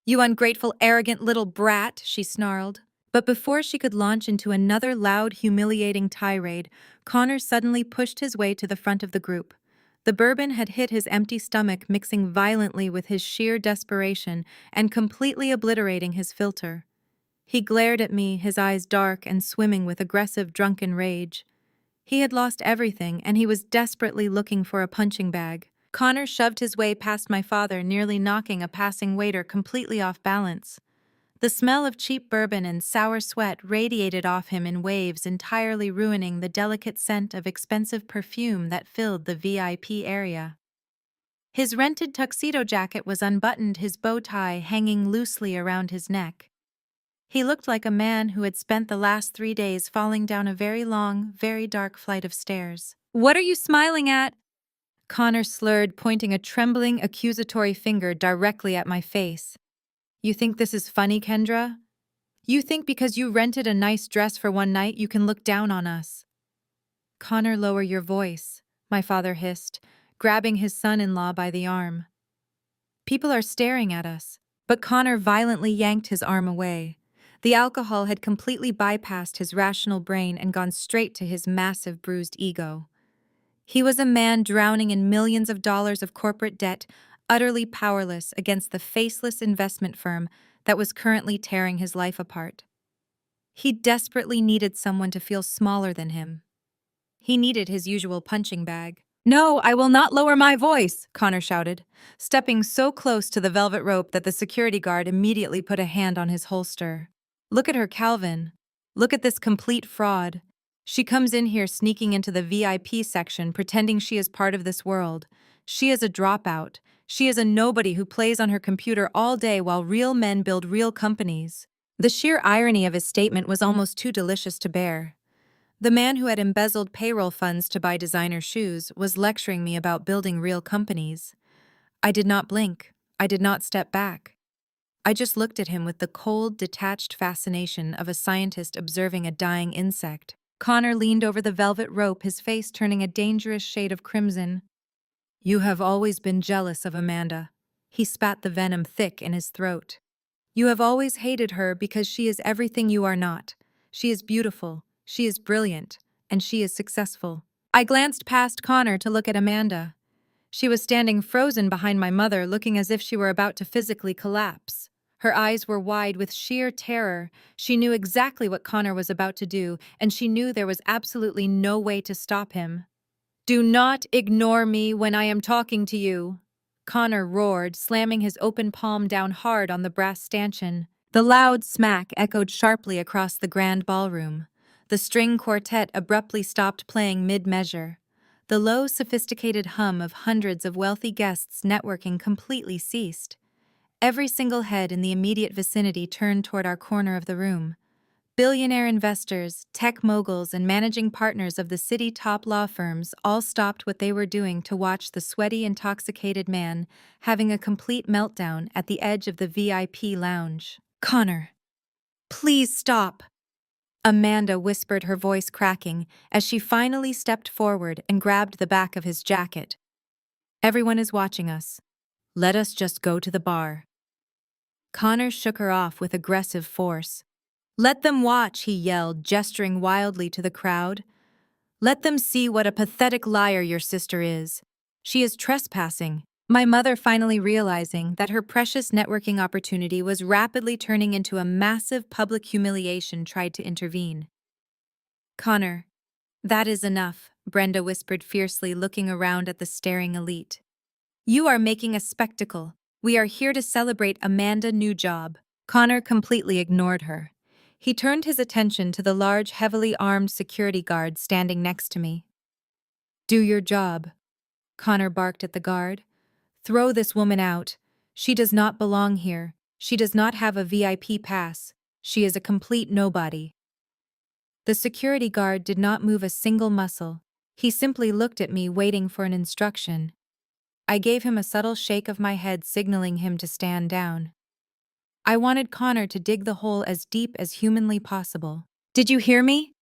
"You ungrateful, arrogant little brat," she snarled. But before she could launch into another loud, humiliating tirade, Connor suddenly pushed his way to the front of the group. The bourbon had hit his empty stomach, mixing violently with his sheer desperation and completely obliterating his filter. He glared at me, his eyes dark and swimming with aggressive, drunken rage. He had lost everything, and he was desperately looking for a punching bag. Connor shoved his way past my father, nearly knocking a passing waiter completely off balance. The smell of cheap bourbon and sour sweat radiated off him in waves, entirely ruining the delicate scent of expensive perfume that filled the VIP area. His rented tuxedo jacket was unbuttoned, his bow tie hanging loosely around his neck. He looked like a man who had spent the last 3 days falling down a very long, very dark flight of stairs. "What are you smiling at?" Connor slurred, pointing a trembling, accusatory finger directly at my face. "You think this is funny, Kendra? You think because you rented a nice dress for one night you can look down on us?" "Connor, lower your voice," my father hissed, grabbing his son-in-law by the arm. "People are staring at us." But Connor violently yanked his arm away. The alcohol had completely bypassed his rational brain and gone straight to his massive, bruised ego. He was a man drowning in millions of dollars of corporate debt, utterly powerless against the faceless investment firm that was currently tearing his life apart. He desperately needed someone to feel smaller than him. He needed his usual punching bag. "No, I will not lower my voice," Connor shouted, stepping so close to the velvet rope that the security guard immediately put a hand on his holster. "Look at her, Calvin. Look at this complete fraud. She comes in here sneaking into the VIP section, pretending she is part of this world. She is a dropout. She is a nobody who plays on her computer all day while real men build real companies." The sheer irony of his statement was almost too delicious to bear. The man who had embezzled payroll funds to buy designer shoes was lecturing me about building real companies. I did not blink. I did not step back. I just looked at him with the cold, detached fascination of a scientist observing a dying insect. Connor leaned over the velvet rope, his face turning a dangerous shade of crimson. "You have always been jealous of Amanda." He spat the venom thick in his throat. "You have always hated her because she is everything you are not. She is beautiful, she is brilliant, and she is successful." I glanced past Connor to look at Amanda. She was standing frozen behind my mother, looking as if she were about to physically collapse. Her eyes were wide with sheer terror. She knew exactly what Connor was about to do, and she knew there was absolutely no way to stop him. "Do not ignore me when I am talking to you," Connor roared, slamming his open palm down hard on the brass stanchion. The loud smack echoed sharply across the grand ballroom. The string quartet abruptly stopped playing mid-measure. The low, sophisticated hum of hundreds of wealthy guests networking completely ceased. Every single head in the immediate vicinity turned toward our corner of the room. Billionaire investors, tech moguls, and managing partners of the city top law firms all stopped what they were doing to watch the sweaty, intoxicated man having a complete meltdown at the edge of the VIP lounge. "Connor, please stop." Amanda whispered, her voice cracking, as she finally stepped forward and grabbed the back of his jacket. Everyone is watching us. Let us just go to the bar. Connor shook her off with aggressive force. Let them watch, he yelled, gesturing wildly to the crowd. Let them see what a pathetic liar your sister is. She is trespassing. My mother, finally realizing that her precious networking opportunity was rapidly turning into a massive public humiliation, tried to intervene. Connor, that is enough, Brenda whispered fiercely, looking around at the staring elite. You are making a spectacle. We are here to celebrate Amanda's new job. Connor completely ignored her. He turned his attention to the large, heavily armed security guard standing next to me. Do your job, Connor barked at the guard. Throw this woman out. She does not belong here. She does not have a VIP pass. She is a complete nobody. The security guard did not move a single muscle. He simply looked at me, waiting for an instruction. I gave him a subtle shake of my head, signaling him to stand down. I wanted Connor to dig the hole as deep as humanly possible. Did you hear me?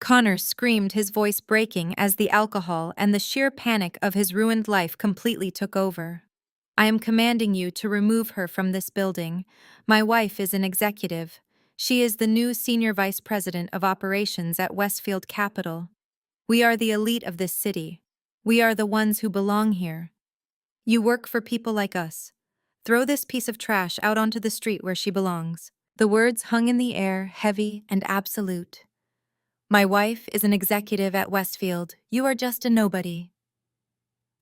Connor screamed, his voice breaking as the alcohol and the sheer panic of his ruined life completely took over. I am commanding you to remove her from this building. My wife is an executive. She is the new senior vice president of operations at Westfield Capital. We are the elite of this city. We are the ones who belong here. You work for people like us. Throw this piece of trash out onto the street where she belongs. The words hung in the air, heavy and absolute. My wife is an executive at Westfield. You are just a nobody.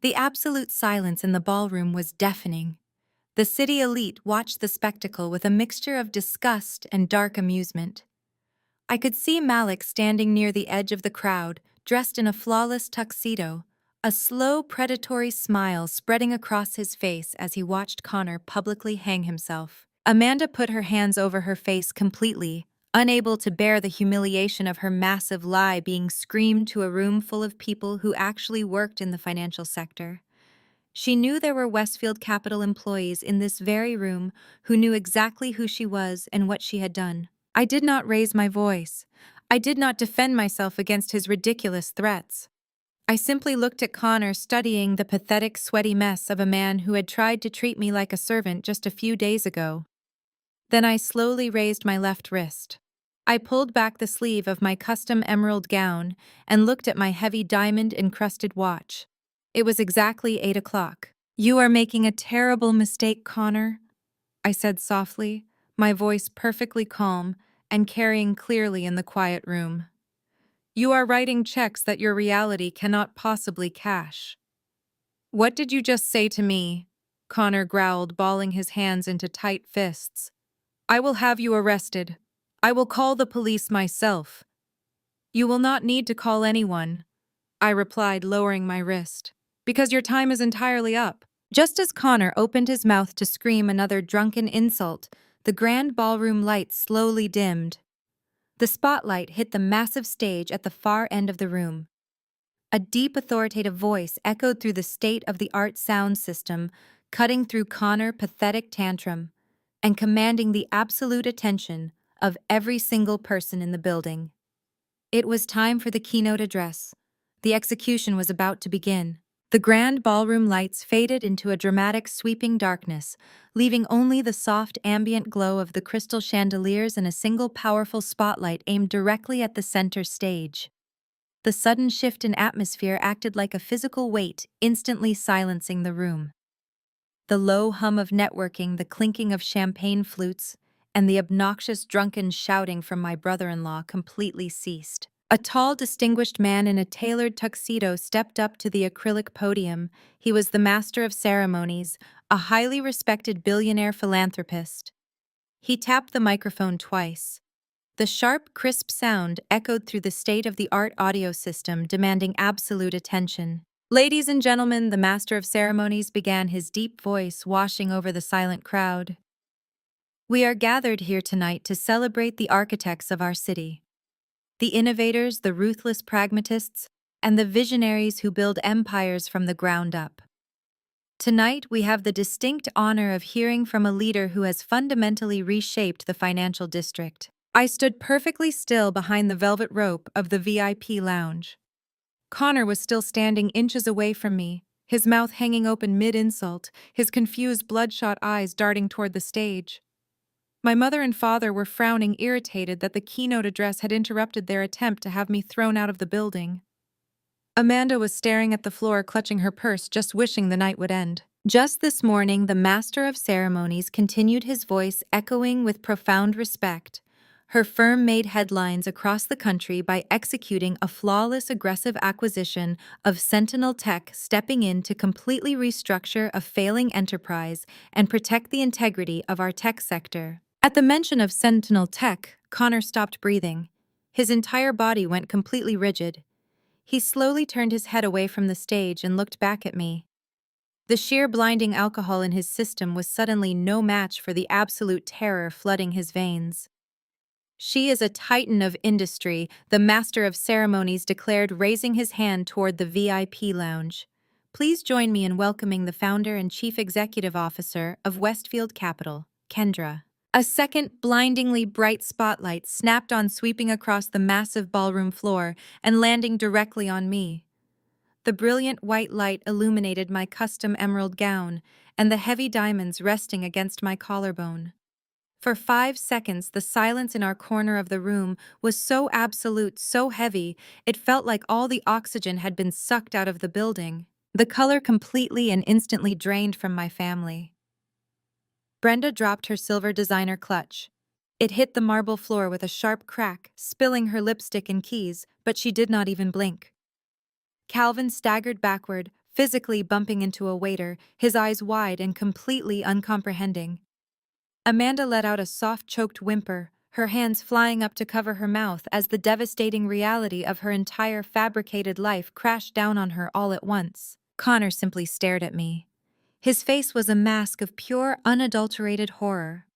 The absolute silence in the ballroom was deafening. The city elite watched the spectacle with a mixture of disgust and dark amusement. I could see Malik standing near the edge of the crowd, dressed in a flawless tuxedo, a slow, predatory smile spreading across his face as he watched Connor publicly hang himself. Amanda put her hands over her face completely, unable to bear the humiliation of her massive lie being screamed to a room full of people who actually worked in the financial sector. She knew there were Westfield Capital employees in this very room who knew exactly who she was and what she had done. I did not raise my voice. I did not defend myself against his ridiculous threats. I simply looked at Connor, studying the pathetic, sweaty mess of a man who had tried to treat me like a servant just a few days ago. Then I slowly raised my left wrist. I pulled back the sleeve of my custom emerald gown and looked at my heavy diamond-encrusted watch. It was exactly 8 o'clock. You are making a terrible mistake, Connor, I said softly, my voice perfectly calm and carrying clearly in the quiet room. You are writing checks that your reality cannot possibly cash. What did you just say to me? Connor growled, balling his hands into tight fists. I will have you arrested. I will call the police myself. You will not need to call anyone, I replied, lowering my wrist, because your time is entirely up. Just as Connor opened his mouth to scream another drunken insult, the grand ballroom lights slowly dimmed. The spotlight hit the massive stage at the far end of the room. A deep, authoritative voice echoed through the state-of-the-art sound system, cutting through Connor's pathetic tantrum and commanding the absolute attention of every single person in the building. It was time for the keynote address. The execution was about to begin. The grand ballroom lights faded into a dramatic, sweeping darkness, leaving only the soft ambient glow of the crystal chandeliers and a single powerful spotlight aimed directly at the center stage. The sudden shift in atmosphere acted like a physical weight, instantly silencing the room. The low hum of networking, the clinking of champagne flutes, and the obnoxious drunken shouting from my brother-in-law completely ceased. A tall, distinguished man in a tailored tuxedo stepped up to the acrylic podium. He was the master of ceremonies, a highly respected billionaire philanthropist. He tapped the microphone twice. The sharp, crisp sound echoed through the state-of-the-art audio system, demanding absolute attention. Ladies and gentlemen, the master of ceremonies began, his deep voice washing over the silent crowd. We are gathered here tonight to celebrate the architects of our city. The innovators, the ruthless pragmatists, and the visionaries who build empires from the ground up. Tonight, we have the distinct honor of hearing from a leader who has fundamentally reshaped the financial district. I stood perfectly still behind the velvet rope of the VIP lounge. Connor was still standing inches away from me, his mouth hanging open mid-insult, his confused bloodshot eyes darting toward the stage. My mother and father were frowning, irritated that the keynote address had interrupted their attempt to have me thrown out of the building. Amanda was staring at the floor, clutching her purse, just wishing the night would end. Just this morning, the master of ceremonies continued, his voice echoing with profound respect. Her firm made headlines across the country by executing a flawless, aggressive acquisition of Sentinel Tech, stepping in to completely restructure a failing enterprise and protect the integrity of our tech sector. At the mention of Sentinel Tech, Connor stopped breathing. His entire body went completely rigid. He slowly turned his head away from the stage and looked back at me. The sheer blinding alcohol in his system was suddenly no match for the absolute terror flooding his veins. "She is a titan of industry," the master of ceremonies declared, raising his hand toward the VIP lounge. "Please join me in welcoming the founder and chief executive officer of Westfield Capital, Kendra." A second blindingly bright spotlight snapped on, sweeping across the massive ballroom floor and landing directly on me. The brilliant white light illuminated my custom emerald gown and the heavy diamonds resting against my collarbone. For 5 seconds, the silence in our corner of the room was so absolute, so heavy, it felt like all the oxygen had been sucked out of the building. The color completely and instantly drained from my family. Brenda dropped her silver designer clutch. It hit the marble floor with a sharp crack, spilling her lipstick and keys, but she did not even blink. Calvin staggered backward, physically bumping into a waiter, his eyes wide and completely uncomprehending. Amanda let out a soft, choked whimper, her hands flying up to cover her mouth as the devastating reality of her entire fabricated life crashed down on her all at once. Connor simply stared at me. His face was a mask of pure, unadulterated horror.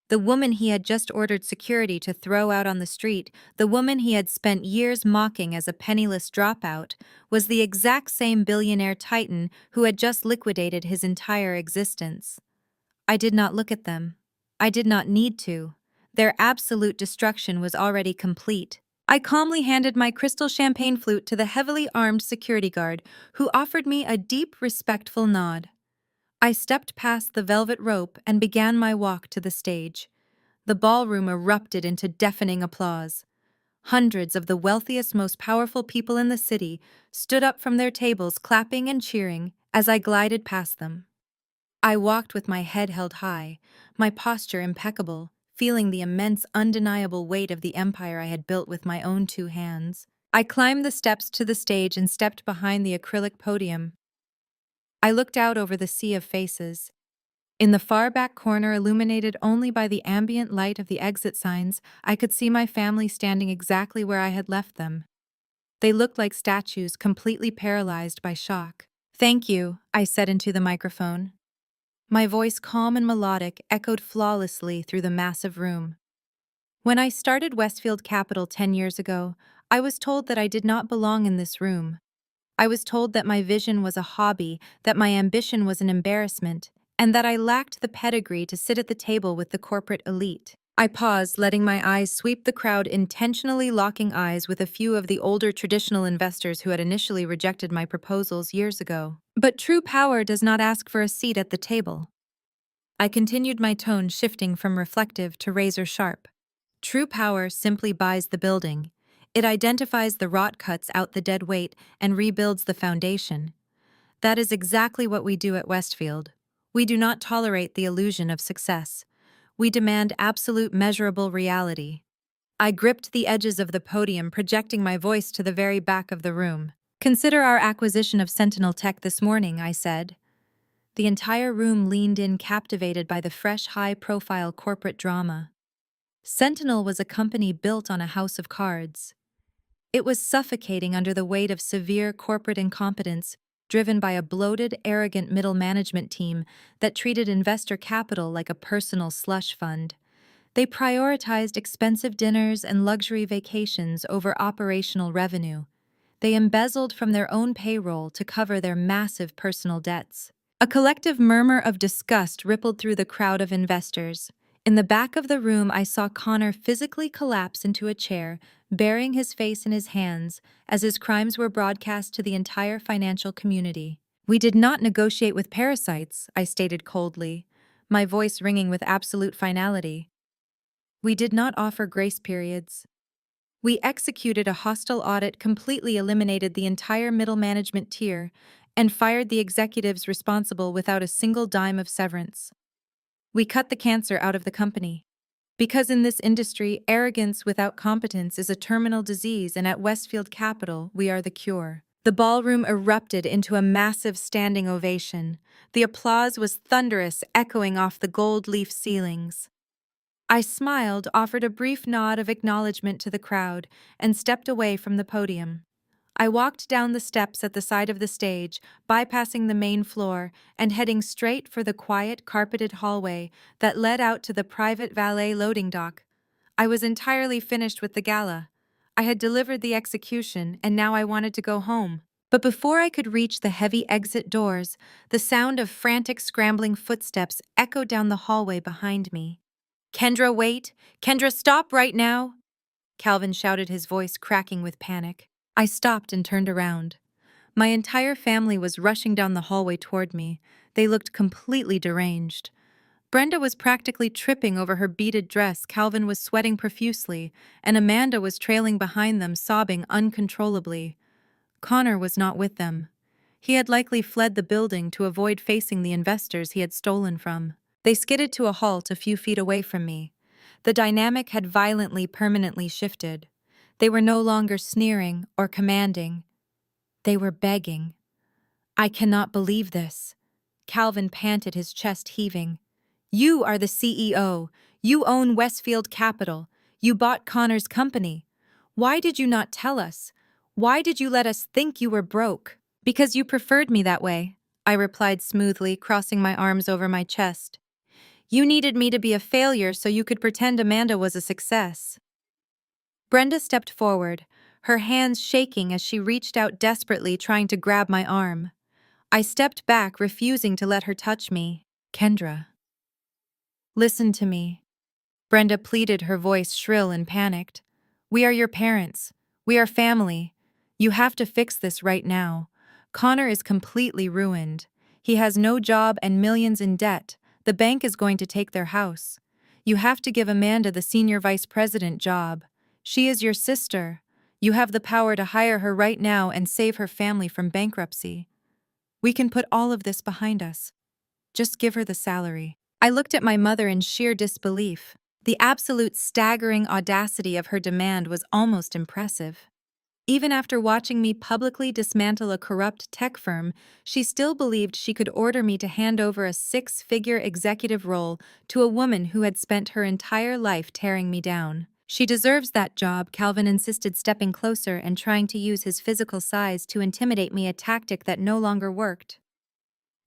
The woman he had just ordered security to throw out on the street, the woman he had spent years mocking as a penniless dropout, was the exact same billionaire titan who had just liquidated his entire existence. I did not look at them. I did not need to. Their absolute destruction was already complete. I calmly handed my crystal champagne flute to the heavily armed security guard, who offered me a deep, respectful nod. I stepped past the velvet rope and began my walk to the stage. The ballroom erupted into deafening applause. Hundreds of the wealthiest, most powerful people in the city stood up from their tables, clapping and cheering as I glided past them. I walked with my head held high, my posture impeccable, feeling the immense, undeniable weight of the empire I had built with my own 2 hands. I climbed the steps to the stage and stepped behind the acrylic podium. I looked out over the sea of faces. In the far back corner, illuminated only by the ambient light of the exit signs, I could see my family standing exactly where I had left them. They looked like statues, completely paralyzed by shock. "Thank you," I said into the microphone. My voice, calm and melodic, echoed flawlessly through the massive room. When I started Westfield Capital 10 years ago, I was told that I did not belong in this room. I was told that my vision was a hobby, that my ambition was an embarrassment, and that I lacked the pedigree to sit at the table with the corporate elite. I paused, letting my eyes sweep the crowd, intentionally locking eyes with a few of the older traditional investors who had initially rejected my proposals years ago. But true power does not ask for a seat at the table. I continued, my tone shifting from reflective to razor sharp. True power simply buys the building. It identifies the rot, cuts out the dead weight, and rebuilds the foundation. That is exactly what we do at Westfield. We do not tolerate the illusion of success. We demand absolute, measurable reality. I gripped the edges of the podium, projecting my voice to the very back of the room. "Consider our acquisition of Sentinel Tech this morning," I said. The entire room leaned in, captivated by the fresh, high-profile corporate drama. Sentinel was a company built on a house of cards. It was suffocating under the weight of severe corporate incompetence, driven by a bloated, arrogant middle management team that treated investor capital like a personal slush fund. They prioritized expensive dinners and luxury vacations over operational revenue. They embezzled from their own payroll to cover their massive personal debts. A collective murmur of disgust rippled through the crowd of investors. In the back of the room, I saw Connor physically collapse into a chair, burying his face in his hands as his crimes were broadcast to the entire financial community. "We did not negotiate with parasites," I stated coldly, my voice ringing with absolute finality. "We did not offer grace periods. We executed a hostile audit, completely eliminated the entire middle management tier, and fired the executives responsible without a single dime of severance. We cut the cancer out of the company. Because in this industry, arrogance without competence is a terminal disease, and at Westfield Capital, we are the cure." The ballroom erupted into a massive standing ovation. The applause was thunderous, echoing off the gold leaf ceilings. I smiled, offered a brief nod of acknowledgement to the crowd, and stepped away from the podium. I walked down the steps at the side of the stage, bypassing the main floor and heading straight for the quiet, carpeted hallway that led out to the private valet loading dock. I was entirely finished with the gala. I had delivered the execution, and now I wanted to go home. But before I could reach the heavy exit doors, the sound of frantic, scrambling footsteps echoed down the hallway behind me. "Kendra, wait! Kendra, stop right now!" Calvin shouted, his voice cracking with panic. I stopped and turned around. My entire family was rushing down the hallway toward me. They looked completely deranged. Brenda was practically tripping over her beaded dress, Calvin was sweating profusely, and Amanda was trailing behind them, sobbing uncontrollably. Connor was not with them. He had likely fled the building to avoid facing the investors he had stolen from. They skidded to a halt a few feet away from me. The dynamic had violently, permanently shifted. They were no longer sneering or commanding. They were begging. "I cannot believe this." Calvin panted, his chest heaving. "You are the CEO. You own Westfield Capital. You bought Connor's company. Why did you not tell us? Why did you let us think you were broke?" "Because you preferred me that way," I replied smoothly, crossing my arms over my chest. "You needed me to be a failure so you could pretend Amanda was a success." Brenda stepped forward, her hands shaking as she reached out desperately, trying to grab my arm. I stepped back, refusing to let her touch me. "Kendra, listen to me," Brenda pleaded, her voice shrill and panicked. "We are your parents. We are family. You have to fix this right now. Connor is completely ruined. He has no job and millions in debt. The bank is going to take their house. You have to give Amanda the senior vice president job. She is your sister. You have the power to hire her right now and save her family from bankruptcy. We can put all of this behind us. Just give her the salary." I looked at my mother in sheer disbelief. The absolute staggering audacity of her demand was almost impressive. Even after watching me publicly dismantle a corrupt tech firm, she still believed she could order me to hand over a six-figure executive role to a woman who had spent her entire life tearing me down. "She deserves that job," Calvin insisted, stepping closer and trying to use his physical size to intimidate me, a tactic that no longer worked.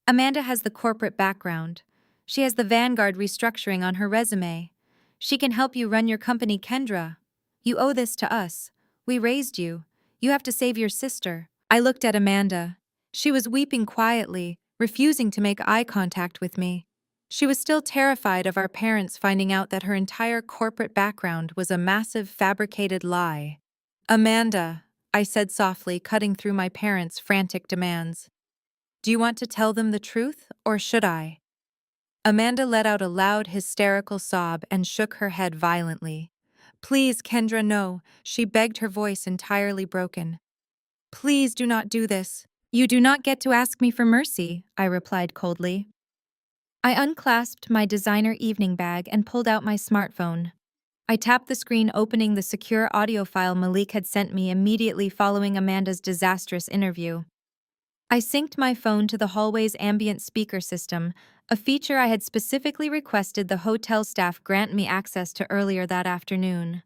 "Amanda has the corporate background. She has the Vanguard restructuring on her resume. She can help you run your company, Kendra. You owe this to us. We raised you. You have to save your sister." I looked at Amanda. She was weeping quietly, refusing to make eye contact with me. She was still terrified of our parents finding out that her entire corporate background was a massive fabricated lie. "Amanda," I said softly, cutting through my parents' frantic demands. "Do you want to tell them the truth, or should I?" Amanda let out a loud, hysterical sob and shook her head violently. "Please, Kendra, no," she begged, her voice entirely broken. "Please do not do this." "You do not get to ask me for mercy," I replied coldly. I unclasped my designer evening bag and pulled out my smartphone. I tapped the screen, opening the secure audio file Malik had sent me immediately following Amanda's disastrous interview. I synced my phone to the hallway's ambient speaker system, a feature I had specifically requested the hotel staff grant me access to earlier that afternoon.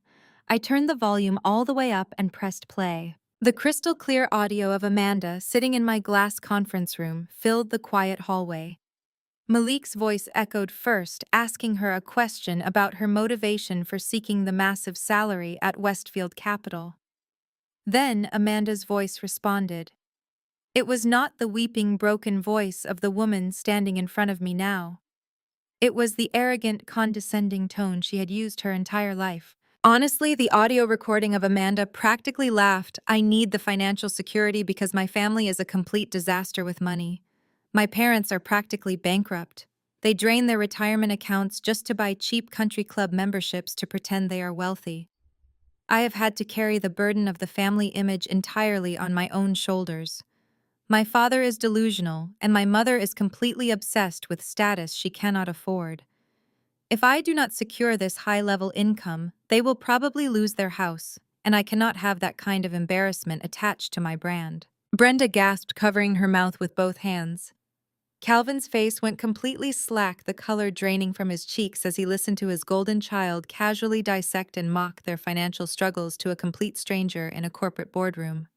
I turned the volume all the way up and pressed play. The crystal-clear audio of Amanda, sitting in my glass conference room, filled the quiet hallway. Malik's voice echoed first, asking her a question about her motivation for seeking the massive salary at Westfield Capital. Then Amanda's voice responded. It was not the weeping, broken voice of the woman standing in front of me now. It was the arrogant, condescending tone she had used her entire life. Honestly, the audio recording of Amanda practically laughed, "I need the financial security because my family is a complete disaster with money. My parents are practically bankrupt. They drain their retirement accounts just to buy cheap country club memberships to pretend they are wealthy. I have had to carry the burden of the family image entirely on my own shoulders. My father is delusional, and my mother is completely obsessed with status she cannot afford. If I do not secure this high-level income, they will probably lose their house, and I cannot have that kind of embarrassment attached to my brand." Brenda gasped, covering her mouth with both hands. Calvin's face went completely slack, the color draining from his cheeks as he listened to his golden child casually dissect and mock their financial struggles to a complete stranger in a corporate boardroom.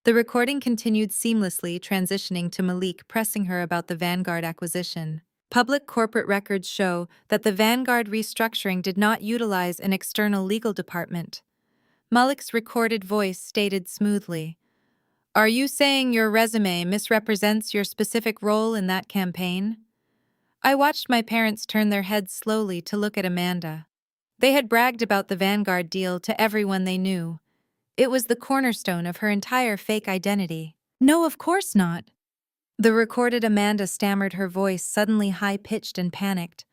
The recording continued seamlessly, transitioning to Malik pressing her about the Vanguard acquisition. Public corporate records show that the Vanguard restructuring did not utilize an external legal department. Malik's recorded voice stated smoothly, "Are you saying your resume misrepresents your specific role in that campaign?" I watched my parents turn their heads slowly to look at Amanda. They had bragged about the Vanguard deal to everyone they knew. It was the cornerstone of her entire fake identity. "No, of course not." The recorded Amanda stammered, her voice suddenly high-pitched and panicked.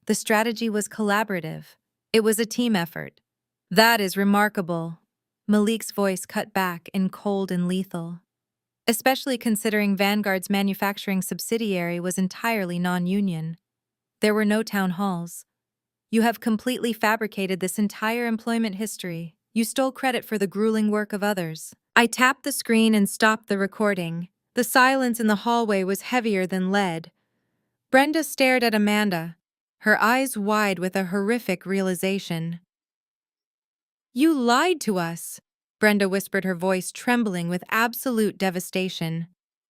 The strategy was collaborative. It was a team effort. "That is remarkable." Malik's voice cut back in cold and lethal. Especially considering Vanguard's manufacturing subsidiary was entirely non-union. There were no town halls. "You have completely fabricated this entire employment history. You stole credit for the grueling work of others." I tapped the screen and stopped the recording. The silence in the hallway was heavier than lead. Brenda stared at Amanda, her eyes wide with a horrific realization. "You lied to us," Brenda whispered, her voice trembling with absolute devastation.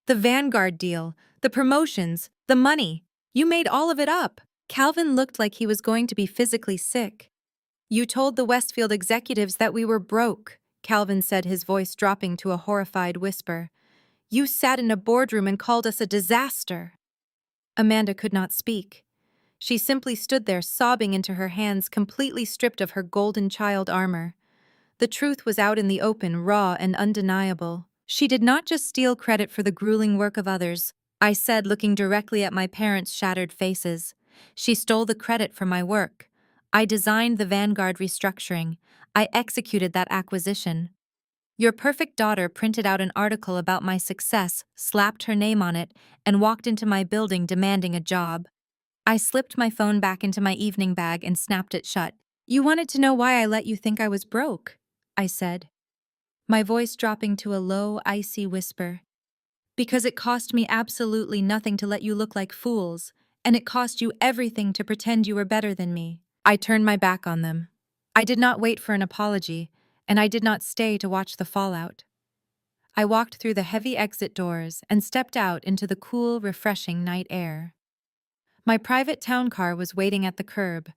"The Vanguard deal, the promotions, the money. You made all of it up." Calvin looked like he was going to be physically sick. "You told the Westfield executives that we were broke," Calvin said, his voice dropping to a horrified whisper. "You sat in a boardroom and called us a disaster." Amanda could not speak. She simply stood there, sobbing into her hands, completely stripped of her golden child armor. The truth was out in the open, raw and undeniable. "She did not just steal credit for the grueling work of others," I said, looking directly at my parents' shattered faces. "She stole the credit for my work. I designed the Vanguard restructuring. I executed that acquisition. Your perfect daughter printed out an article about my success, slapped her name on it, and walked into my building demanding a job." I slipped my phone back into my evening bag and snapped it shut. "You wanted to know why I let you think I was broke," I said, my voice dropping to a low, icy whisper. "Because it cost me absolutely nothing to let you look like fools, and it cost you everything to pretend you were better than me." I turned my back on them. I did not wait for an apology, and I did not stay to watch the fallout. I walked through the heavy exit doors and stepped out into the cool, refreshing night air. My private town car was waiting at the curb.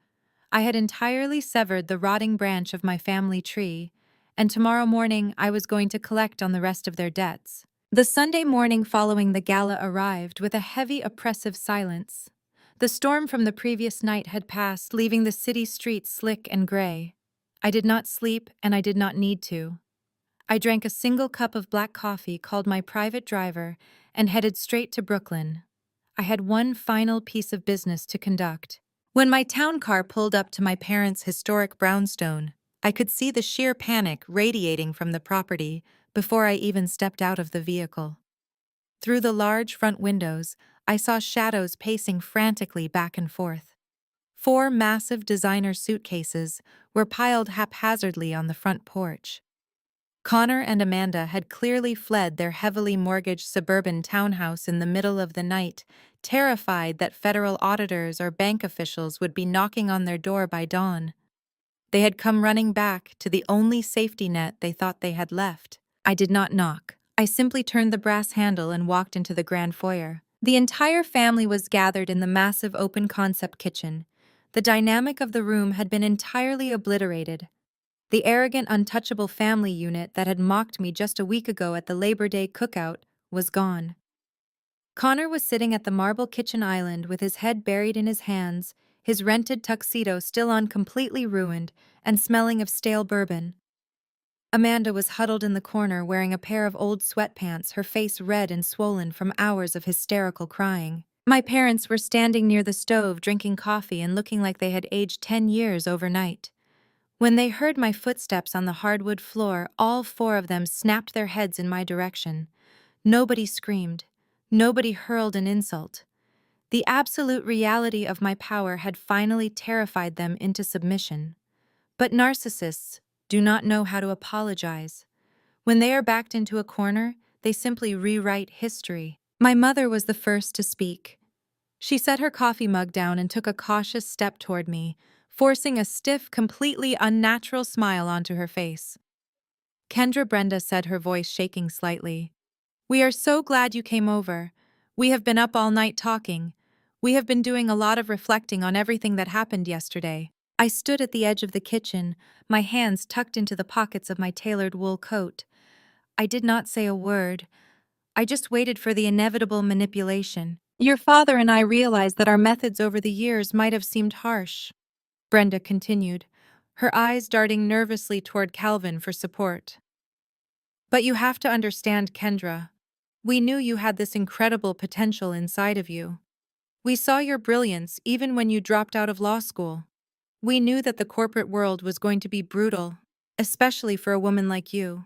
I had entirely severed the rotting branch of my family tree, and tomorrow morning I was going to collect on the rest of their debts. The Sunday morning following the gala arrived with a heavy, oppressive silence. The storm from the previous night had passed, leaving the city streets slick and gray. I did not sleep, and I did not need to. I drank a single cup of black coffee, called my private driver, and headed straight to Brooklyn. I had one final piece of business to conduct. When my town car pulled up to my parents' historic brownstone, I could see the sheer panic radiating from the property before I even stepped out of the vehicle. Through the large front windows, I saw shadows pacing frantically back and forth. 4 massive designer suitcases were piled haphazardly on the front porch. Connor and Amanda had clearly fled their heavily mortgaged suburban townhouse in the middle of the night, terrified that federal auditors or bank officials would be knocking on their door by dawn. They had come running back to the only safety net they thought they had left. I did not knock. I simply turned the brass handle and walked into the grand foyer. The entire family was gathered in the massive open-concept kitchen. The dynamic of the room had been entirely obliterated. The arrogant, untouchable family unit that had mocked me just a week ago at the Labor Day cookout was gone. Connor was sitting at the marble kitchen island with his head buried in his hands, his rented tuxedo still on completely ruined and smelling of stale bourbon. Amanda was huddled in the corner wearing a pair of old sweatpants, her face red and swollen from hours of hysterical crying. My parents were standing near the stove drinking coffee and looking like they had aged 10 years overnight. When they heard my footsteps on the hardwood floor, all four of them snapped their heads in my direction. Nobody screamed. Nobody hurled an insult. The absolute reality of my power had finally terrified them into submission. But narcissists do not know how to apologize. When they are backed into a corner, they simply rewrite history. My mother was the first to speak. She set her coffee mug down and took a cautious step toward me, forcing a stiff, completely unnatural smile onto her face. Kendra, Brenda said, her voice shaking slightly. "We are so glad you came over. We have been up all night talking. We have been doing a lot of reflecting on everything that happened yesterday." I stood at the edge of the kitchen, my hands tucked into the pockets of my tailored wool coat. I did not say a word. I just waited for the inevitable manipulation. "Your father and I realized that our methods over the years might have seemed harsh," Brenda continued, her eyes darting nervously toward Calvin for support. "But you have to understand, Kendra. We knew you had this incredible potential inside of you. We saw your brilliance even when you dropped out of law school. We knew that the corporate world was going to be brutal, especially for a woman like you.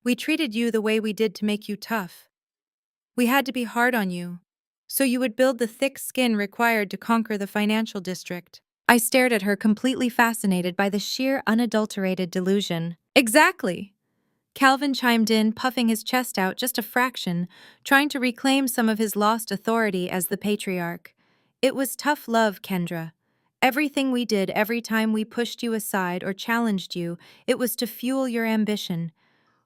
We treated you the way we did to make you tough. We had to be hard on you, so you would build the thick skin required to conquer the financial district." I stared at her, completely fascinated by the sheer, unadulterated delusion. "Exactly," Calvin chimed in, puffing his chest out just a fraction, trying to reclaim some of his lost authority as the patriarch. "It was tough love, Kendra. Everything we did, every time we pushed you aside or challenged you, it was to fuel your ambition.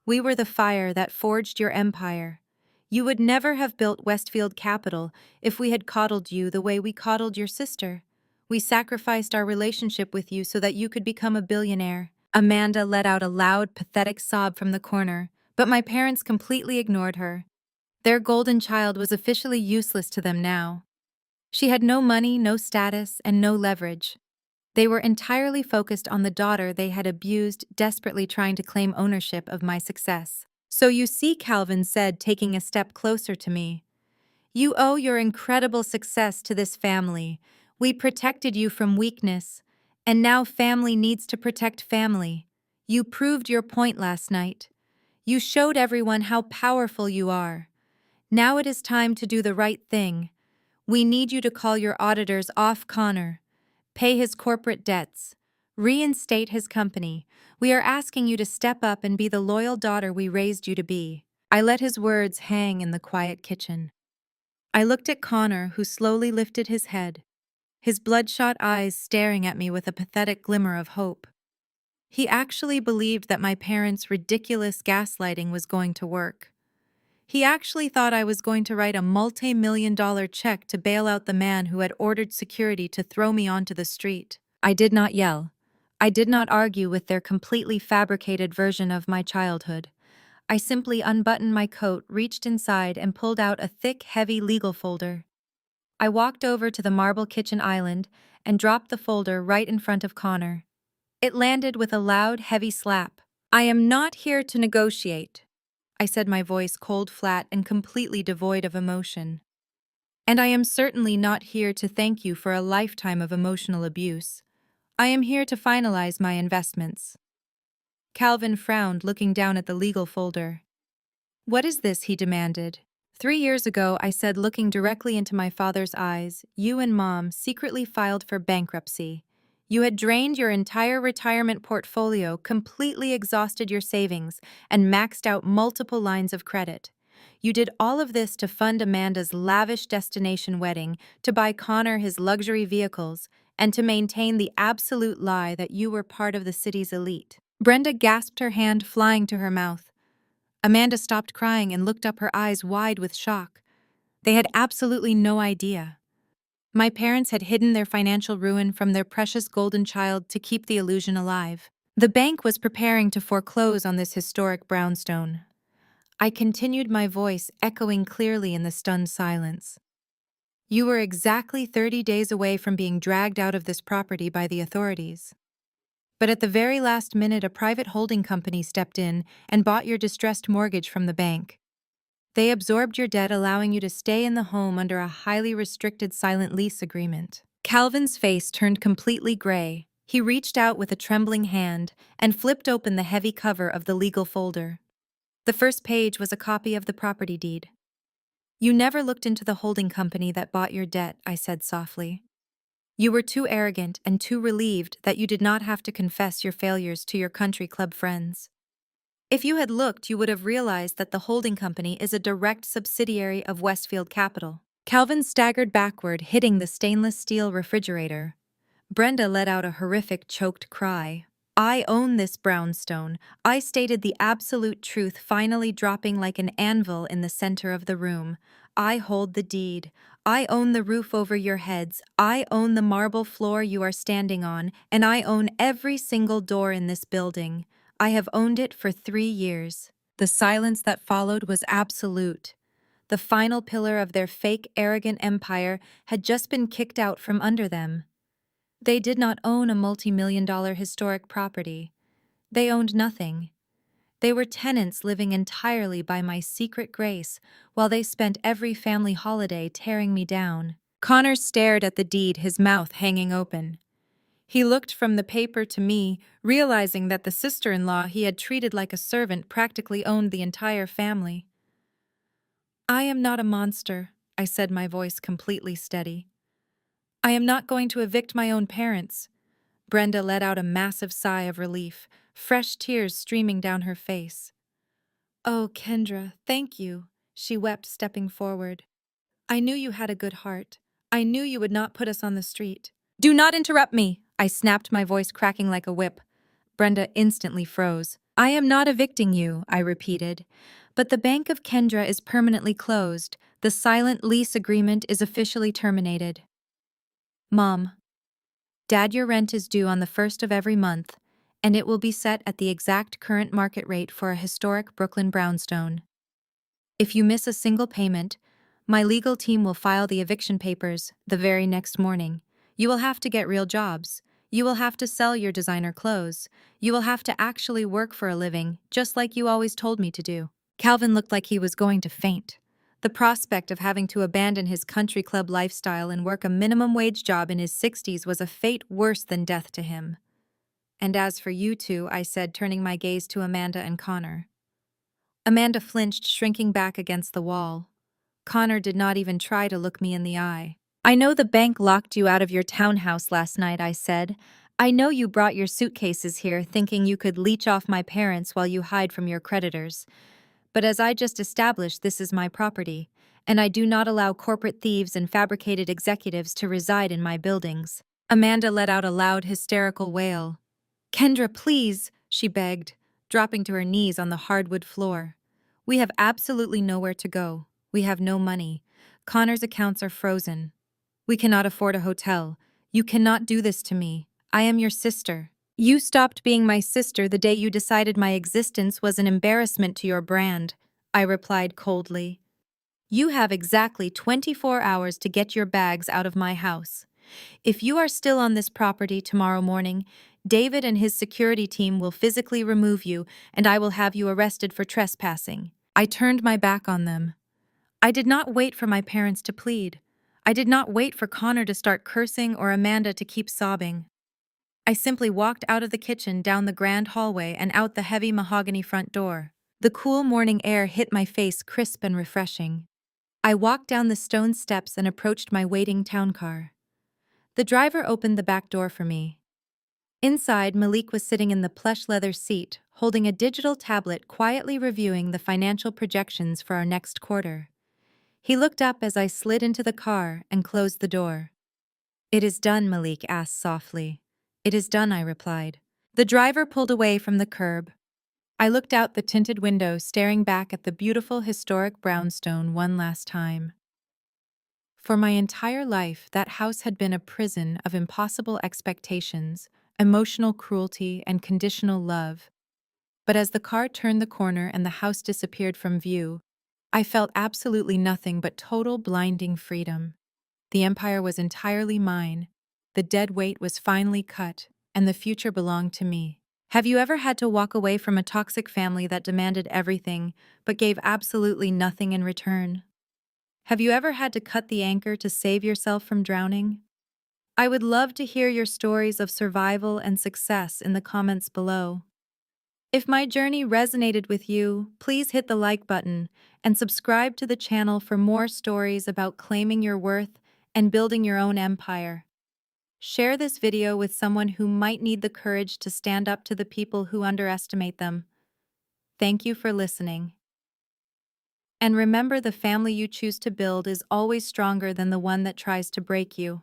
We were the fire that forged your empire. You would never have built Westfield Capital if we had coddled you the way we coddled your sister. We sacrificed our relationship with you so that you could become a billionaire." Amanda let out a loud, pathetic sob from the corner, but my parents completely ignored her. Their golden child was officially useless to them now. She had no money, no status, and no leverage. They were entirely focused on the daughter they had abused, desperately trying to claim ownership of my success. "So you see," Calvin said, taking a step closer to me, "you owe your incredible success to this family. We protected you from weakness, and now family needs to protect family. You proved your point last night. You showed everyone how powerful you are. Now it is time to do the right thing. We need you to call your auditors off Connor, pay his corporate debts, reinstate his company. We are asking you to step up and be the loyal daughter we raised you to be." I let his words hang in the quiet kitchen. I looked at Connor, who slowly lifted his head, his bloodshot eyes staring at me with a pathetic glimmer of hope. He actually believed that my parents' ridiculous gaslighting was going to work. He actually thought I was going to write a multi-million-dollar check to bail out the man who had ordered security to throw me onto the street. I did not yell. I did not argue with their completely fabricated version of my childhood. I simply unbuttoned my coat, reached inside, and pulled out a thick, heavy legal folder. I walked over to the marble kitchen island and dropped the folder right in front of Connor. It landed with a loud, heavy slap. "I am not here to negotiate," I said, my voice cold, flat, and completely devoid of emotion. "And I am certainly not here to thank you for a lifetime of emotional abuse. I am here to finalize my investments." Calvin frowned, looking down at the legal folder. "What is this?" he demanded. 3 years ago, I said, looking directly into my father's eyes, "You and Mom secretly filed for bankruptcy. You had drained your entire retirement portfolio, completely exhausted your savings, and maxed out multiple lines of credit. You did all of this to fund Amanda's lavish destination wedding, to buy Connor his luxury vehicles, and to maintain the absolute lie that you were part of the city's elite." Brenda gasped, her hand flying to her mouth. Amanda stopped crying and looked up, her eyes wide with shock. They had absolutely no idea. My parents had hidden their financial ruin from their precious golden child to keep the illusion alive. The bank was preparing to foreclose on this historic brownstone. I continued, my voice echoing clearly in the stunned silence. You were exactly 30 days away from being dragged out of this property by the authorities. But at the very last minute, a private holding company stepped in and bought your distressed mortgage from the bank. They absorbed your debt, allowing you to stay in the home under a highly restricted silent lease agreement. Calvin's face turned completely gray. He reached out with a trembling hand and flipped open the heavy cover of the legal folder. The first page was a copy of the property deed. You never looked into the holding company that bought your debt, I said softly. You were too arrogant and too relieved that you did not have to confess your failures to your country club friends. If you had looked, you would have realized that the holding company is a direct subsidiary of Westfield Capital. Calvin staggered backward, hitting the stainless steel refrigerator. Brenda let out a horrific, choked cry. I own this brownstone. I stated the absolute truth, finally dropping like an anvil in the center of the room. I hold the deed. I own the roof over your heads. I own the marble floor you are standing on, and I own every single door in this building. I have owned it for 3 years. The silence that followed was absolute. The final pillar of their fake, arrogant empire had just been kicked out from under them. They did not own a multi-million-dollar historic property. They owned nothing. They were tenants living entirely by my secret grace, while they spent every family holiday tearing me down. Connor stared at the deed, his mouth hanging open. He looked from the paper to me, realizing that the sister-in-law he had treated like a servant practically owned the entire family. I am not a monster, I said, my voice completely steady. I am not going to evict my own parents. Brenda let out a massive sigh of relief, fresh tears streaming down her face. Oh, Kendra, thank you, she wept, stepping forward. I knew you had a good heart. I knew you would not put us on the street. Do not interrupt me, I snapped, my voice cracking like a whip. Brenda instantly froze. I am not evicting you, I repeated. But the Bank of Kendra is permanently closed. The silent lease agreement is officially terminated. Mom. Dad, your rent is due on the 1st of every month, and it will be set at the exact current market rate for a historic Brooklyn brownstone. If you miss a single payment, my legal team will file the eviction papers the very next morning. You will have to get real jobs. You will have to sell your designer clothes. You will have to actually work for a living, just like you always told me to do. Calvin looked like he was going to faint. The prospect of having to abandon his country club lifestyle and work a minimum wage job in his 60s was a fate worse than death to him. And as for you two, I said, turning my gaze to Amanda and Connor. Amanda flinched, shrinking back against the wall. Connor did not even try to look me in the eye. I know the bank locked you out of your townhouse last night, I said. I know you brought your suitcases here thinking you could leech off my parents while you hide from your creditors. But as I just established, this is my property, and I do not allow corporate thieves and fabricated executives to reside in my buildings. Amanda let out a loud, hysterical wail. Kendra, please, she begged, dropping to her knees on the hardwood floor. We have absolutely nowhere to go. We have no money. Connor's accounts are frozen. We cannot afford a hotel. You cannot do this to me. I am your sister. You stopped being my sister the day you decided my existence was an embarrassment to your brand, I replied coldly. You have exactly 24 hours to get your bags out of my house. If you are still on this property tomorrow morning, David and his security team will physically remove you, and I will have you arrested for trespassing. I turned my back on them. I did not wait for my parents to plead. I did not wait for Connor to start cursing or Amanda to keep sobbing. I simply walked out of the kitchen, down the grand hallway, and out the heavy mahogany front door. The cool morning air hit my face, crisp and refreshing. I walked down the stone steps and approached my waiting town car. The driver opened the back door for me. Inside, Malik was sitting in the plush leather seat, holding a digital tablet, quietly reviewing the financial projections for our next quarter. He looked up as I slid into the car and closed the door. It is done, Malik asked softly. It is done, I replied. The driver pulled away from the curb. I looked out the tinted window, staring back at the beautiful historic brownstone one last time. For my entire life, that house had been a prison of impossible expectations, emotional cruelty, and conditional love. But as the car turned the corner and the house disappeared from view, I felt absolutely nothing but total blinding freedom. The empire was entirely mine, the dead weight was finally cut, and the future belonged to me. Have you ever had to walk away from a toxic family that demanded everything but gave absolutely nothing in return? Have you ever had to cut the anchor to save yourself from drowning? I would love to hear your stories of survival and success in the comments below. If my journey resonated with you, please hit the like button and subscribe to the channel for more stories about claiming your worth and building your own empire. Share this video with someone who might need the courage to stand up to the people who underestimate them. Thank you for listening. And remember, the family you choose to build is always stronger than the one that tries to break you.